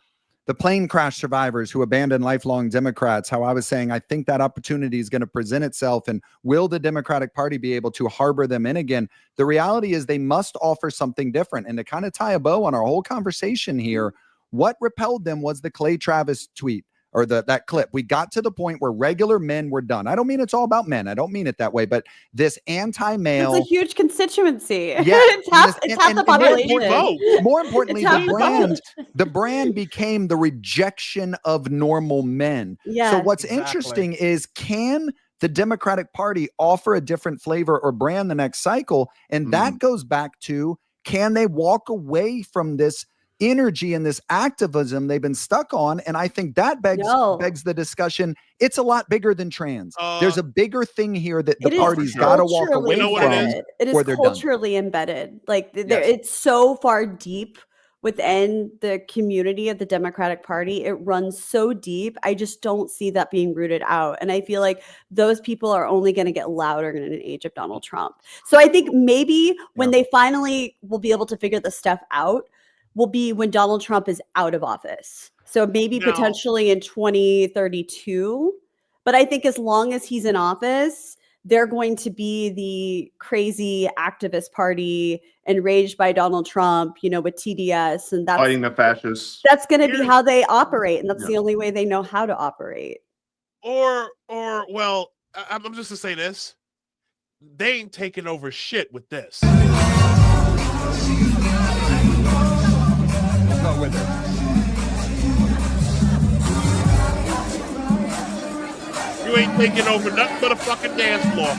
the plane crash survivors who abandoned lifelong Democrats, how I was saying, I think that opportunity is going to present itself, and will the Democratic Party be able to harbor them in again? The reality is they must offer something different. And to kind of tie a bow on our whole conversation here, what repelled them was the Clay Travis tweet. Or that clip. We got to the point where regular men were done. I don't mean it's all about men. I don't mean it that way, but this anti-male. It's a huge constituency. Yeah, it's half the population. More importantly, the brand became the rejection of normal men. Yeah. So what's interesting is, can the Democratic Party offer a different flavor or brand the next cycle? And that goes back to, can they walk away from this energy and this activism they've been stuck on? And I think that begs the discussion. It's a lot bigger than trans. There's a bigger thing here that the party's got to walk away from. It is culturally embedded. Like it's so far deep within the community of the Democratic Party. It runs so deep. I just don't see that being rooted out. And I feel like those people are only going to get louder in an age of Donald Trump. So I think maybe when they finally will be able to figure this stuff out, will be when Donald Trump is out of office. So maybe potentially in 2032. But I think as long as he's in office, they're going to be the crazy activist party enraged by Donald Trump, with TDS, and that's fighting the fascists. That's going to be how they operate, and that's the only way they know how to operate. Or well, I'm just gonna say this: they ain't taking over shit with this. Go with it. You ain't taking over nothing but a fucking dance floor.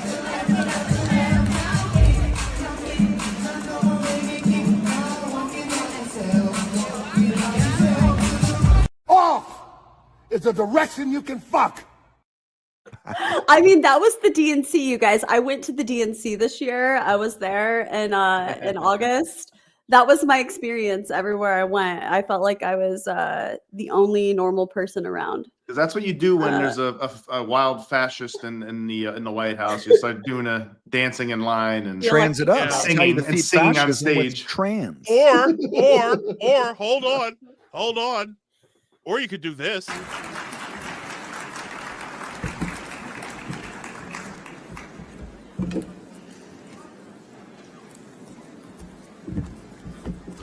Off is a direction you can fuck. I mean, that was the DNC, you guys. I went to the DNC this year. I was there in August. That was my experience everywhere I went. I felt like I was the only normal person around. Because that's what you do when there's a wild fascist in the White House. You start doing a dancing in line and trans it up, singing on stage. Trans. Or hold on. Or you could do this.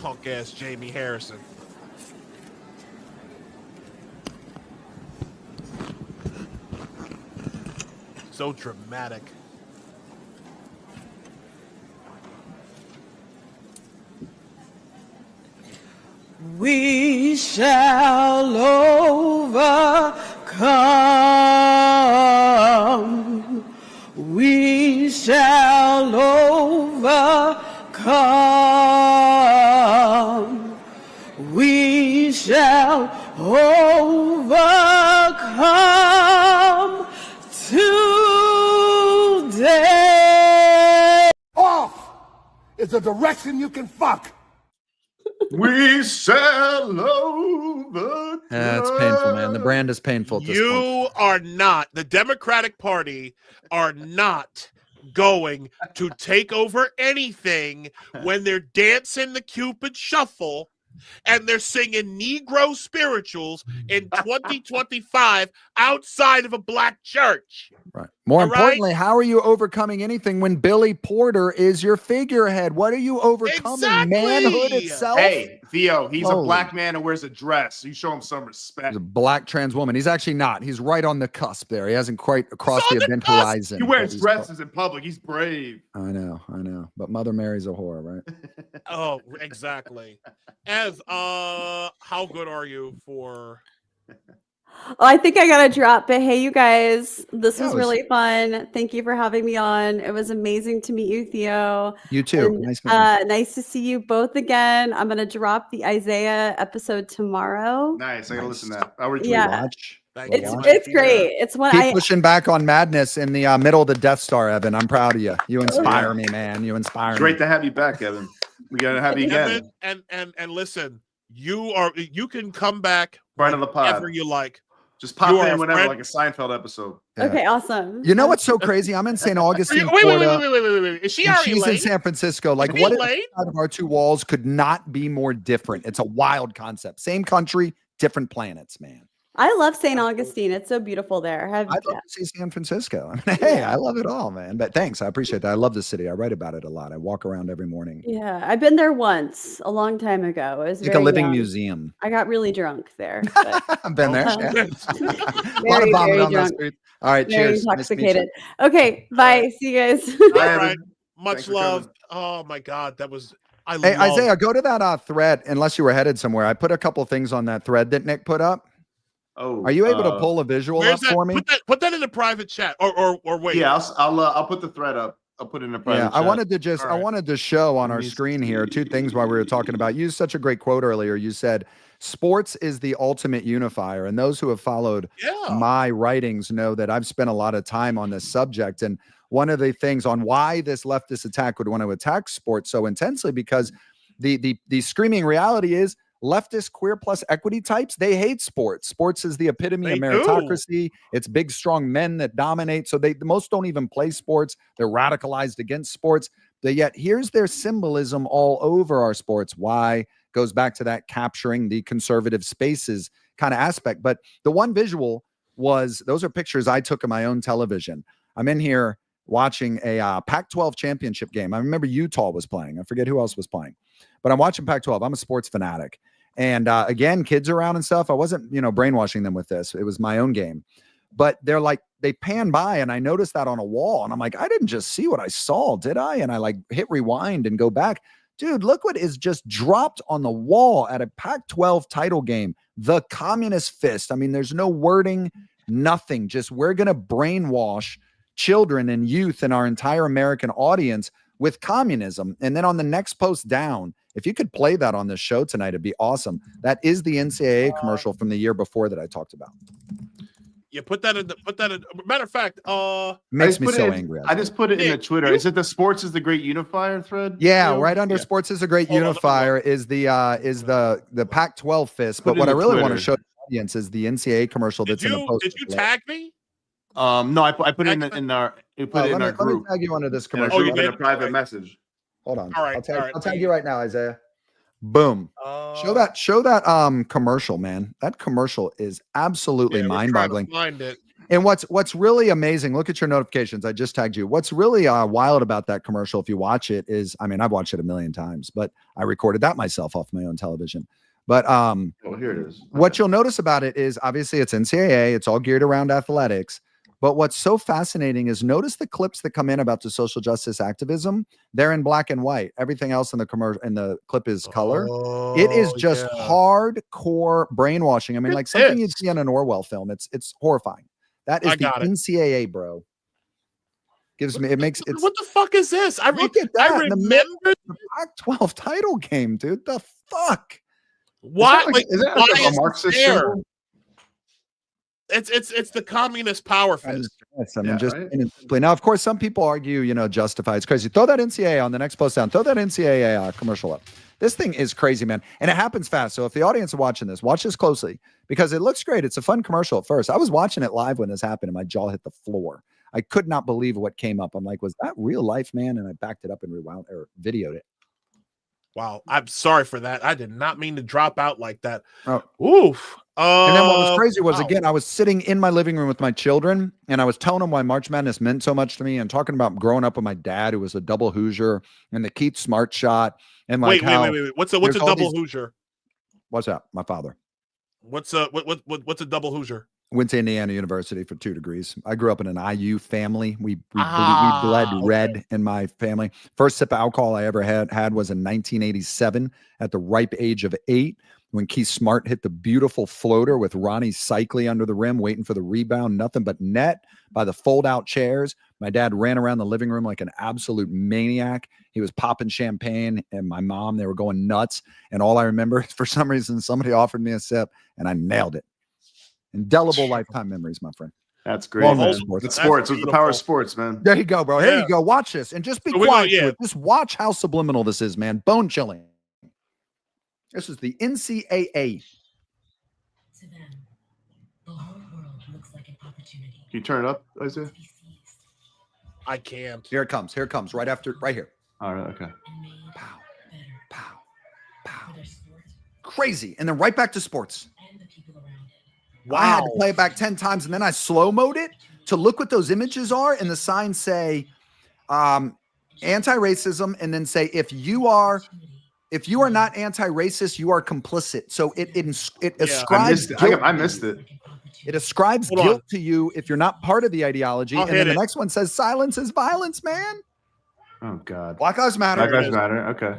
Punk ass Jamie Harrison. So dramatic. We shall overcome. We shall overcome. We shall overcome today. Off is a direction you can fuck. We shall overcome. It's painful, man. The brand is painful. At this point. Are not, the Democratic Party are not going to take over anything when they're dancing the Cupid shuffle and they're singing Negro spirituals in 2025 outside of a black church. Right. More All right? importantly, how are you overcoming anything when Billy Porter is your figurehead? What are you overcoming? Manhood itself? Hey, Theo, he's a Holy. black man and wears a dress. You show him some respect. He's a black trans woman. He's actually not. He's right on the cusp there. He hasn't quite crossed the event horizon. He wears dresses in public. He's brave. I know. But Mother Mary's a whore, right? Oh, exactly. Ev, how good are you for... Oh, I think I got to drop, but hey, you guys, this was really fun. Thank you for having me on. It was amazing to meet you, Theo. You too. And, nice to see you both again. I'm going to drop the Isaiah episode tomorrow. Nice. I got to listen to that. I'll retweet. Yeah. Watch. It's great. It's one Keep pushing back on madness in the middle of the Death Star, Evan. I'm proud of you. You inspire me, man. You inspire me. Great to have you back, Evan. We got to have you again. Evan, and listen, you can come back Friend of the pod. whenever you like. Just pop in whenever, like a Seinfeld episode. Okay, awesome. You know what's so crazy? I'm in St. Augustine, wait, Florida. wait. Is she and already she's in late? San Francisco. Like, Is what he if late? out of our two walls could not be more different? It's a wild concept. Same country, different planets, man. I love St. Augustine. It's so beautiful there. I'd love to see San Francisco. I mean, hey, I love it all, man. But thanks. I appreciate that. I love the city. I write about it a lot. I walk around every morning. Yeah, I've been there once a long time ago. It was It's like a very living young. museum. I got really drunk there. But, I've been there. um, Yeah. A lot very, of vomit very on those drunk. streets. All right, Very cheers. Nice to meet you. intoxicated. Okay, bye. See you guys. All right. Much Thanks for love. Oh my God, that was. Hey, love- Isaiah, go to that thread. Unless you were headed somewhere, I put a couple things on that thread that Nick put up. Oh, are you able to pull a visual Where's up that? for me? Put that in the private chat, or wait. Yeah, I'll put the thread up. I'll put it in a private Yeah, chat. I wanted to just All right. I wanted to show on our screen here two things while we were talking about. You used such a great quote earlier. You said sports is the ultimate unifier, and those who have followed my writings know that I've spent a lot of time on this subject. And one of the things on why this leftist attack would want to attack sports so intensely, because the screaming reality is leftist queer plus equity types, they hate sports. Sports is the epitome of meritocracy. It's big, strong men that dominate. So the most don't even play sports. They're radicalized against sports. But yet here's their symbolism all over our sports. Why? Goes back to that capturing the conservative spaces kind of aspect. But the one visual was, those are pictures I took of my own television. I'm in here watching a Pac-12 championship game. I remember Utah was playing. I forget who else was playing. But I'm watching Pac-12. I'm a sports fanatic. And again, kids around and stuff. I wasn't, brainwashing them with this. It was my own game. But they're like, they pan by and I noticed that on a wall. And I'm like, I didn't just see what I saw, did I? And I like hit rewind and go back. Dude, look what is just dropped on the wall at a Pac-12 title game. The communist fist. I mean, there's no wording, nothing. Just we're going to brainwash children and youth and our entire American audience with communism. And then on the next post down, if you could play that on this show tonight, it'd be awesome. That is the NCAA commercial from the year before that I talked about. Yeah, put that in. Matter of fact, makes me so angry. I just put it in the Twitter. Is it the sports is the great unifier thread? Yeah, right under sports is a great unifier is the Pac-12 fist. But what I really want to show the audience is the NCAA commercial that's in the post. Did you tag me? No, I put it in our group. Let me tag you onto this commercial. You get a private message. Hold on. All right, I'll tag you right now, Isaiah. Boom. Show that commercial, man. That commercial is absolutely mind-boggling. Find it. And what's really amazing, look at your notifications. I just tagged you. What's really wild about that commercial, if you watch it, is, I mean, I've watched it a million times, but I recorded that myself off my own television. But here it is. What you'll notice about it is obviously it's NCAA. It's all geared around athletics. But what's so fascinating is notice the clips that come in about the social justice activism. They're in black and white. Everything else in the commercial in the clip is color. It is just hardcore brainwashing. I mean, like something you'd see in an Orwell film. It's horrifying. That is the NCAA, bro. Gives me it makes it's what the fuck is this? Look at that. I remember the Pac-12 title game, dude. The fuck? Why? Is that like a Marxist symbol? It's the communist power fist. I mean, simply. Now, of course, some people argue, justify. It's crazy. Throw that NCAA on the next post down. Throw that NCAA commercial up. This thing is crazy, man. And it happens fast. So if the audience is watching this, watch this closely because it looks great. It's a fun commercial at first. I was watching it live when this happened and my jaw hit the floor. I could not believe what came up. I'm like, was that real life, man? And I backed it up and rewound or videoed it. Wow, I'm sorry for that. I did not mean to drop out like that. Oh. Oof. And then what was crazy was, wow. again, I was sitting in my living room with my children, and I was telling them why March Madness meant so much to me, and talking about growing up with my dad, who was a double Hoosier, and the Keith Smart shot, and like wait. What's a double Hoosier? What's that? My father. What's a double Hoosier? Went to Indiana University for 2 degrees. I grew up in an IU family. We bled red in my family. First sip of alcohol I ever had was in 1987 at the ripe age of 8, when Keith Smart hit the beautiful floater with Ronnie Cycli under the rim, waiting for the rebound, nothing but net by the fold-out chairs. My dad ran around the living room like an absolute maniac. He was popping champagne, and my mom, they were going nuts. And all I remember is, for some reason, somebody offered me a sip, and I nailed it. Indelible lifetime memories, my friend. That's great. Man. It's sports. It's the power of sports, man. There you go, bro. Here you go. Watch this, and just be quiet. Yeah. Just watch how subliminal this is, man. Bone chilling. This is the NCAA. To them, the whole world looks like an opportunity. Can you turn it up, Isaiah? I can't. Here it comes. Here it comes. Right here. All right. Okay. Crazy. And then right back to sports. Wow. I had to play it back 10 times, and then I slow-moed it to look what those images are, and the signs say anti-racism, and then say if you are not anti-racist, you are complicit. So it ascribes guilt. I missed it. It ascribes guilt to you if you're not part of the ideology. I'll And then hit the it. next one says silence is violence, man. Oh God. Black Lives Matter. Black Lives Matter. Okay.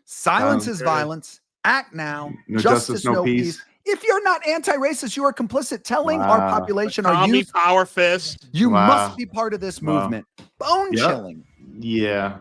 Silence is violence. Act now. No Justice, no peace. If you're not anti-racist, you are complicit. Telling our population, our Commie youth, power fist. you must be part of this movement. Bone chilling. Yeah.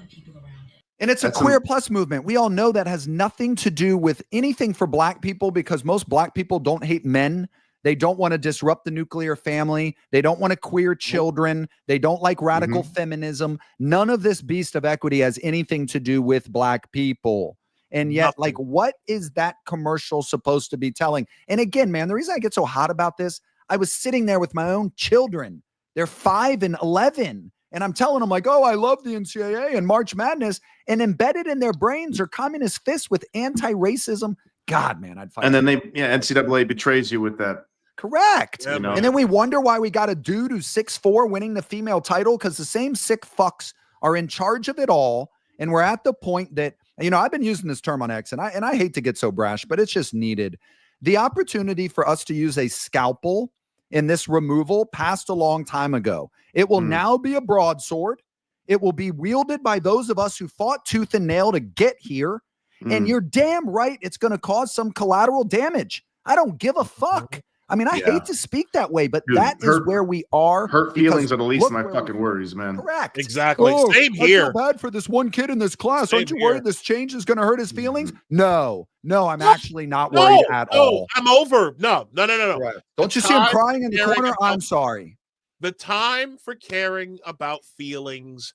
And it's a queer plus movement. We all know that has nothing to do with anything for black people, because most black people don't hate men. They don't want to disrupt the nuclear family. They don't want to queer children. They don't like radical feminism. None of this beast of equity has anything to do with black people. And yet, like, what is that commercial supposed to be telling? And again, man, the reason I get so hot about this, I was sitting there with my own children. They're 5 and 11. And I'm telling them, like, oh, I love the NCAA and March Madness. And embedded in their brains are communist fists with anti-racism. God, man, I'd fight. And then NCAA betrays you with that. Correct. You know? And then we wonder why we got a dude who's 6'4" winning the female title, because the same sick fucks are in charge of it all. And we're at the point that, I've been using this term on X, and I hate to get so brash, but it's just needed. The opportunity for us to use a scalpel in this removal passed a long time ago. It will now be a broadsword. It will be wielded by those of us who fought tooth and nail to get here. And you're damn right it's going to cause some collateral damage. I don't give a fuck. I mean, I hate to speak that way, but that is where we are. Hurt feelings are the least of my fucking worries, man. Correct. Exactly. Oh, Same I here. feel bad for this one kid in this class. Same Aren't you here. worried this change is going to hurt his feelings? No, I'm actually not worried at all. I'm over. No. Right. Don't you see him crying in the corner? I'm sorry. The time for caring about feelings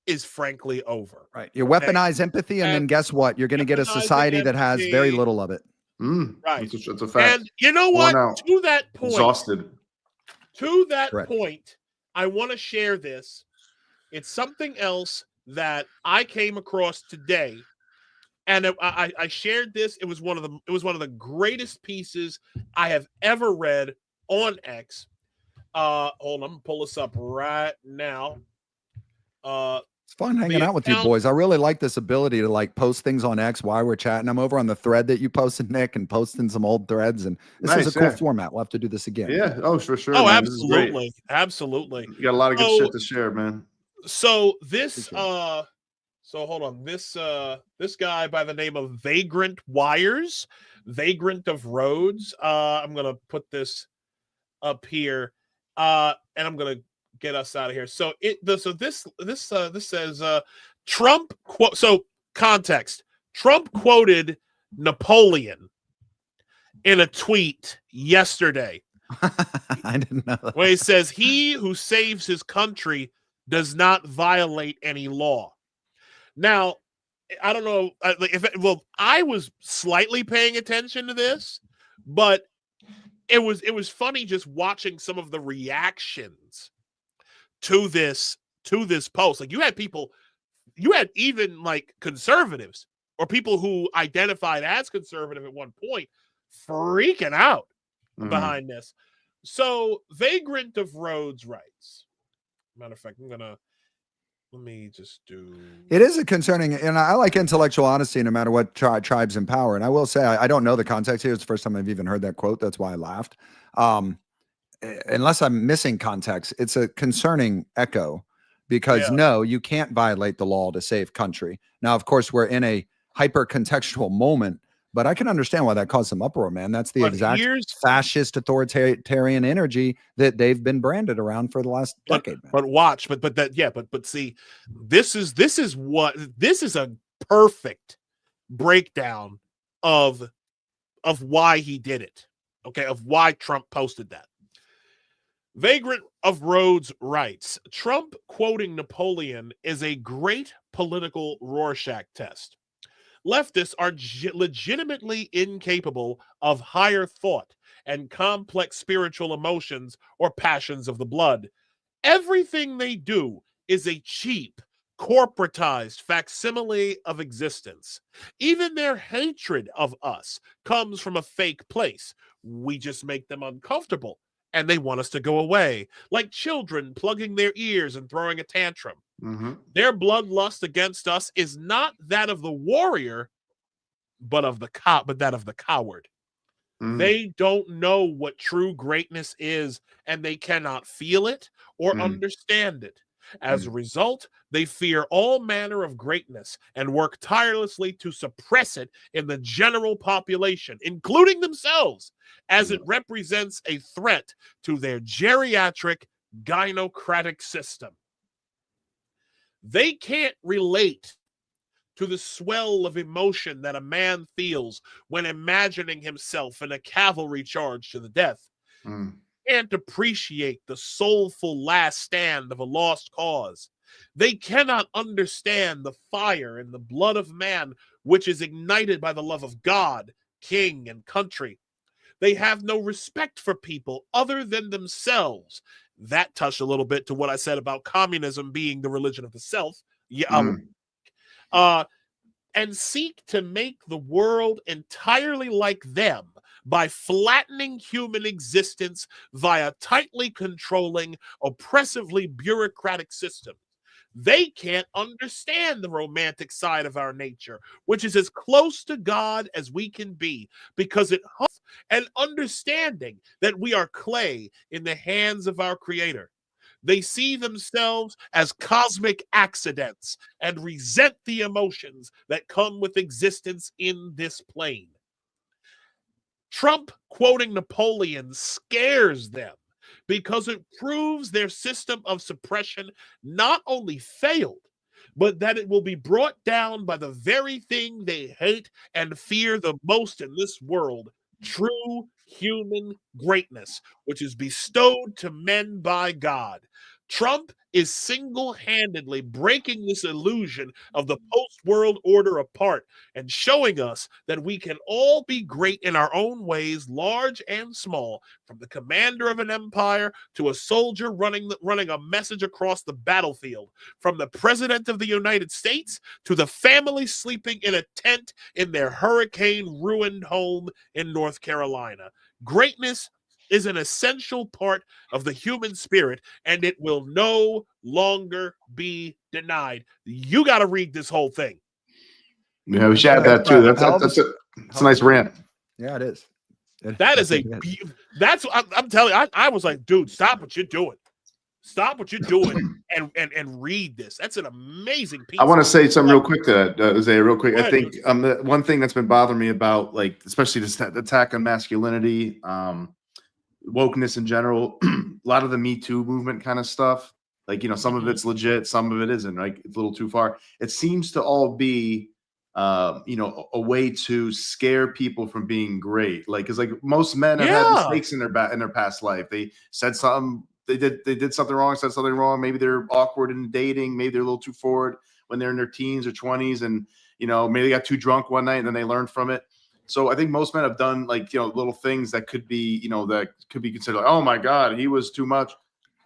is frankly over. Right. You weaponize empathy, and then guess what? You're going to get a society that has very little of it. Right. It's a fact. And you know what? To that point, Exhausted. To that point, I want to share this. It's something else that I came across today, and I shared this. It was one of the greatest pieces I have ever read on X. Hold on, I'm gonna pull this up right now. It's fun hanging out with you boys. I really like this ability to like post things on X while we're chatting. I'm over on the thread that you posted, Nick, and posting some old threads. And this is a cool format. We'll have to do this again. Yeah. Oh, for sure. Oh, man. absolutely. Absolutely. You got a lot of good shit to share, man. So this hold on. This guy by the name of Vagrant Wires, Vagrant of Roads. I'm gonna put this up here. And I'm gonna get us out of here. So this says Trump quote. So context: Trump quoted Napoleon in a tweet yesterday. I didn't know that. Where he says, "He who saves his country does not violate any law." Now, I don't know I was slightly paying attention to this, but it was funny just watching some of the reactions to this post. Like, you had people you had even like conservatives or people who identified as conservative at one point freaking out behind this. So, vagrant of roads rights. Matter of fact, let me just do. It is a concerning, and I like intellectual honesty no matter what tribe's in power. And I will say, I don't know the context here. It's the first time I've even heard that quote. That's why I laughed. Unless I'm missing context, it's a concerning echo because no, you can't violate the law to save country. Now, of course, we're in a hyper contextual moment, but I can understand why that caused some uproar, man. That's the exact fascist authoritarian energy that they've been branded around for the last decade. Man. But see, this is a perfect breakdown of why he did it. Okay, of why Trump posted that. Vagrant of Rhodes writes, Trump quoting Napoleon is a great political Rorschach test. Leftists are legitimately incapable of higher thought and complex spiritual emotions or passions of the blood. Everything they do is a cheap, corporatized facsimile of existence. Even their hatred of us comes from a fake place. We just make them uncomfortable, and they want us to go away, like children plugging their ears and throwing a tantrum. Their bloodlust against us is not that of the warrior, but that of the coward. They don't know what true greatness is, and they cannot feel it or understand it. As a result, they fear all manner of greatness and work tirelessly to suppress it in the general population, including themselves, as it represents a threat to their geriatric gynocratic system. They can't relate to the swell of emotion that a man feels when imagining himself in a cavalry charge to the death. Can't appreciate the soulful last stand of a lost cause. They cannot understand the fire in the blood of man, which is ignited by the love of God, king, and country. They have no respect for people other than themselves. That touched a little bit to what I said about communism being the religion of the self. And seek to make the world entirely like them by flattening human existence via tightly controlling, oppressively bureaucratic systems. They can't understand the romantic side of our nature, which is as close to God as we can be, because it hopes an understanding that we are clay in the hands of our Creator. They see themselves as cosmic accidents and resent the emotions that come with existence in this plane. Trump quoting Napoleon scares them because it proves their system of suppression not only failed, but that it will be brought down by the very thing they hate and fear the most in this world, true human greatness, which is bestowed to men by God. Trump is single-handedly breaking this illusion of the post-world order apart and showing us that we can all be great in our own ways, large and small, from the commander of an empire to a soldier running a message across the battlefield, from the president of the United States to the family sleeping in a tent in their hurricane-ruined home in North Carolina. Greatness is an essential part of the human spirit, and it will no longer be denied. You got to read this whole thing. Yeah, we should add that too. That's a nice rant. Yeah, it is. I'm telling you, I was like, dude, stop what you're doing. Stop what you're doing and read this. That's an amazing piece. I want to say something real quick to that, Jose, real quick. I think the one thing that's been bothering me about, like, especially this attack on masculinity, wokeness in general, a lot of the Me Too movement kind of stuff, like, you know, some of it's legit, some of it isn't, like, it's a little too far. It seems to all be, you know, a way to scare people from being great. Like, because like most men have had mistakes in their past life. They said something, they did something wrong, said something wrong. Maybe they're awkward in dating. Maybe they're a little too forward when they're in their teens or 20s, and you know, maybe they got too drunk one night and then they learned from it. So I think most men have done, like, you know, little things that could be, you know, that could be considered like, oh my God, he was too much.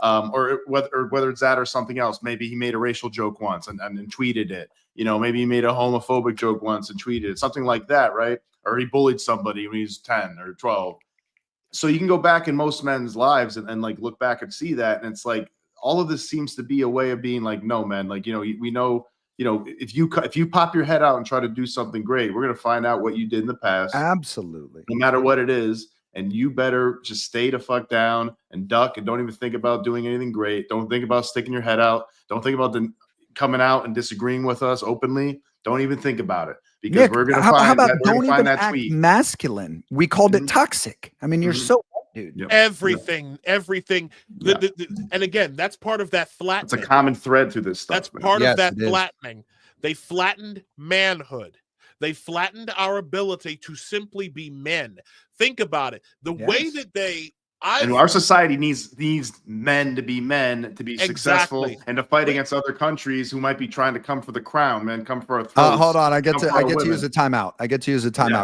or whether it's that or something else. Maybe he made a racial joke once and tweeted it. You know, maybe he made a homophobic joke once and tweeted it, something like that, right? Or he bullied somebody when he was 10 or 12. So you can go back in most men's lives and like look back and see that, and it's like all of this seems to be a way of being like, no, man, like, you know, we know, you know, if you pop your head out and try to do something great, we're gonna find out what you did in the past. Absolutely. No matter what it is, and you better just stay the fuck down and duck and don't even think about doing anything great. Don't think about sticking your head out. Don't think about coming out and disagreeing with us openly. Don't even think about it, because Nick, we're gonna how find about that, we're don't gonna find even that act tweet. masculine? We called it toxic. I mean, you're so right, dude. Everything. And again, that's part of that flattening. It's a common thread through this stuff. That's part Yes, of that it is. flattening. They flattened manhood. They flattened our ability to simply be men. Think about it. The way that and our society needs men to be successful and to fight against other countries who might be trying to come for the crown, man, come for our throats. Hold on, I get to use a timeout.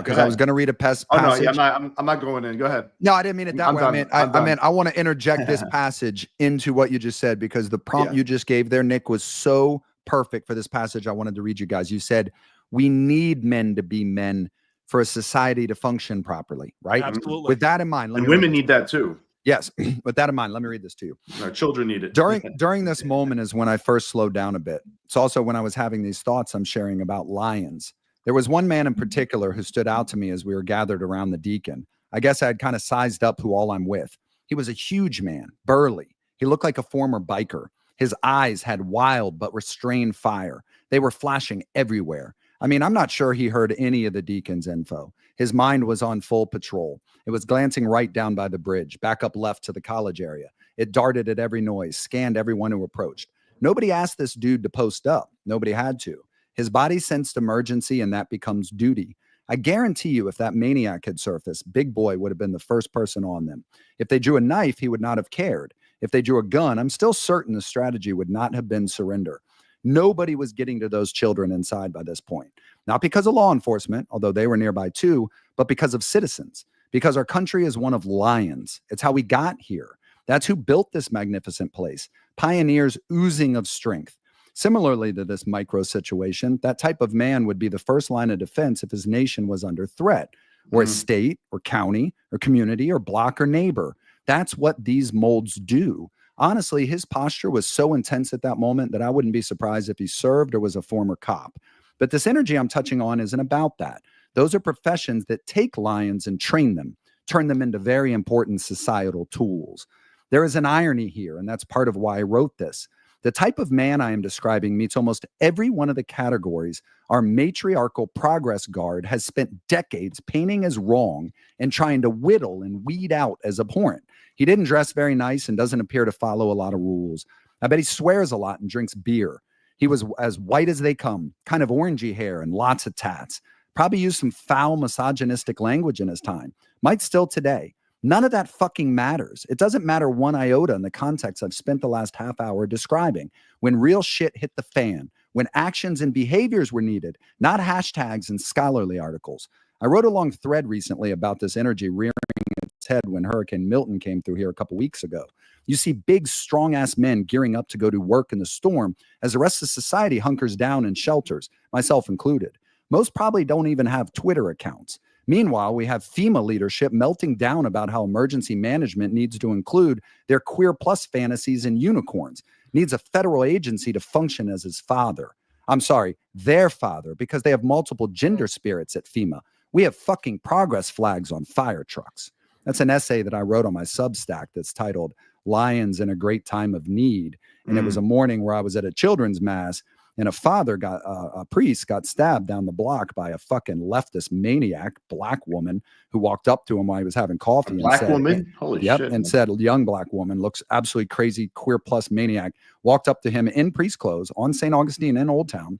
Because I was going to read a passage. Oh no, yeah, I'm not going in. Go ahead. No, I didn't mean it that way. I meant I want to interject this passage into what you just said, because the prompt you just gave there, Nick, was so perfect for this passage. I wanted to read you guys. You said we need men to be men for a society to function properly, right? Absolutely. With that in mind, and women need that too. Yes. With that in mind, let me read this to you. Our children need it. During this moment is when I first slowed down a bit. It's also when I was having these thoughts I'm sharing about lions. There was one man in particular who stood out to me as we were gathered around the deacon. I guess I had kind of sized up who all I'm with. He was a huge man, burly. He looked like a former biker. His eyes had wild but restrained fire. They were flashing everywhere. I mean, I'm not sure he heard any of the deacon's info. His mind was on full patrol. It was glancing right down by the bridge, back up left to the college area. It darted at every noise, scanned everyone who approached. Nobody asked this dude to post up. Nobody had to. His body sensed emergency, and that becomes duty. I guarantee you, if that maniac had surfaced, Big Boy would have been the first person on them. If they drew a knife, he would not have cared. If they drew a gun, I'm still certain the strategy would not have been surrender. Nobody was getting to those children inside by this point. Not because of law enforcement, although they were nearby too, but because of citizens. Because our country is one of lions. It's how we got here. That's who built this magnificent place. Pioneers oozing of strength. Similarly to this micro situation, that type of man would be the first line of defense if his nation was under threat, or his state, or county, or community, or block, or neighbor. That's what these molds do. Honestly, his posture was so intense at that moment that I wouldn't be surprised if he served or was a former cop. But this energy I'm touching on isn't about that. Those are professions that take lions and train them, turn them into very important societal tools. There is an irony here, and that's part of why I wrote this. The type of man I am describing meets almost every one of the categories our matriarchal progress guard has spent decades painting as wrong and trying to whittle and weed out as abhorrent. He didn't dress very nice and doesn't appear to follow a lot of rules. I bet he swears a lot and drinks beer. He was as white as they come, kind of orangey hair and lots of tats. Probably used some foul misogynistic language in his time. Might still today. None of that fucking matters. It doesn't matter one iota in the context I've spent the last half hour describing. When real shit hit the fan, when actions and behaviors were needed, not hashtags and scholarly articles. I wrote a long thread recently about this energy rearing its head when Hurricane Milton came through here a couple weeks ago. You see big, strong-ass men gearing up to go to work in the storm as the rest of society hunkers down in shelters, myself included. Most probably don't even have Twitter accounts. Meanwhile, we have FEMA leadership melting down about how emergency management needs to include their queer plus fantasies and unicorns, needs a federal agency to function as his father. I'm sorry, their father, because they have multiple gender spirits at FEMA. We have fucking progress flags on fire trucks. That's an essay that I wrote on my Substack that's titled Lions in a Great Time of Need. And it was a morning where I was at a children's mass, and a priest got stabbed down the block by a fucking leftist maniac, black woman, who walked up to him while he was having coffee. Black woman? Holy shit. And said, young black woman, looks absolutely crazy, queer plus maniac, walked up to him in priest clothes on St. Augustine in Old Town.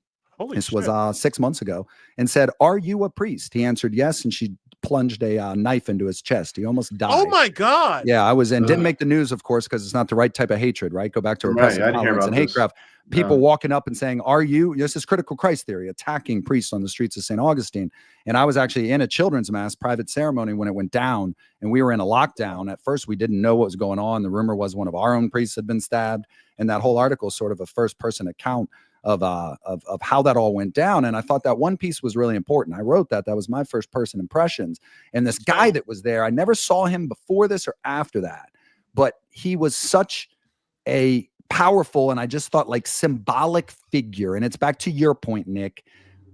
This was 6 months ago, and said, "Are you a priest?" He answered yes, and she plunged a knife into his chest. He almost died. Oh my God. Yeah, I was in. Didn't make the news, of course, because it's not the right type of hatred, right? Go back to repressive I didn't hear tolerance about and hate this. craft. People walking up and saying, "Are you?" This is critical Christ theory, attacking priests on the streets of St. Augustine. And I was actually in a children's mass private ceremony when it went down, and we were in a lockdown. At first, we didn't know what was going on. The rumor was one of our own priests had been stabbed, and that whole article is sort of a first-person account of how that all went down. And I thought that one piece was really important. I wrote that. That was my first person impressions. And this guy that was there, I never saw him before this or after that, but he was such a powerful, and I just thought like symbolic figure. And it's back to your point, Nick.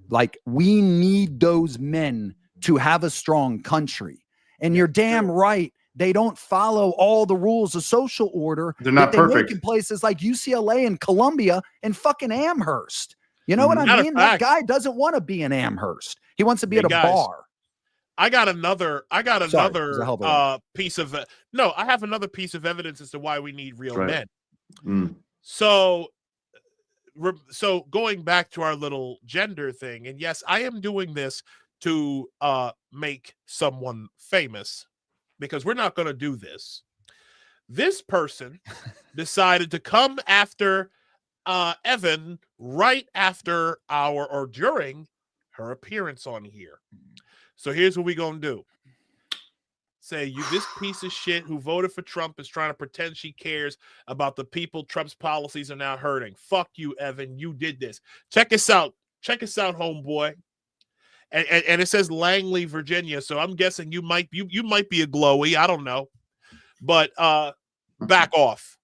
Like, we need those men to have a strong country. And you're damn right. They don't follow all the rules of social order. They're not that perfect. Make in places like UCLA and Columbia and fucking Amherst. You know what I Matter mean? of That fact- guy doesn't want to be in Amherst. He wants to be Hey, at a guys, bar. I got another Sorry, it was a hell of a piece of no, I have another piece of evidence as to why we need real Right. men. So going back to our little gender thing, and yes, I am doing this to make someone famous, because we're not going to do this. This person decided to come after Evan right after or during her appearance on here. So here's what we're going to do. Say, you, this piece of shit who voted for Trump is trying to pretend she cares about the people Trump's policies are now hurting. Fuck you, Evan. You did this. Check us out. Check us out, homeboy. And it says Langley, Virginia. So I'm guessing you might be a glowy. I don't know. But back off.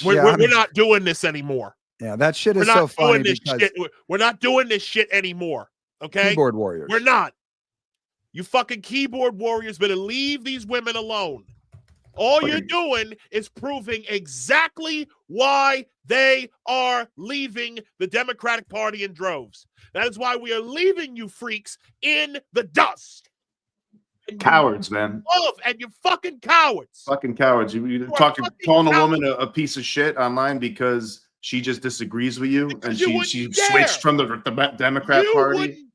We're not doing this anymore. Yeah, that shit is so funny because We're not doing this shit anymore. Okay? keyboard warriors. We're not. You fucking keyboard warriors better leave these women alone. All you're doing is proving exactly why they are leaving the Democratic Party in droves. That is why we are leaving you freaks in the dust. Cowards, man. And you're fucking cowards. Fucking cowards. You're calling a woman a piece of shit online because she just disagrees with you, and she switched from the Democrat Party.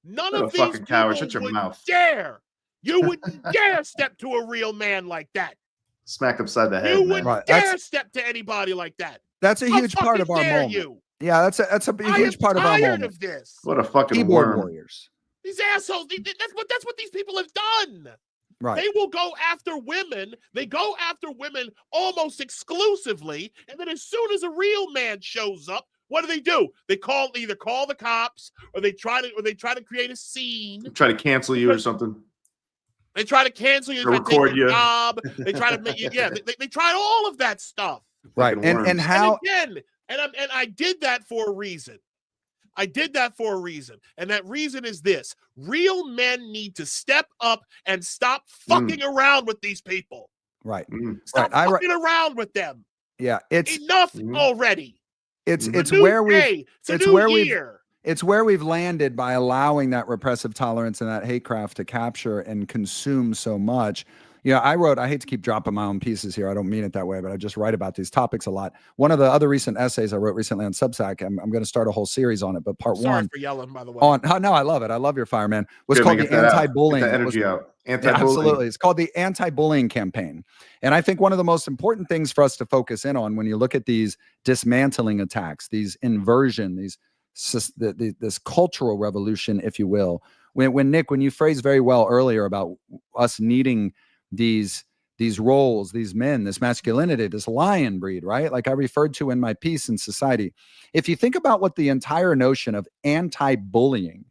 None What of a these fucking coward. people Shut your would mouth. dare. You wouldn't dare step to a real man like that. Smack upside the head. You man. wouldn't dare step to anybody like that. That's a How huge part of our fucking dare moment. you? Yeah, that's a huge part of our Tired moment. of this. What a fucking Keyboard worm. warriors. These assholes. That's what these people have done. Right. They will go after women. They go after women almost exclusively, and then as soon as a real man shows up, what do? They either call the cops, or they try to create a scene. Try to cancel you or something. They try to cancel you. They Record take your you. job. They try to make you. Yeah, they tried all of that stuff. Right. And how? And again, and I did that for a reason. I did that for a reason. And that reason is this: real men need to step up and stop fucking around with these people. Right. Stop fucking around with them. Yeah. It's enough already. It's new where day. it's where we've landed by allowing that repressive tolerance and that hate craft to capture and consume so much. Yeah, I hate to keep dropping my own pieces here. I don't mean it that way, but I just write about these topics a lot. One of the other recent essays I wrote recently on Substack, I'm going to start a whole series on it, but part Sorry one. for yelling, by the way. No, I love it. I love your fire, man. Was Good, called man, the get that out. anti-bullying. Get that energy out. Yeah, Anti-bullying. absolutely. It's called the anti-bullying campaign. And I think one of the most important things for us to focus in on when you look at these dismantling attacks, these inversion, this cultural revolution, if you will, when Nick, when you phrased very well earlier about us needing these roles, these men, this masculinity, this lion breed, right? Like I referred to in my piece in Society. If you think about what the entire notion of anti-bullying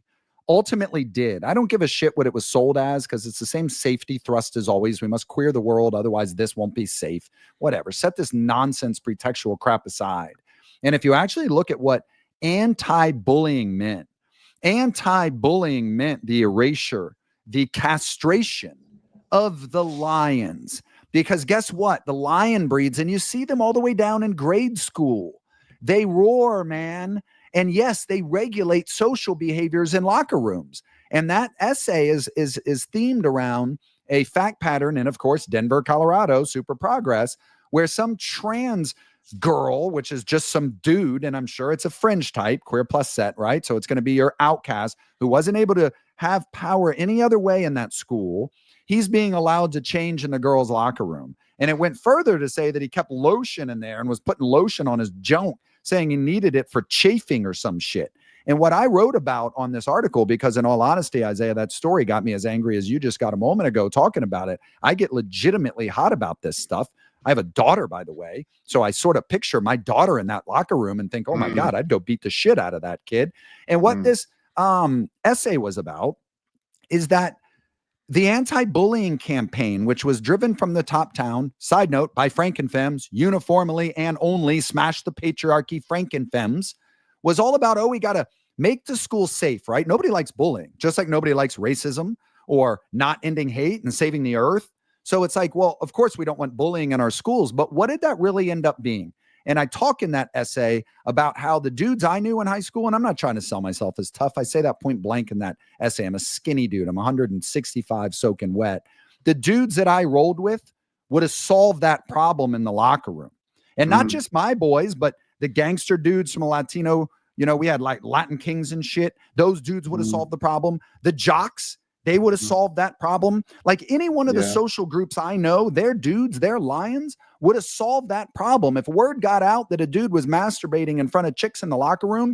ultimately did, I don't give a shit what it was sold as, because it's the same safety thrust as always. We must queer the world, otherwise this won't be safe. Whatever. Set this nonsense pretextual crap aside. And if you actually look at what anti-bullying meant the erasure, the castration of the lions. Because guess what? The lion breeds, and you see them all the way down in grade school. They roar, man. And yes, they regulate social behaviors in locker rooms. And that essay is themed around a fact pattern in, of course, Denver, Colorado, super progress, where some trans girl, which is just some dude, and I'm sure it's a fringe type, queer plus set, right? So it's going to be your outcast who wasn't able to have power any other way in that school. He's being allowed to change in the girls' locker room. And it went further to say that he kept lotion in there and was putting lotion on his junk, saying he needed it for chafing or some shit. And what I wrote about on this article, because in all honesty, Isaiah, that story got me as angry as you just got a moment ago talking about it. I get legitimately hot about this stuff. I have a daughter, by the way. So I sort of picture my daughter in that locker room and think, oh my God, I'd go beat the shit out of that kid. And what this essay was about is that the anti-bullying campaign, which was driven from the top down, side note, by Frankenfems, uniformly and only smash the patriarchy Frankenfems, was all about, oh, we got to make the school safe, right? Nobody likes bullying, just like nobody likes racism or not ending hate and saving the earth. So it's like, well, of course we don't want bullying in our schools, but what did that really end up being? And I talk in that essay about how the dudes I knew in high school, and I'm not trying to sell myself as tough. I say that point blank in that essay. I'm a skinny dude. I'm 165 soaking wet. The dudes that I rolled with would have solved that problem in the locker room. And not just my boys, but the gangster dudes from a Latino, we had like Latin Kings and shit. Those dudes would have solved the problem. The jocks, they would have solved that problem. Like any one of the social groups I know, their dudes, their lions would have solved that problem. If word got out that a dude was masturbating in front of chicks in the locker room,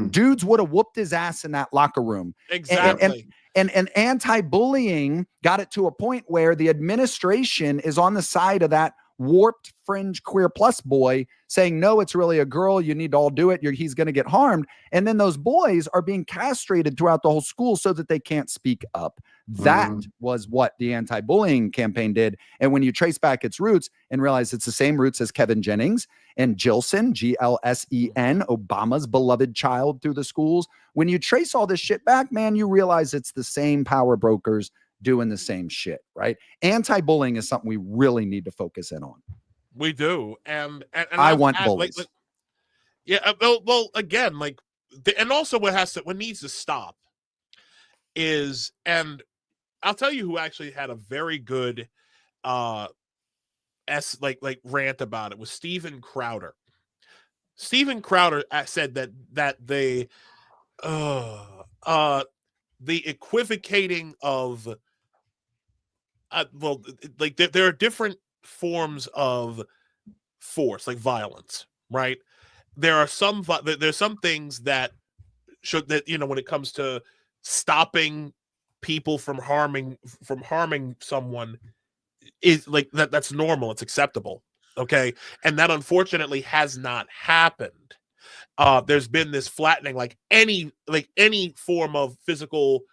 dudes would have whooped his ass in that locker room. Exactly. And anti-bullying got it to a point where the administration is on the side of that warped fringe queer plus boy saying, no, it's really a girl. You need to all do it. He's going to get harmed. And then those boys are being castrated throughout the whole school so that they can't speak up. That was what the anti-bullying campaign did. And when you trace back its roots and realize it's the same roots as Kevin Jennings and Gilson, Glsen, Obama's beloved child through the schools, when you trace all this shit back, man, you realize it's the same power brokers doing the same shit, right? Anti-bullying is something we really need to focus in on. We do. And I want bullies. Well, again, and also what needs to stop is, and I'll tell you who actually had a very good rant about it, was Steven Crowder. Steven Crowder said that the equivocating of there are different forms of force, like violence, right? There's some things that when it comes to stopping people from harming someone, is like that's normal, it's acceptable, okay? And that unfortunately has not happened. There's been this flattening, like any form of physical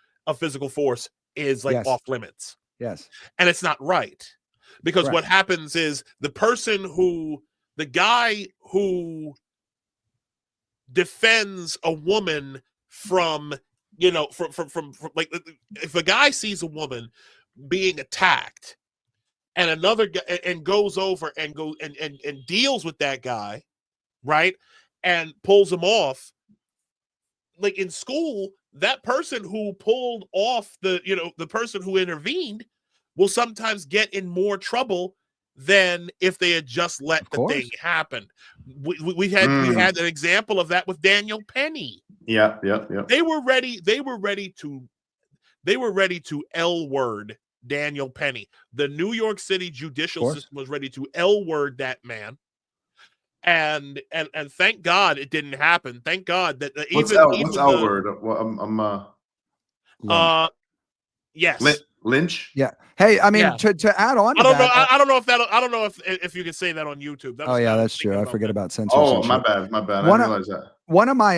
force is off limits. Yes. And it's not right. Because what happens is the guy who defends a woman from if a guy sees a woman being attacked and another guy and goes over and deals with that guy, right? And pulls him off, like in school, that person who pulled off the person who intervened will sometimes get in more trouble than if they had just let the thing happen. We had an example of that with Daniel Penny. Yeah. They were ready to L-word Daniel Penny. The New York City judicial system was ready to L-word that man. And thank God it didn't happen. Thank God that what's L-word? Yes. Lynch. Yeah. Hey, I mean, to add on to I don't know if you can say that on YouTube. That's true. I forget about censorship. Oh, my bad. I didn't realize that. One of my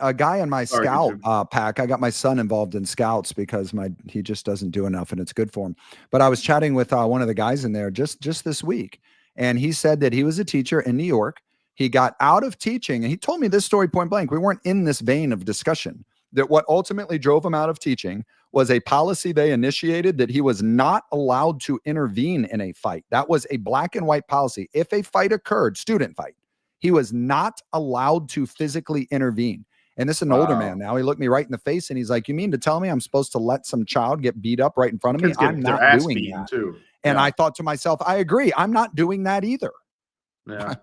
a guy in my scout pack, I got my son involved in scouts because he just doesn't do enough and it's good for him. But I was chatting with one of the guys in there just this week, and he said that he was a teacher in New York. He got out of teaching, and he told me this story point blank. We weren't in this vein of discussion. That what ultimately drove him out of teaching was a policy they initiated that he was not allowed to intervene in a fight. That was a black and white policy. If a fight occurred, student fight, he was not allowed to physically intervene. And this is an older man now. He looked me right in the face and he's like, you mean to tell me I'm supposed to let some child get beat up right in front of me? I'm not doing that. Too. And I thought to myself, I agree. I'm not doing that either. Yeah.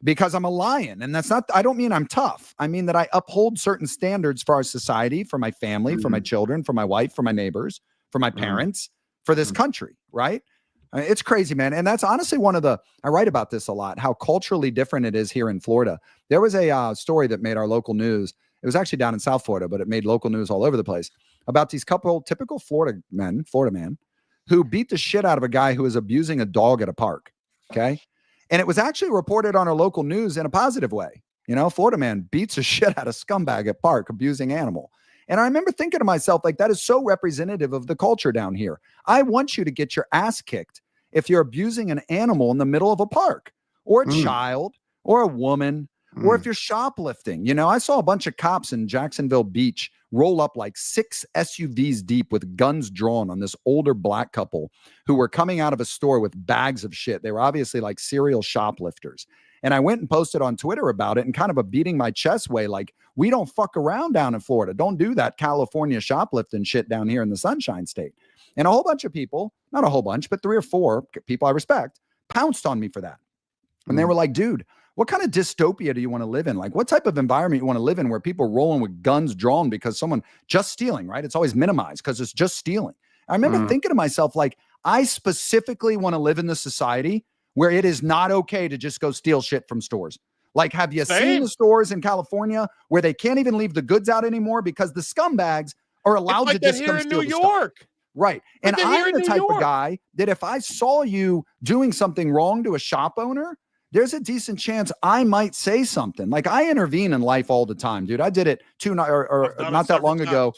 because I'm a lion. And that's not, I don't mean I'm tough. I mean that I uphold certain standards for our society, for my family, for my children, for my wife, for my neighbors, for my parents, for this country, right? It's crazy, man. And that's honestly I write about this a lot, how culturally different it is here in Florida. There was a story that made our local news. It was actually down in South Florida, but it made local news all over the place about these couple typical Florida man, who beat the shit out of a guy who was abusing a dog at a park. Okay. And it was actually reported on our local news in a positive way. You know, Florida man beats a shit out of scumbag at park, abusing animal. And I remember thinking to myself, like, that is so representative of the culture down here. I want you to get your ass kicked if you're abusing an animal in the middle of a park, or a child, or a woman, or if you're shoplifting. You know, I saw a bunch of cops in Jacksonville Beach roll up like 6 SUVs deep with guns drawn on this older black couple who were coming out of a store with bags of shit. They were obviously like serial shoplifters. And I went and posted on Twitter about it in kind of a beating my chest way, like, we don't fuck around down in Florida. Don't do that California shoplifting shit down here in the Sunshine State. And a whole bunch of people, not a whole bunch, but 3 or 4 people I respect, pounced on me for that. And they were like, dude, what kind of dystopia do you want to live in? Like, what type of environment you want to live in where people are rolling with guns drawn because someone just stealing, right? It's always minimized because it's just stealing. I remember thinking to myself, like, I specifically want to live in the society where it is not okay to just go steal shit from stores. Like, have you seen the stores in California where they can't even leave the goods out anymore because the scumbags are allowed to just come steal the stuff? Right. And I'm the type of guy that if I saw you doing something wrong to a shop owner, there's a decent chance I might say something. Like, I intervene in life all the time, dude. I did it not that long ago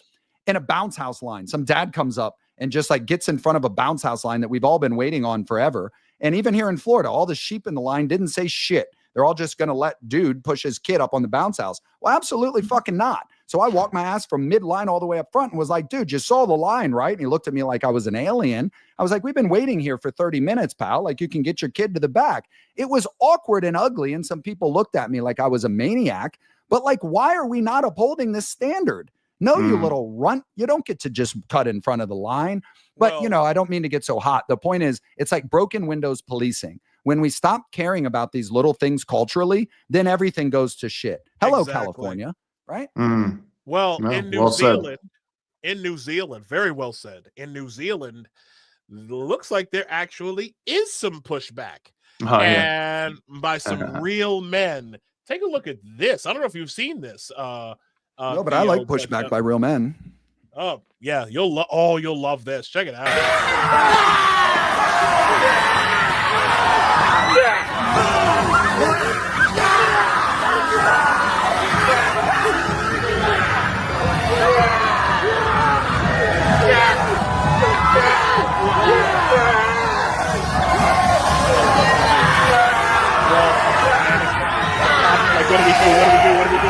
in a bounce house line. Some dad comes up and just like gets in front of a bounce house line that we've all been waiting on forever. And even here in Florida, all the sheep in the line didn't say shit. They're all just going to let dude push his kid up on the bounce house. Well, absolutely fucking not. So I walked my ass from midline all the way up front and was like, dude, you saw the line, right? And he looked at me like I was an alien. I was like, we've been waiting here for 30 minutes, pal. Like, you can get your kid to the back. It was awkward and ugly. And some people looked at me like I was a maniac. But like, why are we not upholding this standard? No, you little runt. You don't get to just cut in front of the line. But, you know, I don't mean to get so hot. The point is, it's like broken windows policing. When we stop caring about these little things culturally, then everything goes to shit. Hello, California, right? Well, in New Zealand, very well said. In New Zealand, looks like there actually is some pushback. And by some real men. Take a look at this. I don't know if you've seen this. No, but Theo, I like pushback by real men. Oh, yeah. You'll love this. Check it out. Like, what do we do? What do we do?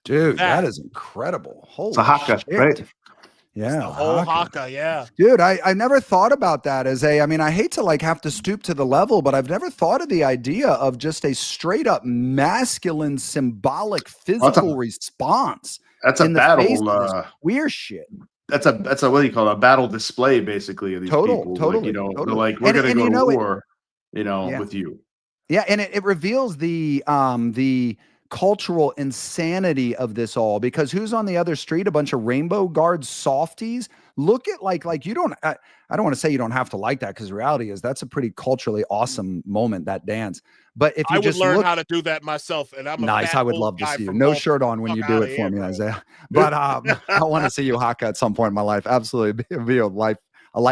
Dude, that is incredible. Holy it's a haka, shit. Right? Yeah. The whole haka, yeah. Dude, I never thought about that as I mean, I hate to like have to stoop to the level, but I've never thought of the idea of just a straight up masculine, symbolic, physical response. That's a battle. Weird shit. That's a what do you call it? A battle display, basically, of these people. Totally. Like, they're like, we're going to go to war, with you. Yeah, and it reveals the cultural insanity of this all, because who's on the other street? A bunch of Rainbow Guard softies. Look at like you don't, I don't want to say you don't have to like that, because reality is that's a pretty culturally awesome moment, that dance. But if you I would just learn look, how to do that myself, and I'm a nice, fat I would old love to guy see you. from No Baltimore. shirt on when you Fuck do outta it for here, me, bro. Isaiah. But I want to see you haka at some point in my life. Absolutely, be a life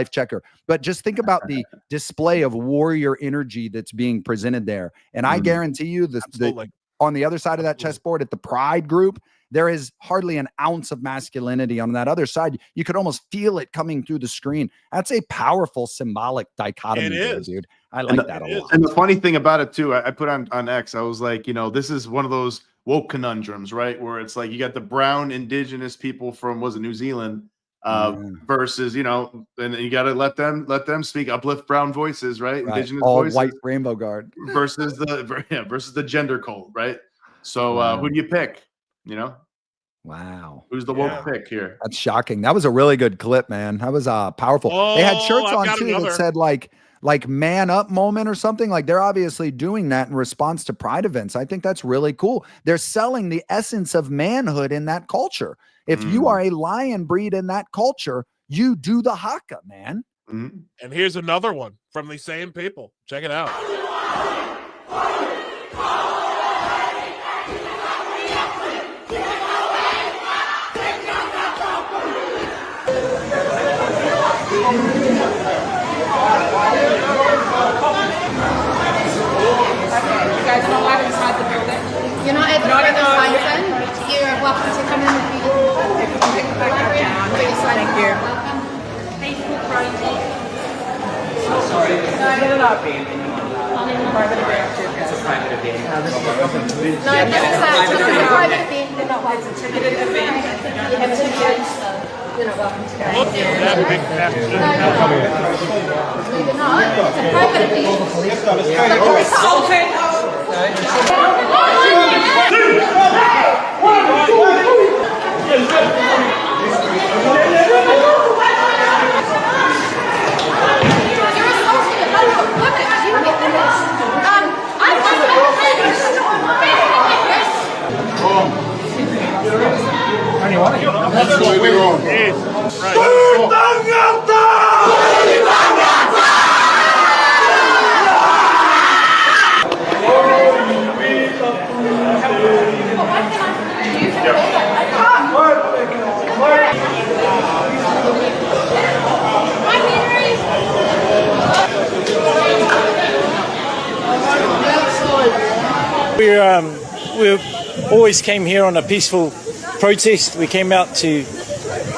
checker. But just think about the display of warrior energy that's being presented there, and I guarantee you, the on the other side of that chessboard at the Pride group, there is hardly an ounce of masculinity. On that other side, you could almost feel it coming through the screen. That's a powerful symbolic dichotomy there, dude. I like that a lot. And the funny thing about it too, I put on X, I was like, this is one of those woke conundrums, right? Where it's like you got the brown indigenous people from, was it New Zealand, versus, and you got to let them speak, uplift brown voices, right? Indigenous All voices, white Rainbow Guard versus the gender cult, right? So who do you pick? Wow. Who's the woke pick here? That's shocking. That was a really good clip, man. That was powerful. They had shirts I've on got too another. that said like man up moment or something. Like they're obviously doing that in response to Pride events. I think that's really cool. They're selling the essence of manhood in that culture. If you are a lion breed in that culture, you do the haka, man. And here's another one from the same people. Check it out. You're not able to bring a sign in. You're welcome to come in if you pick the back up down. Thank you. Welcome. Thank you, Prodigy. Sorry. You're not being private event. It's a private event. No, it doesn't say it's a private event. They're not welcome to come in. You have tickets. You're not welcome to go in. Look at that big bastard. No, you're not. It's a private event. That's what we're on. We always came here on a peaceful protest. We came out to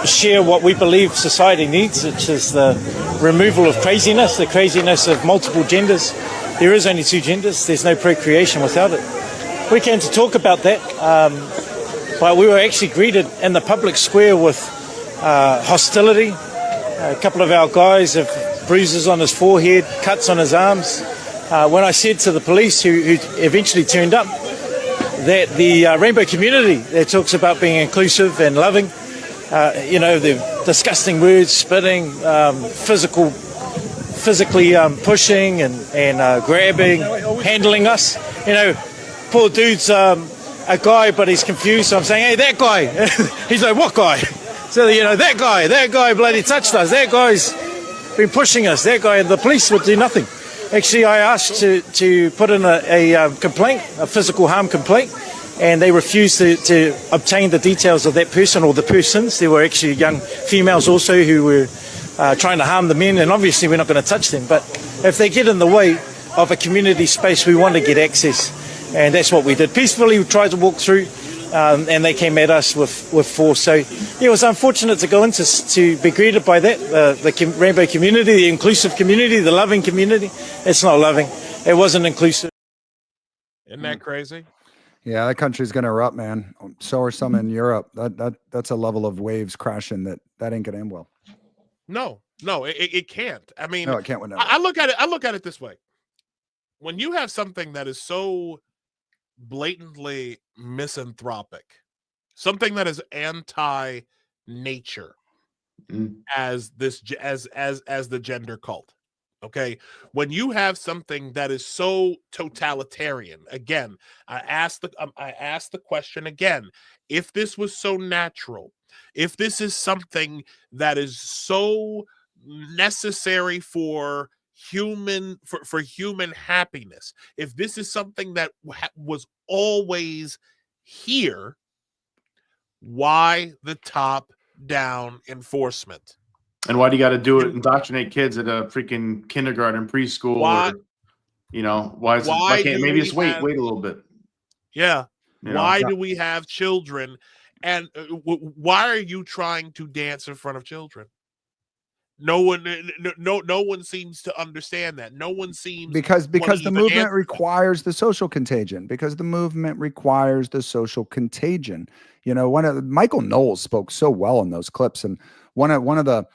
share what we believe society needs, which is the removal of craziness, the craziness of multiple genders. There is only two genders. There's no procreation without it. We came to talk about that, but we were actually greeted in the public square with hostility. A couple of our guys have bruises on his forehead, cuts on his arms. When I said to the police, who eventually turned up, that the rainbow community that talks about being inclusive and loving, the disgusting words, spitting, physically pushing and grabbing, handling us. Poor dude's a guy, but he's confused. So I'm saying, hey, that guy. He's like, what guy? So, that guy bloody touched us. That guy's been pushing us. That guy, and the police would do nothing. Actually, I asked to put in a complaint, a physical harm complaint, and they refused to obtain the details of that person or the persons. There were actually young females also who were trying to harm the men, and obviously we're not going to touch them. But if they get in the way of a community space, we want to get access, and that's what we did. Peacefully, we tried to walk through, and they came at us with force. So it was unfortunate to go into to be greeted by that, the rainbow community, the inclusive community, the loving community. It's not loving. It wasn't inclusive. Isn't that crazy? Yeah, that country's gonna erupt, man. So are some in Europe. That's a level of waves crashing that ain't gonna end well. No, it can't. I mean, No, it can't win. I look at it this way. When you have something that is so blatantly misanthropic, something that is anti-nature, as the gender cult, Okay, when you have something that is so totalitarian, again, I asked the question again. If this was so natural, if this is something that is so necessary for human happiness, if this is something that was always here, why the top-down enforcement? And why do you got to do it? Indoctrinate kids at a freaking kindergarten, preschool, Why- or why is it? Why can't maybe just wait a little bit? Yeah. You know? Why do we have children? And why are you trying to dance in front of children? No one seems to understand that. No one seems because wanna the even movement answer. requires the social contagion. Because the movement requires the social contagion. You know, Michael Knowles spoke so well in those clips, and one of the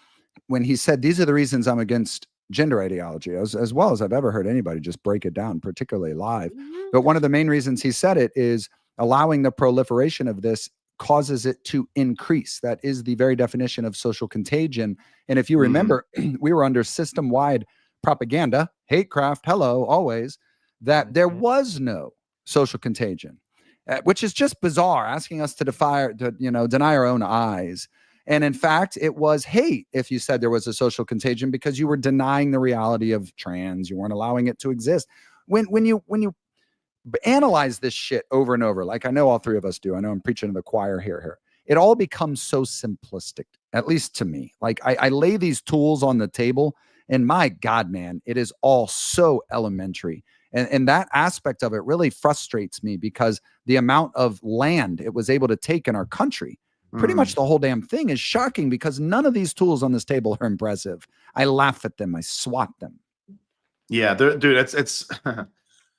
when he said these are the reasons I'm against gender ideology, as well as I've ever heard anybody just break it down, particularly live. But one of the main reasons he said it is allowing the proliferation of this causes it to increase. That is the very definition of social contagion. And if you remember, we were under system-wide propaganda, hatecraft, hello, always, that there was no social contagion, which is just bizarre, asking us to deny our own eyes. And in fact, it was hate if you said there was a social contagion, because you were denying the reality of trans. You weren't allowing it to exist. When you analyze this shit over and over, like I know all three of us do, I know I'm preaching to the choir here. It all becomes so simplistic, at least to me. Like I lay these tools on the table, and my God, man, it is all so elementary. And that aspect of it really frustrates me, because the amount of land it was able to take in our country, pretty much the whole damn thing, is shocking, because none of these tools on this table are impressive. I laugh at them. I swat them. Yeah, dude,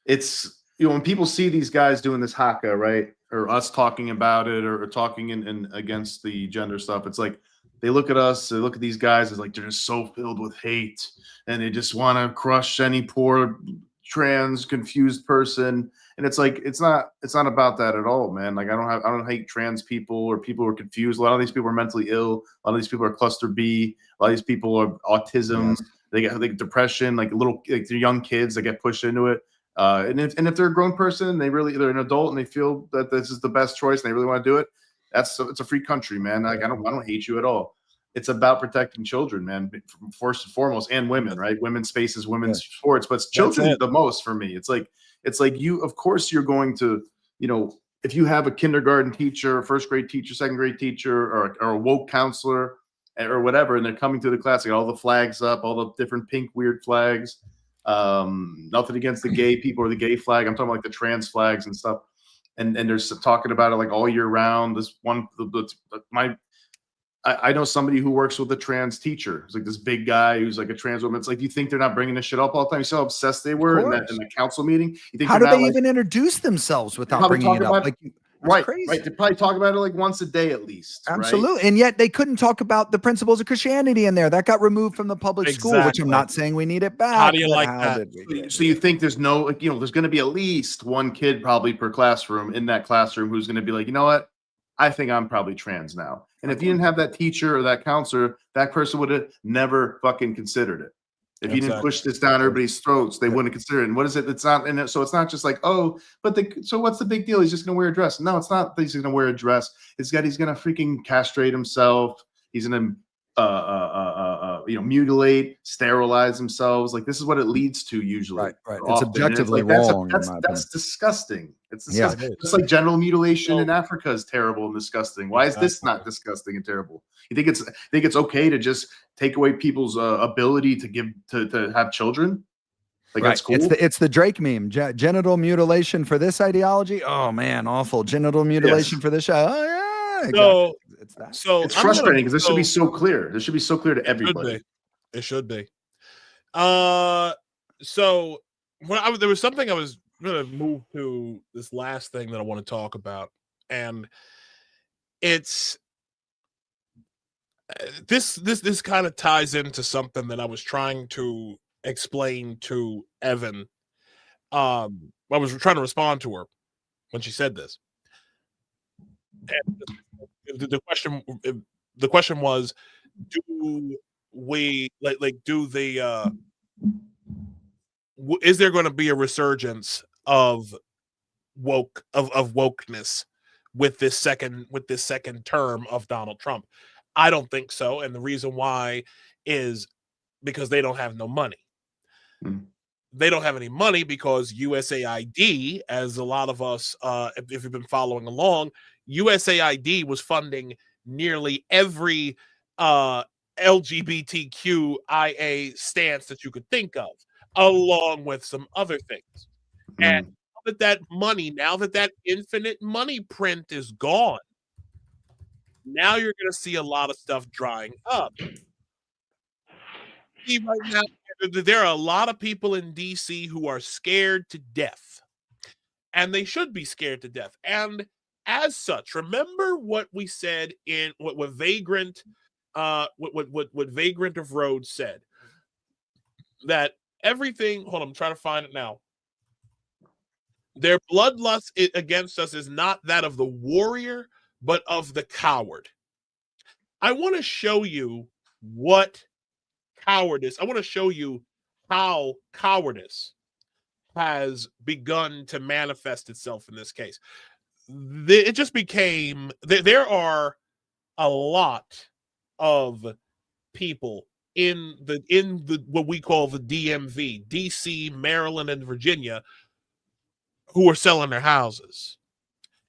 it's when people see these guys doing this haka, right, or us talking about it, or talking in against the gender stuff, it's like they look at us, they look at these guys as like they're just so filled with hate, and they just want to crush any poor trans confused person. And it's like it's not about that at all, man. Like I don't hate trans people or people who are confused. A lot of these people are mentally ill. A lot of these people are cluster B. A lot of these people are autism. Yes. They get depression. Like they're young kids that get pushed into it. And if they're a grown person, they're an adult, and they feel that this is the best choice, and they really want to do it, it's a free country, man. Like I don't hate you at all. It's about protecting children, man, first and foremost, and women, right? Women's spaces, women's sports, but children the most for me. It's like you, of course, you're going to, if you have a kindergarten teacher, first grade teacher, second grade teacher, or a woke counselor or whatever, and they're coming to the class, like all the flags up, all the different pink weird flags. Nothing against the gay people or the gay flag. I'm talking about like the trans flags and stuff. And they're talking about it like all year round. This one, I know somebody who works with a trans teacher. It's like this big guy who's like a trans woman. It's like, you think they're not bringing this shit up all the time? You see how obsessed they were in the council meeting? You think how do they even introduce themselves without bringing it up? Right. They probably talk about it like once a day at least. Absolutely. Right? And yet they couldn't talk about the principles of Christianity in there. That got removed from the public school, which I'm not saying we need it back. How do you like that? So you think there's no, there's going to be at least one kid probably per classroom in that classroom who's going to be like, you know what? I think I'm probably trans now. And if you didn't have that teacher or that counselor, that person would have never fucking considered it. If you didn't push this down everybody's throats, they wouldn't consider it. And what is it? It's not, and so it's not just like, so what's the big deal? He's just gonna wear a dress. No, it's not that he's gonna wear a dress. He's gonna freaking castrate himself. He's gonna mutilate, sterilize themselves. Like this is what it leads to usually. Right. It's objectively wrong. That's disgusting. It's disgusting. Yeah, just like genital mutilation in Africa is terrible and disgusting. Why is this not disgusting and terrible? You think it's okay to just take away people's ability to have children? Like that's cool. It's the Drake meme. Genital mutilation for this ideology. Oh man, awful. Genital mutilation for this. Oh yeah. Exactly. It's that. So it's frustrating because this should be so clear. This should be so clear to everybody. It should be. So when there was something I was going to move to this last thing that I want to talk about, and it's this kind of ties into something that I was trying to explain to Evan. I was trying to respond to her when she said this. And the question was, do we do the is there going to be a resurgence of wokeness with this second term of Donald Trump? I don't think so, and the reason why is because they don't have no money. They don't have any money because USAID, as a lot of us, if you've been following along, USAID was funding nearly every LGBTQIA stance that you could think of, along with some other things. And now that that infinite money print is gone, now you're going to see a lot of stuff drying up. See, right now, there are a lot of people in DC who are scared to death, and they should be scared to death. And as such, remember what we said in what Vagrant, what Vagrant of Rhodes said, that everything. Hold on, I'm trying to find it now. Their bloodlust against us is not that of the warrior, but of the coward. I want to show you what cowardice. I want to show you how cowardice has begun to manifest itself in this case. It just became there are a lot of people in the what we call the DMV, DC, Maryland, and Virginia, who are selling their houses.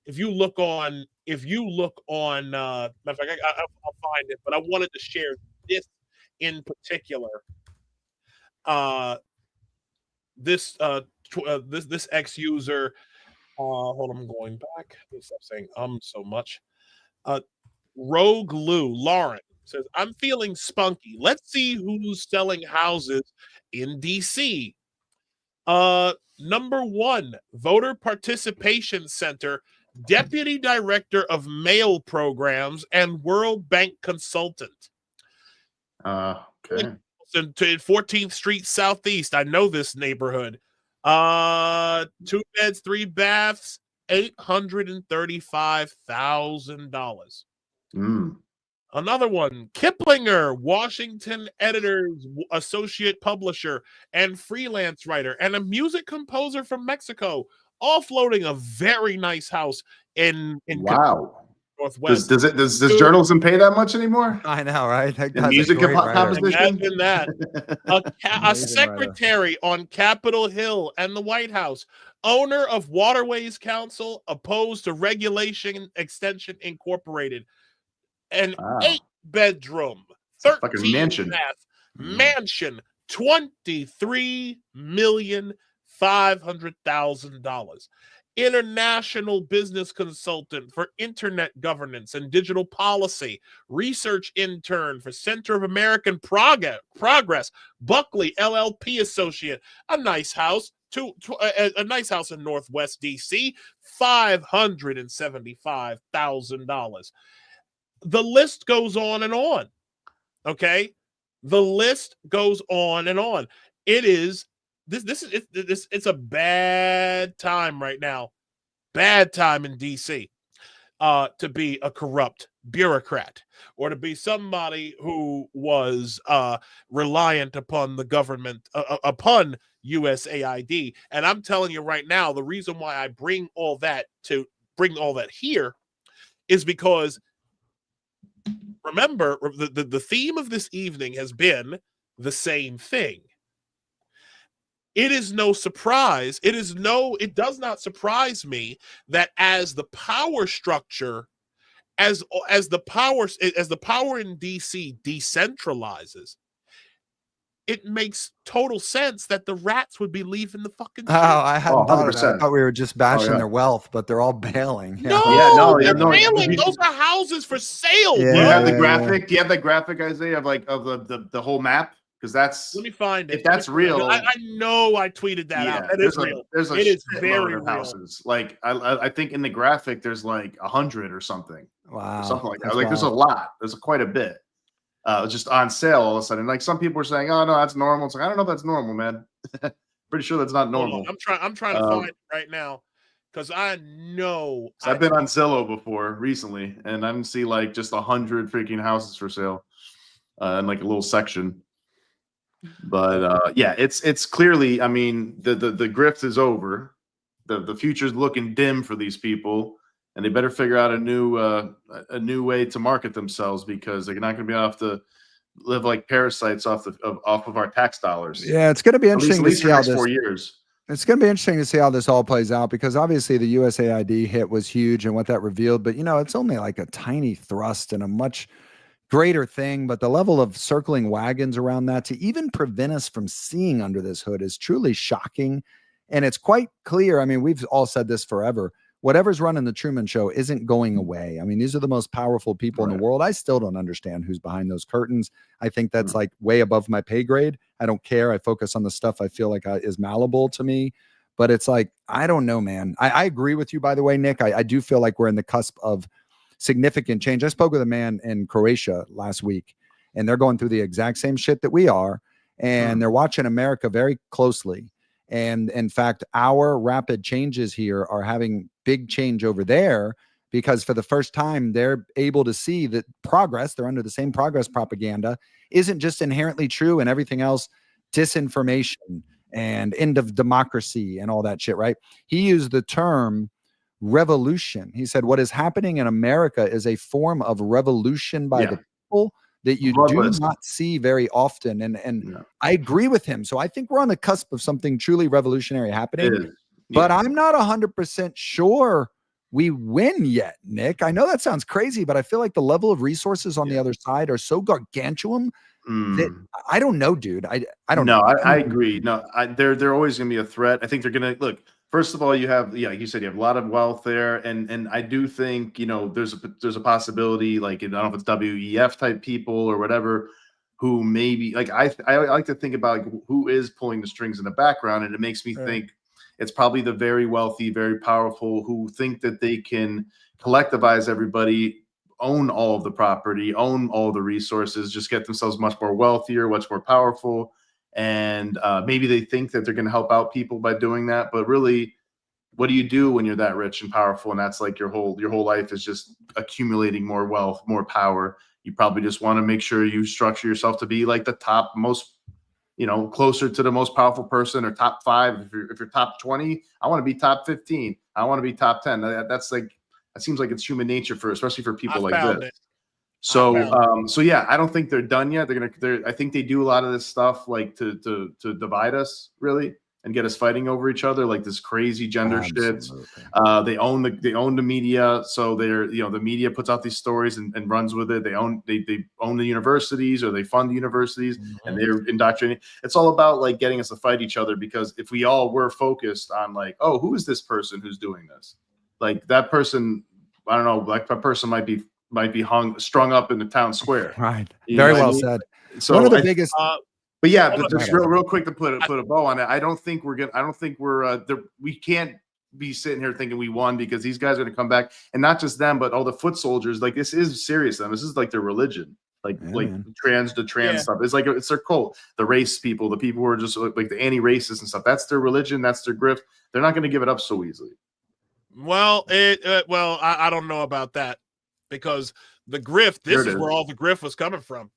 If you look on, matter of fact, I'll find it, but I wanted to share this in particular. This ex-user, hold on, I'm going back. Let me stop saying so much. Rogue Lou Lauren says, I'm feeling spunky. Let's see who's selling houses in DC. Number 1, Voter Participation Center, Deputy Director of Mail Programs and World Bank Consultant. Okay. In 14th Street Southeast. I know this neighborhood. 2 beds, 3 baths, $835,000. Another one, Kiplinger, Washington Editors Associate Publisher and freelance writer, and a music composer from Mexico, offloading a very nice house in Northwest. Does journalism pay that much anymore? I know, right? That guy's music composition. Imagine that. A secretary on Capitol Hill and the White House, owner of Waterways Council, opposed to Regulation Extension Incorporated, an 8-bedroom, 13 bath mansion, $23,500,000. International business consultant for internet governance and digital policy, research intern for Center of American Progress, Buckley LLP associate, a nice house, a nice house in Northwest DC, $575,000. The list goes on and on. Okay, the list goes on and on. It is. It's a bad time right now. Bad time in DC to be a corrupt bureaucrat or to be somebody who was reliant upon the government, upon USAID. And I'm telling you right now, the reason why I bring all that here is because, remember, the theme of this evening has been the same thing. It is no surprise. It does not surprise me that as the power structure, as the power in DC decentralizes, it makes total sense that the rats would be leaving the fucking street. I hadn't thought of that. I thought we were just bashing their wealth, but they're all bailing. No, they're bailing. Those are houses for sale. Do you have the graphic? Do you have that graphic, Isaiah, of the whole map? Because that's, let me find it. If that's real, I know I tweeted that out. That is real. It is very real. Houses. Like I think in the graphic there's like 100 or something. Wow, something like that. Like there's a lot. There's quite a bit. Just on sale all of a sudden. Like some people are saying, "Oh no, that's normal." It's like I don't know if that's normal, man. Pretty sure that's not normal. I'm trying to find it right now because I know. I've been on Zillow before recently, and I see like just 100 freaking houses for sale in like a little section. But yeah, it's clearly, I mean, the grift is over. The future's looking dim for these people, and they better figure out a new way to market themselves, because they're not going to be able to live like parasites off of our tax dollars. Yeah, it's going to be interesting at least to see for the how next this 4 years. It's going to be interesting to see how this all plays out, because obviously the USAID hit was huge and what that revealed, but it's only like a tiny thrust and a much greater thing. But the level of circling wagons around that to even prevent us from seeing under this hood is truly shocking. And it's quite clear. I mean, we've all said this forever. Whatever's running the Truman Show isn't going away. I mean, these are the most powerful people in the world. I still don't understand who's behind those curtains. I think that's like way above my pay grade. I don't care. I focus on the stuff I feel like is malleable to me. But it's like, I don't know, man. I agree with you, by the way, Nick. I do feel like we're in the cusp of significant change. I spoke with a man in Croatia last week, and they're going through the exact same shit that we are. And they're watching America very closely. And in fact, our rapid changes here are having big change over there, because for the first time, they're able to see that progress, they're under the same progress propaganda, isn't just inherently true and everything else disinformation and end of democracy and all that shit, right? He used the term revolution. He said, what is happening in America is a form of revolution by the people that you do not see very often. And I agree with him. So I think we're on the cusp of something truly revolutionary happening, but I'm not 100% sure we win yet, Nick. I know that sounds crazy, but I feel like the level of resources on the other side are so gargantuan that I don't know, dude. I don't know. I agree. No, they're always going to be a threat. I think they're going to look. First of all, you have, like you said, you have a lot of wealth there, and I do think there's a possibility, like, I don't know if it's WEF type people or whatever, who maybe, like, I like to think about, like, who is pulling the strings in the background, and it makes me think it's probably the very wealthy, very powerful, who think that they can collectivize everybody, own all of the property, own all the resources, just get themselves much more wealthier, much more powerful. And maybe they think that they're going to help out people by doing that, but really, what do you do when you're that rich and powerful, and that's like your whole life is just accumulating more wealth, more power? You probably just want to make sure you structure yourself to be like the top most, closer to the most powerful person, or top 5. If you're top 20, I want to be top 15. I want to be top 10. That seems like it's human nature especially for people like this. So yeah, I don't think they're done yet. I think they do a lot of this stuff, like to divide us, really, and get us fighting over each other, like this crazy gender shit. They own the media, so the media puts out these stories and runs with it. They own the universities, or they fund the universities, and they're indoctrinating. It's all about, like, getting us to fight each other, because if we all were focused on, like, oh, who is this person who's doing this? Like, that person, I don't know, like, that person might be strung up in the town square. Right. Very well said. So one of the biggest, but yeah, but just real quick to put a bow on it. I don't think we can't be sitting here thinking we won, because these guys are going to come back, and not just them, but all the foot soldiers. Like, this is serious. This is like their religion. Like trans stuff. It's like it's their cult. The race people, the people who are just like the anti-racists and stuff. That's their religion. That's their grift. They're not going to give it up so easily. Well, I don't know about that, because the grift. This is where all the grift was coming from.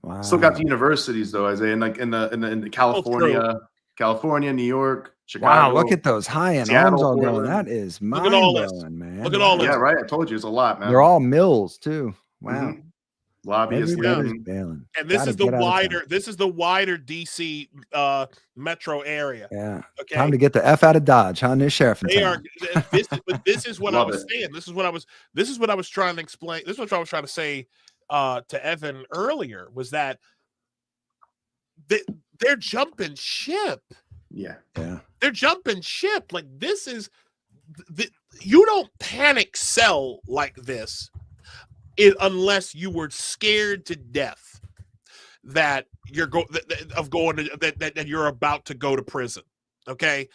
Wow. Still got the universities though, Isaiah, and like in the California, New York, Chicago. Wow, look at those high-end arms all going. That is mind-blowing, man. Look at all this. Yeah, right. I told you, it's a lot, man. They're all mills too. Wow. Lobbyists. And this is the wider DC metro area. Yeah. Okay. Time to get the F out of Dodge, huh? New sheriff. This is what I was saying. This is what I was trying to explain. This is what I was trying to say to Evan earlier, was that they're jumping ship. Yeah. They're jumping ship. Like, this is you don't panic sell like this unless you were scared to death that you're that you're about to go to prison. Okay.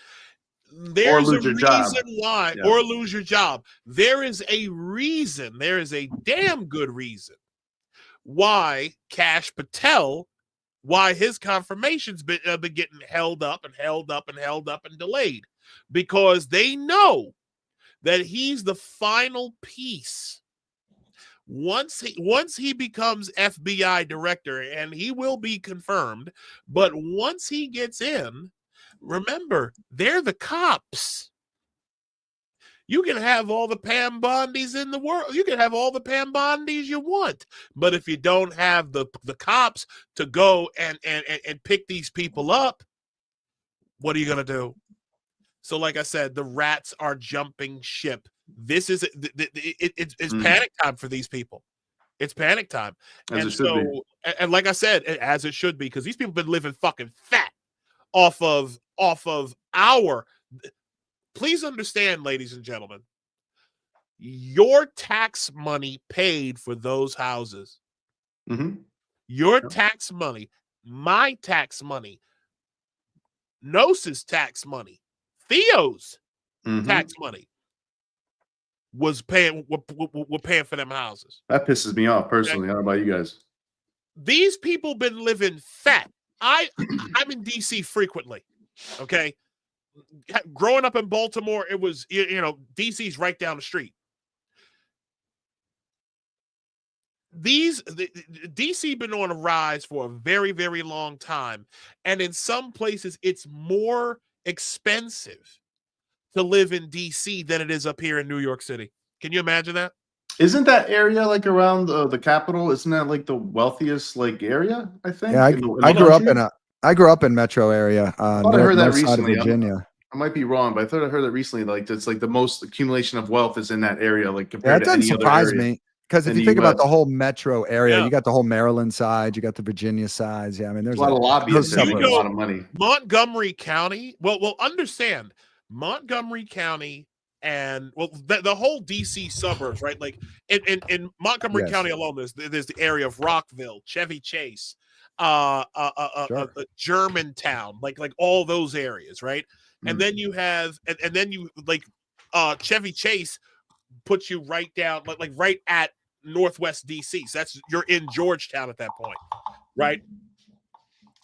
There's a reason why, or lose your job. There is a reason. There is a damn good reason why Kash Patel, why his confirmation's been getting held up and delayed, because they know that he's the final piece. Once he becomes FBI director, and he will be confirmed, but once he gets in, remember, they're the cops. You can have all the Pam Bondis in the world. You can have all the Pam Bondis you want. But if you don't have the cops to go and pick these people up, what are you going to do? So like I said, the rats are jumping ship. This is it's panic time for these people. It's panic time. And like I said, as it should be, because these people have been living fucking fat off of our. Please understand, ladies and gentlemen, your tax money paid for those houses. Mm-hmm. Your tax money, my tax money, Gnosis tax money, Theo's tax money was paying. We're paying for them houses. That pisses me off personally. Okay? How about you guys? These people been living fat. I'm in DC frequently. Okay. Growing up in Baltimore, it was, DC's right down the street. DC been on a rise for a very, very long time. And in some places, it's more expensive to live in DC than it is up here in New York City. Can you imagine that? Isn't that area like around the capital? Isn't that like the wealthiest like area? I think. Yeah, I grew up in metro area. I thought I heard that recently. Virginia. I might be wrong, but I thought I heard that recently. Like it's like the most accumulation of wealth is in that area, like compared to any other area. That doesn't surprise me. Because if you think about the whole metro area, you got the whole Maryland side, you got the Virginia sides. Yeah, I mean, there's a lot of lobbyists that make a lot of money. Montgomery County. Well, understand Montgomery County and the whole DC suburbs, right? Like in Montgomery County alone, there's the area of Rockville, Chevy Chase, Germantown, like all those areas, right? And then you have, and then you like Chevy Chase puts you right down, like right at Northwest DC. So you're in Georgetown at that point, right?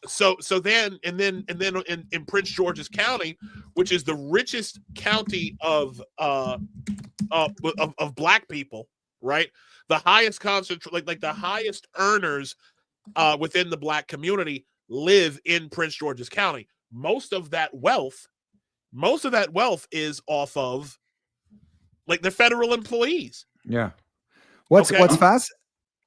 So then in Prince George's County, which is the richest county of black people, right? The highest like the highest earners within the black community live in Prince George's County. Most of that wealth is off of like the federal employees. Yeah. What's fast?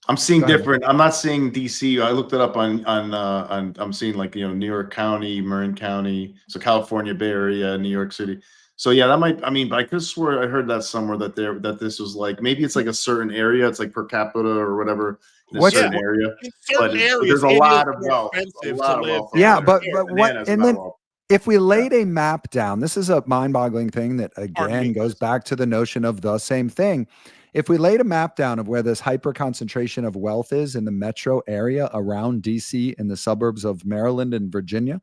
I'm seeing different. I'm not seeing DC. I looked it up on I'm seeing like, New York County, Marin County, so California Bay Area, New York City. So yeah, that might, but I could swear I heard that somewhere that this was like, maybe it's like a certain area. It's like per capita or whatever in a certain area. But there's a lot of wealth. Yeah, but what, and then if we laid a map down, this is a mind-boggling thing that again goes back to the notion of the same thing. If we laid a map down of where this hyper concentration of wealth is in the metro area around DC and the suburbs of Maryland and Virginia,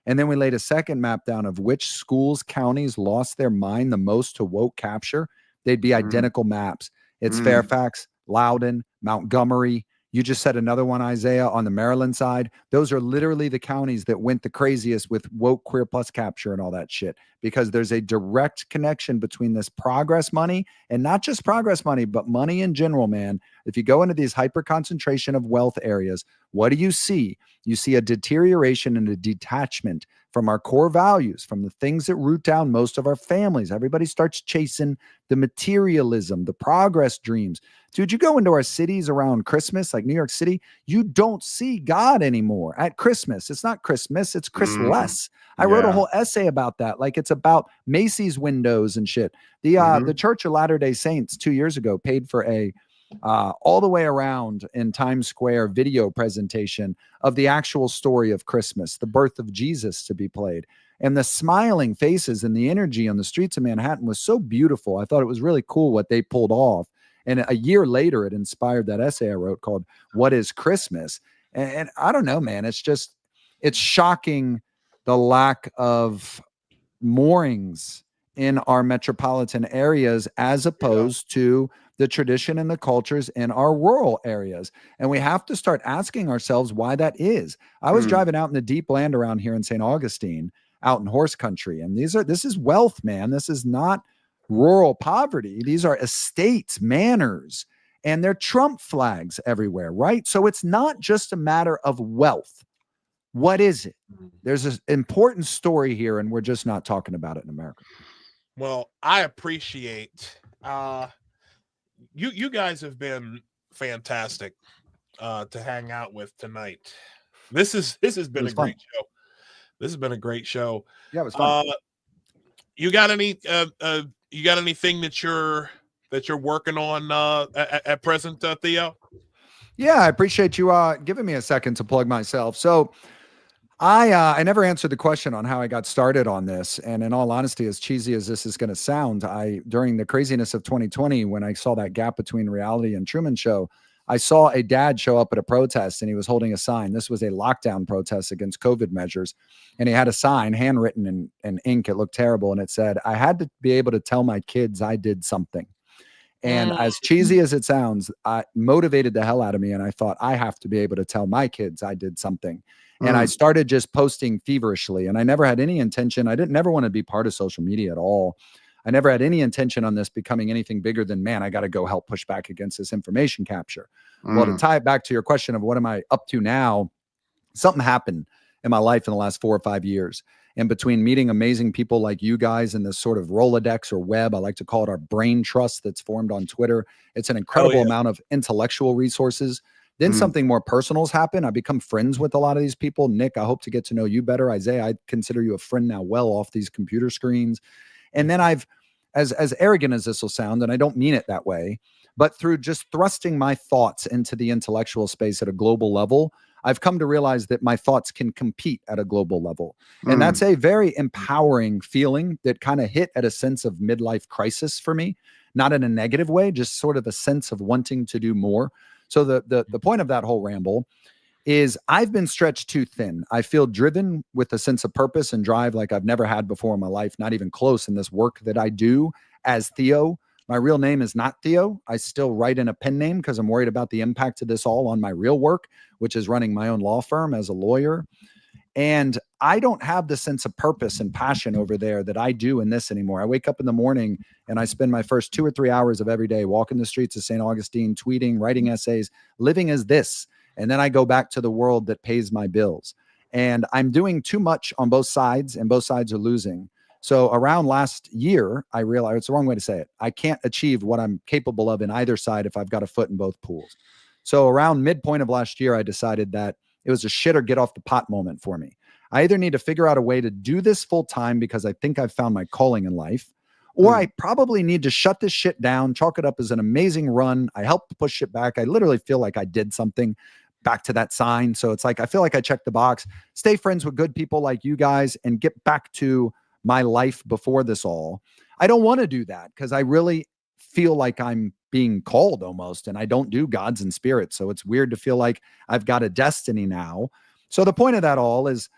and then we laid a second map down of which schools, counties lost their mind the most to woke capture, they'd be identical maps. It's Fairfax, Loudoun, Montgomery. You just said another one, Isaiah, on the Maryland side. Those are literally the counties that went the craziest with woke queer plus capture and all that shit, because there's a direct connection between this progress money, and not just progress money, but money in general, man. If you go into these hyper concentration of wealth areas, what do you see? You see a deterioration and a detachment from our core values, from the things that root down most of our families. Everybody starts chasing the materialism, the progress dreams. Dude, you go into our cities around Christmas, like New York City, you don't see God anymore at Christmas. It's not Christmas, it's Christless. I wrote a whole essay about that. Like it's about Macy's windows and shit. The Church of Latter-day Saints 2 years ago paid for a all the way around in Times Square video presentation of the actual story of Christmas, the birth of Jesus, to be played. And the smiling faces and the energy on the streets of Manhattan was so beautiful. I thought it was really cool what they pulled off. And a year later, it inspired that essay I wrote called What is Christmas? And I don't know, man, it's shocking the lack of moorings in our metropolitan areas as opposed to the tradition and the cultures in our rural areas. And we have to start asking ourselves why that is. I was driving out in the deep land around here in St. Augustine, out in horse country. And this is wealth, man. This is not rural poverty. These are estates, manors. and they're Trump flags everywhere, right? So it's not just a matter of wealth. What is it? There's an important story here, and we're just not talking about it in America. Well, I appreciate you guys have been fantastic to hang out with tonight. This has been a great show. This has been a great show. Yeah, it was fun. You got anything that you're working on at present, Theo? Yeah, I appreciate you giving me a second to plug myself. So I never answered the question on how I got started on this. And in all honesty, as cheesy as this is going to sound, during the craziness of 2020, when I saw that gap between reality and Truman Show, I saw a dad show up at a protest and he was holding a sign. This was a lockdown protest against COVID measures. And he had a sign handwritten in ink. It looked terrible. And it said, I had to be able to tell my kids I did something. And as cheesy as it sounds, it motivated the hell out of me. And I thought, I have to be able to tell my kids I did something. And I started just posting feverishly. And I never had any intention. I never want to be part of social media at all. I never had any intention on this becoming anything bigger than, man, I got to go help push back against this information capture. Well, to tie it back to your question of what am I up to now, something happened in my life in the last 4 or 5 years. And between meeting amazing people like you guys and this sort of Rolodex or web, I like to call it our brain trust that's formed on Twitter. It's an incredible amount of intellectual resources. Then something more personal has happened. I become friends with a lot of these people. Nick, I hope to get to know you better. Isaiah, I consider you a friend now well off these computer screens. And then I've, as arrogant as this will sound, and I don't mean it that way, but through just thrusting my thoughts into the intellectual space at a global level, I've come to realize that my thoughts can compete at a global level. And that's a very empowering feeling that kind of hit at a sense of midlife crisis for me, not in a negative way, just sort of a sense of wanting to do more. So the point of that whole ramble is I've been stretched too thin. I feel driven with a sense of purpose and drive like I've never had before in my life, not even close in this work that I do as Theo. My real name is not Theo. I still write in a pen name because I'm worried about the impact of this all on my real work, which is running my own law firm as a lawyer. And I don't have the sense of purpose and passion over there that I do in this anymore. I wake up in the morning and I spend my first 2 or 3 hours of every day walking the streets of St. Augustine, tweeting, writing essays, living as this. And then I go back to the world that pays my bills. And I'm doing too much on both sides, and both sides are losing. So around last year, I realized it's the wrong way to say it. I can't achieve what I'm capable of in either side if I've got a foot in both pools. So around midpoint of last year, I decided that it was a shit or get off the pot moment for me. I either need to figure out a way to do this full time because I think I've found my calling in life, or I probably need to shut this shit down, chalk it up as an amazing run. I helped push it back. I literally feel like I did something back to that sign. So it's like, I feel like I checked the box, stay friends with good people like you guys, and get back to my life before this all. I don't want to do that because I really feel like I'm being called almost, and I don't do gods and spirits. So it's weird to feel like I've got a destiny now. So the point of that all is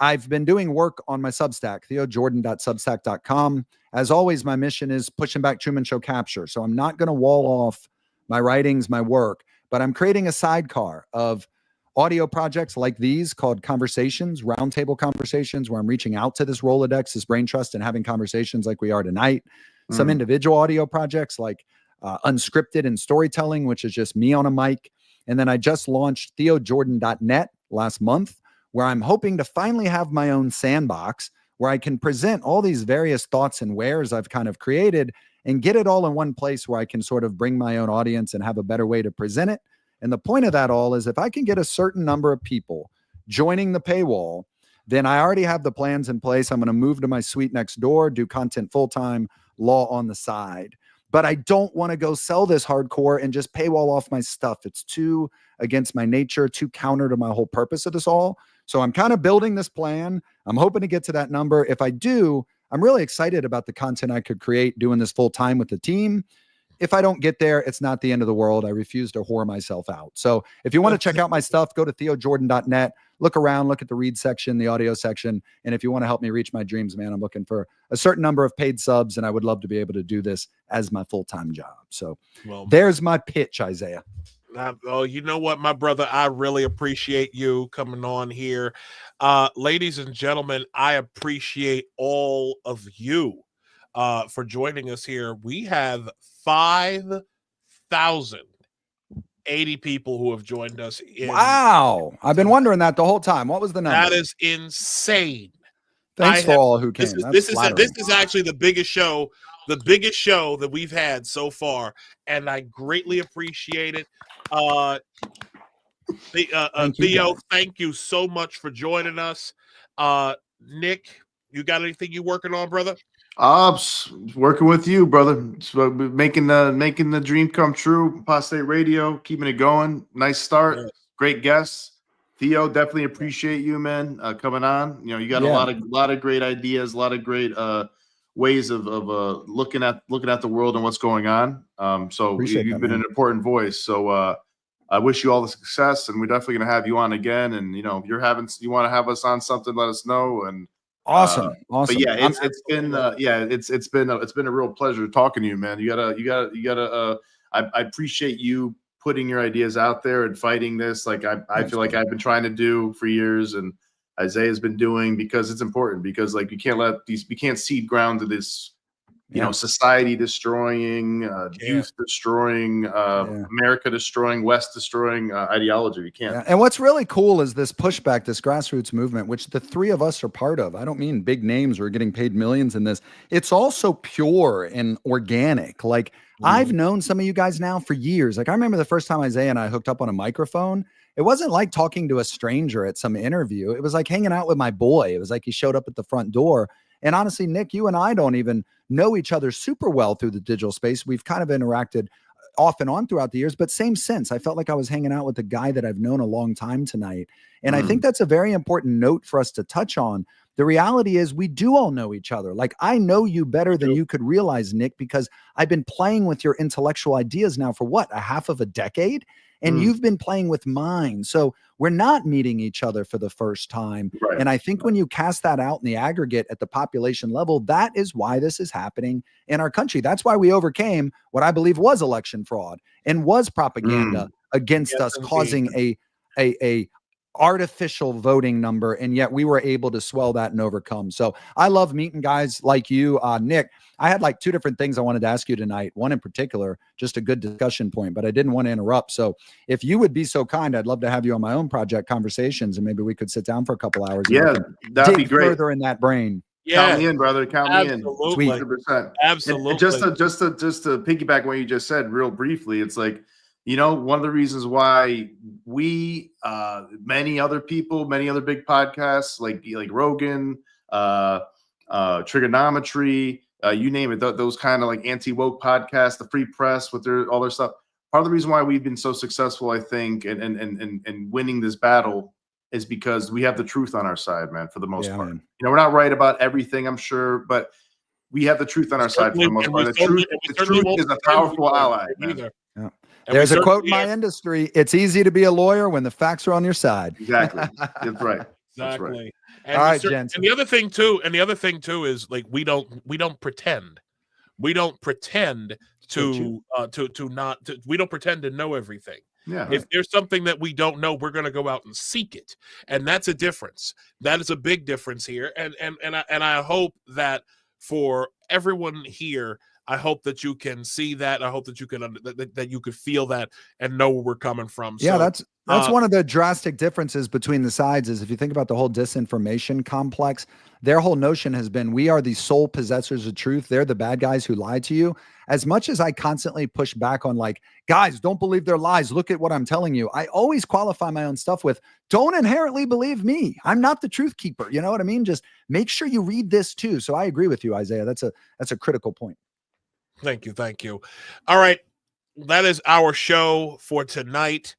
I've been doing work on my Substack, theojordan.substack.com. As always, my mission is pushing back Truman Show capture. So I'm not going to wall off my writings, my work, but I'm creating a sidecar of audio projects like these called conversations, roundtable conversations, where I'm reaching out to this Rolodex, this brain trust, and having conversations like we are tonight. Some individual audio projects like Unscripted and Storytelling, which is just me on a mic. And then I just launched theojordan.net last month, where I'm hoping to finally have my own sandbox where I can present all these various thoughts and wares I've kind of created and get it all in one place where I can sort of bring my own audience and have a better way to present it. And the point of that all is if I can get a certain number of people joining the paywall, then I already have the plans in place. I'm going to move to my suite next door, do content full-time, law on the side. But I don't want to go sell this hardcore and just paywall off my stuff. It's too against my nature, too counter to my whole purpose of this all. So I'm kind of building this plan. I'm hoping to get to that number. If I do, I'm really excited about the content I could create doing this full time with the team. If I don't get there, it's not the end of the world. I refuse to whore myself out. So if you want to check out my stuff, go to theojordan.net, look around, look at the read section, the audio section. And if you want to help me reach my dreams, man, I'm looking for a certain number of paid subs, and I would love to be able to do this as my full-time job. So there's my pitch, Isaiah. Oh, you know what, my brother, I really appreciate you coming on here. Ladies and gentlemen, I appreciate all of you for joining us here. We have 5,000 80 people who have joined us. Wow. I've been wondering that the whole time. What was the number? That is insane. Thanks for all who came. This is actually the biggest show that we've had so far, and I greatly appreciate it. Theo, thank you so much for joining us. Nick, you got anything you working on, brother? Working with you, brother. So making the dream come true. Apostate Radio, keeping it going. Nice start. Yes. Great guests. Theo, definitely appreciate you, man, coming on. You know, you got a lot of great ideas, a lot of great ways of looking at the world and what's going on. So you've been an important voice. So I wish you all the success, and we're definitely gonna have you on again. And you know, if you want to have us on something, let us know. And awesome. But yeah, it's been a real pleasure talking to you, man. You gotta. I appreciate you putting your ideas out there and fighting this. Like I feel like I've been trying to do for years, and Isaiah's been doing, because it's important. Because like we can't seed ground to this, society destroying, youth destroying, America destroying, West destroying ideology. You can't. Yeah. And what's really cool is this pushback, this grassroots movement, which the three of us are part of. I don't mean big names or getting paid millions in this. It's also pure and organic. Like I've known some of you guys now for years. Like I remember the first time Isaiah and I hooked up on a microphone. It wasn't like talking to a stranger at some interview. It was like hanging out with my boy. It was like he showed up at the front door. And honestly, Nick, you and I don't even know each other super well through the digital space. We've kind of interacted off and on throughout the years, but same sense. I felt like I was hanging out with a guy that I've known a long time tonight. And I think that's a very important note for us to touch on. The reality is we do all know each other. Like I know you better than you could realize, Nick, because I've been playing with your intellectual ideas now for what, a half of a decade? And you've been playing with mine. So we're not meeting each other for the first time. Right. And I think when you cast that out in the aggregate at the population level, that is why this is happening in our country. That's why we overcame what I believe was election fraud and was propaganda against us, causing a artificial voting number. And yet we were able to swell that and overcome. So I love meeting guys like you. Nick, I had like two different things I wanted to ask you tonight. One in particular, just a good discussion point, but I didn't want to interrupt. So if you would be so kind, I'd love to have you on my own project Conversations, and maybe we could sit down for a couple hours. Yeah, that'd be great. Further in that brain. Yeah. Count me in, brother. Count me in. Absolutely. 100%. Absolutely. And just to piggyback what you just said real briefly, it's like, one of the reasons why we, many other people, many other big podcasts like Rogan, Trigonometry, you name it, those kind of like anti-woke podcasts, the Free Press with all their stuff. Part of the reason why we've been so successful, I think, and winning this battle is because we have the truth on our side, man, for the most part. Man. We're not right about everything, I'm sure, but we have the truth on our side for the most part. The truth is a powerful ally. Yeah. There's a quote in my industry: "It's easy to be a lawyer when the facts are on your side." Exactly. That's right. That's exactly. Right. And all right, gents. And the other thing too is like we don't pretend. We don't pretend we don't pretend to know everything. Yeah. If there's something that we don't know, we're going to go out and seek it, and that's a difference. That is a big difference here. And I hope that for everyone here, I hope that you can see that. I hope that you can that you could feel that and know where we're coming from. Yeah, so, that's one of the drastic differences between the sides. Is if you think about the whole disinformation complex, their whole notion has been we are the sole possessors of truth. They're the bad guys who lie to you. As much as I constantly push back on like, guys, don't believe their lies. Look at what I'm telling you. I always qualify my own stuff with don't inherently believe me. I'm not the truth keeper. You know what I mean? Just make sure you read this too. So I agree with you, Isaiah. That's a critical point. Thank you. All right. That is our show for tonight.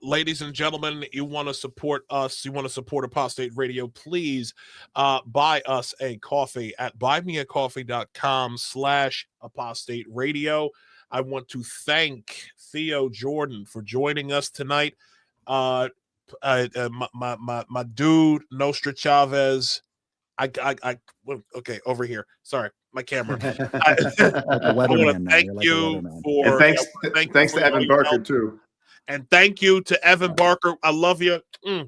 Ladies and gentlemen, you want to support us, you want to support Apostate Radio, please buy us a coffee at buymeacoffee.com/Apostate Radio. I want to thank Theo Jordan for joining us tonight. My dude, Nostra Chavez. Okay, over here. Sorry, my camera. I want to thank you for. And thanks to Evan Barker too. And thank you to Evan Barker. I love you.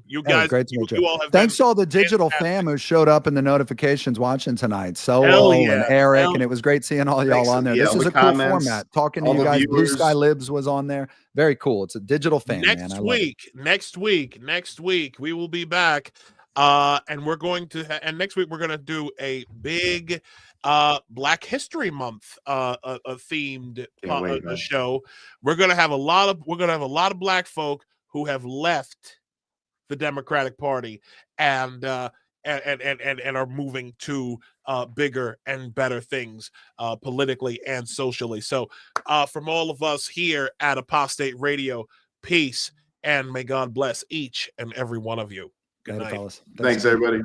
You guys, great to meet you. you all have Thanks been to all the digital fam who showed up in the notifications watching tonight. Solo and Eric, and it was great seeing all y'all on there. This is a cool format. Talking to you guys. Blue Sky Libs was on there. Very cool. It's a digital fan, man. I love it. Next week, we will be back. And we're going to, and next week we're going to do a big Black History Month themed show. We're going to have a lot of Black folk who have left the Democratic Party and are moving to bigger and better things politically and socially. So from all of us here at Apostate Radio, peace, and may God bless each and every one of you. Good night. Thanks, everybody.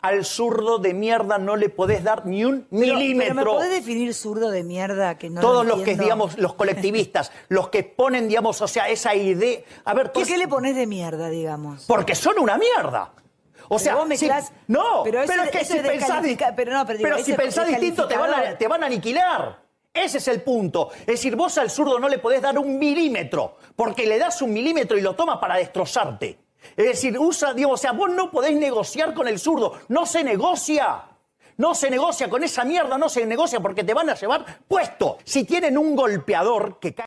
Al zurdo de mierda no le podés dar ni un milímetro. Pero ¿me podés definir zurdo de mierda? Que no Todos lo los que, digamos, los colectivistas, los que ponen, digamos, o sea, esa idea... A ver, ¿Por qué le pones de mierda, digamos? Porque son una mierda. O sea, vos mezclás... no, pero es que si pensás distinto te van a aniquilar. Ese es el punto. Es decir, vos al zurdo no le podés dar un milímetro, porque le das un milímetro y lo tomas para destrozarte. Es decir, digamos, o sea, vos no podés negociar con el zurdo. No se negocia. No se negocia con esa mierda, no se negocia porque te van a llevar puesto. Si tienen un golpeador que cae...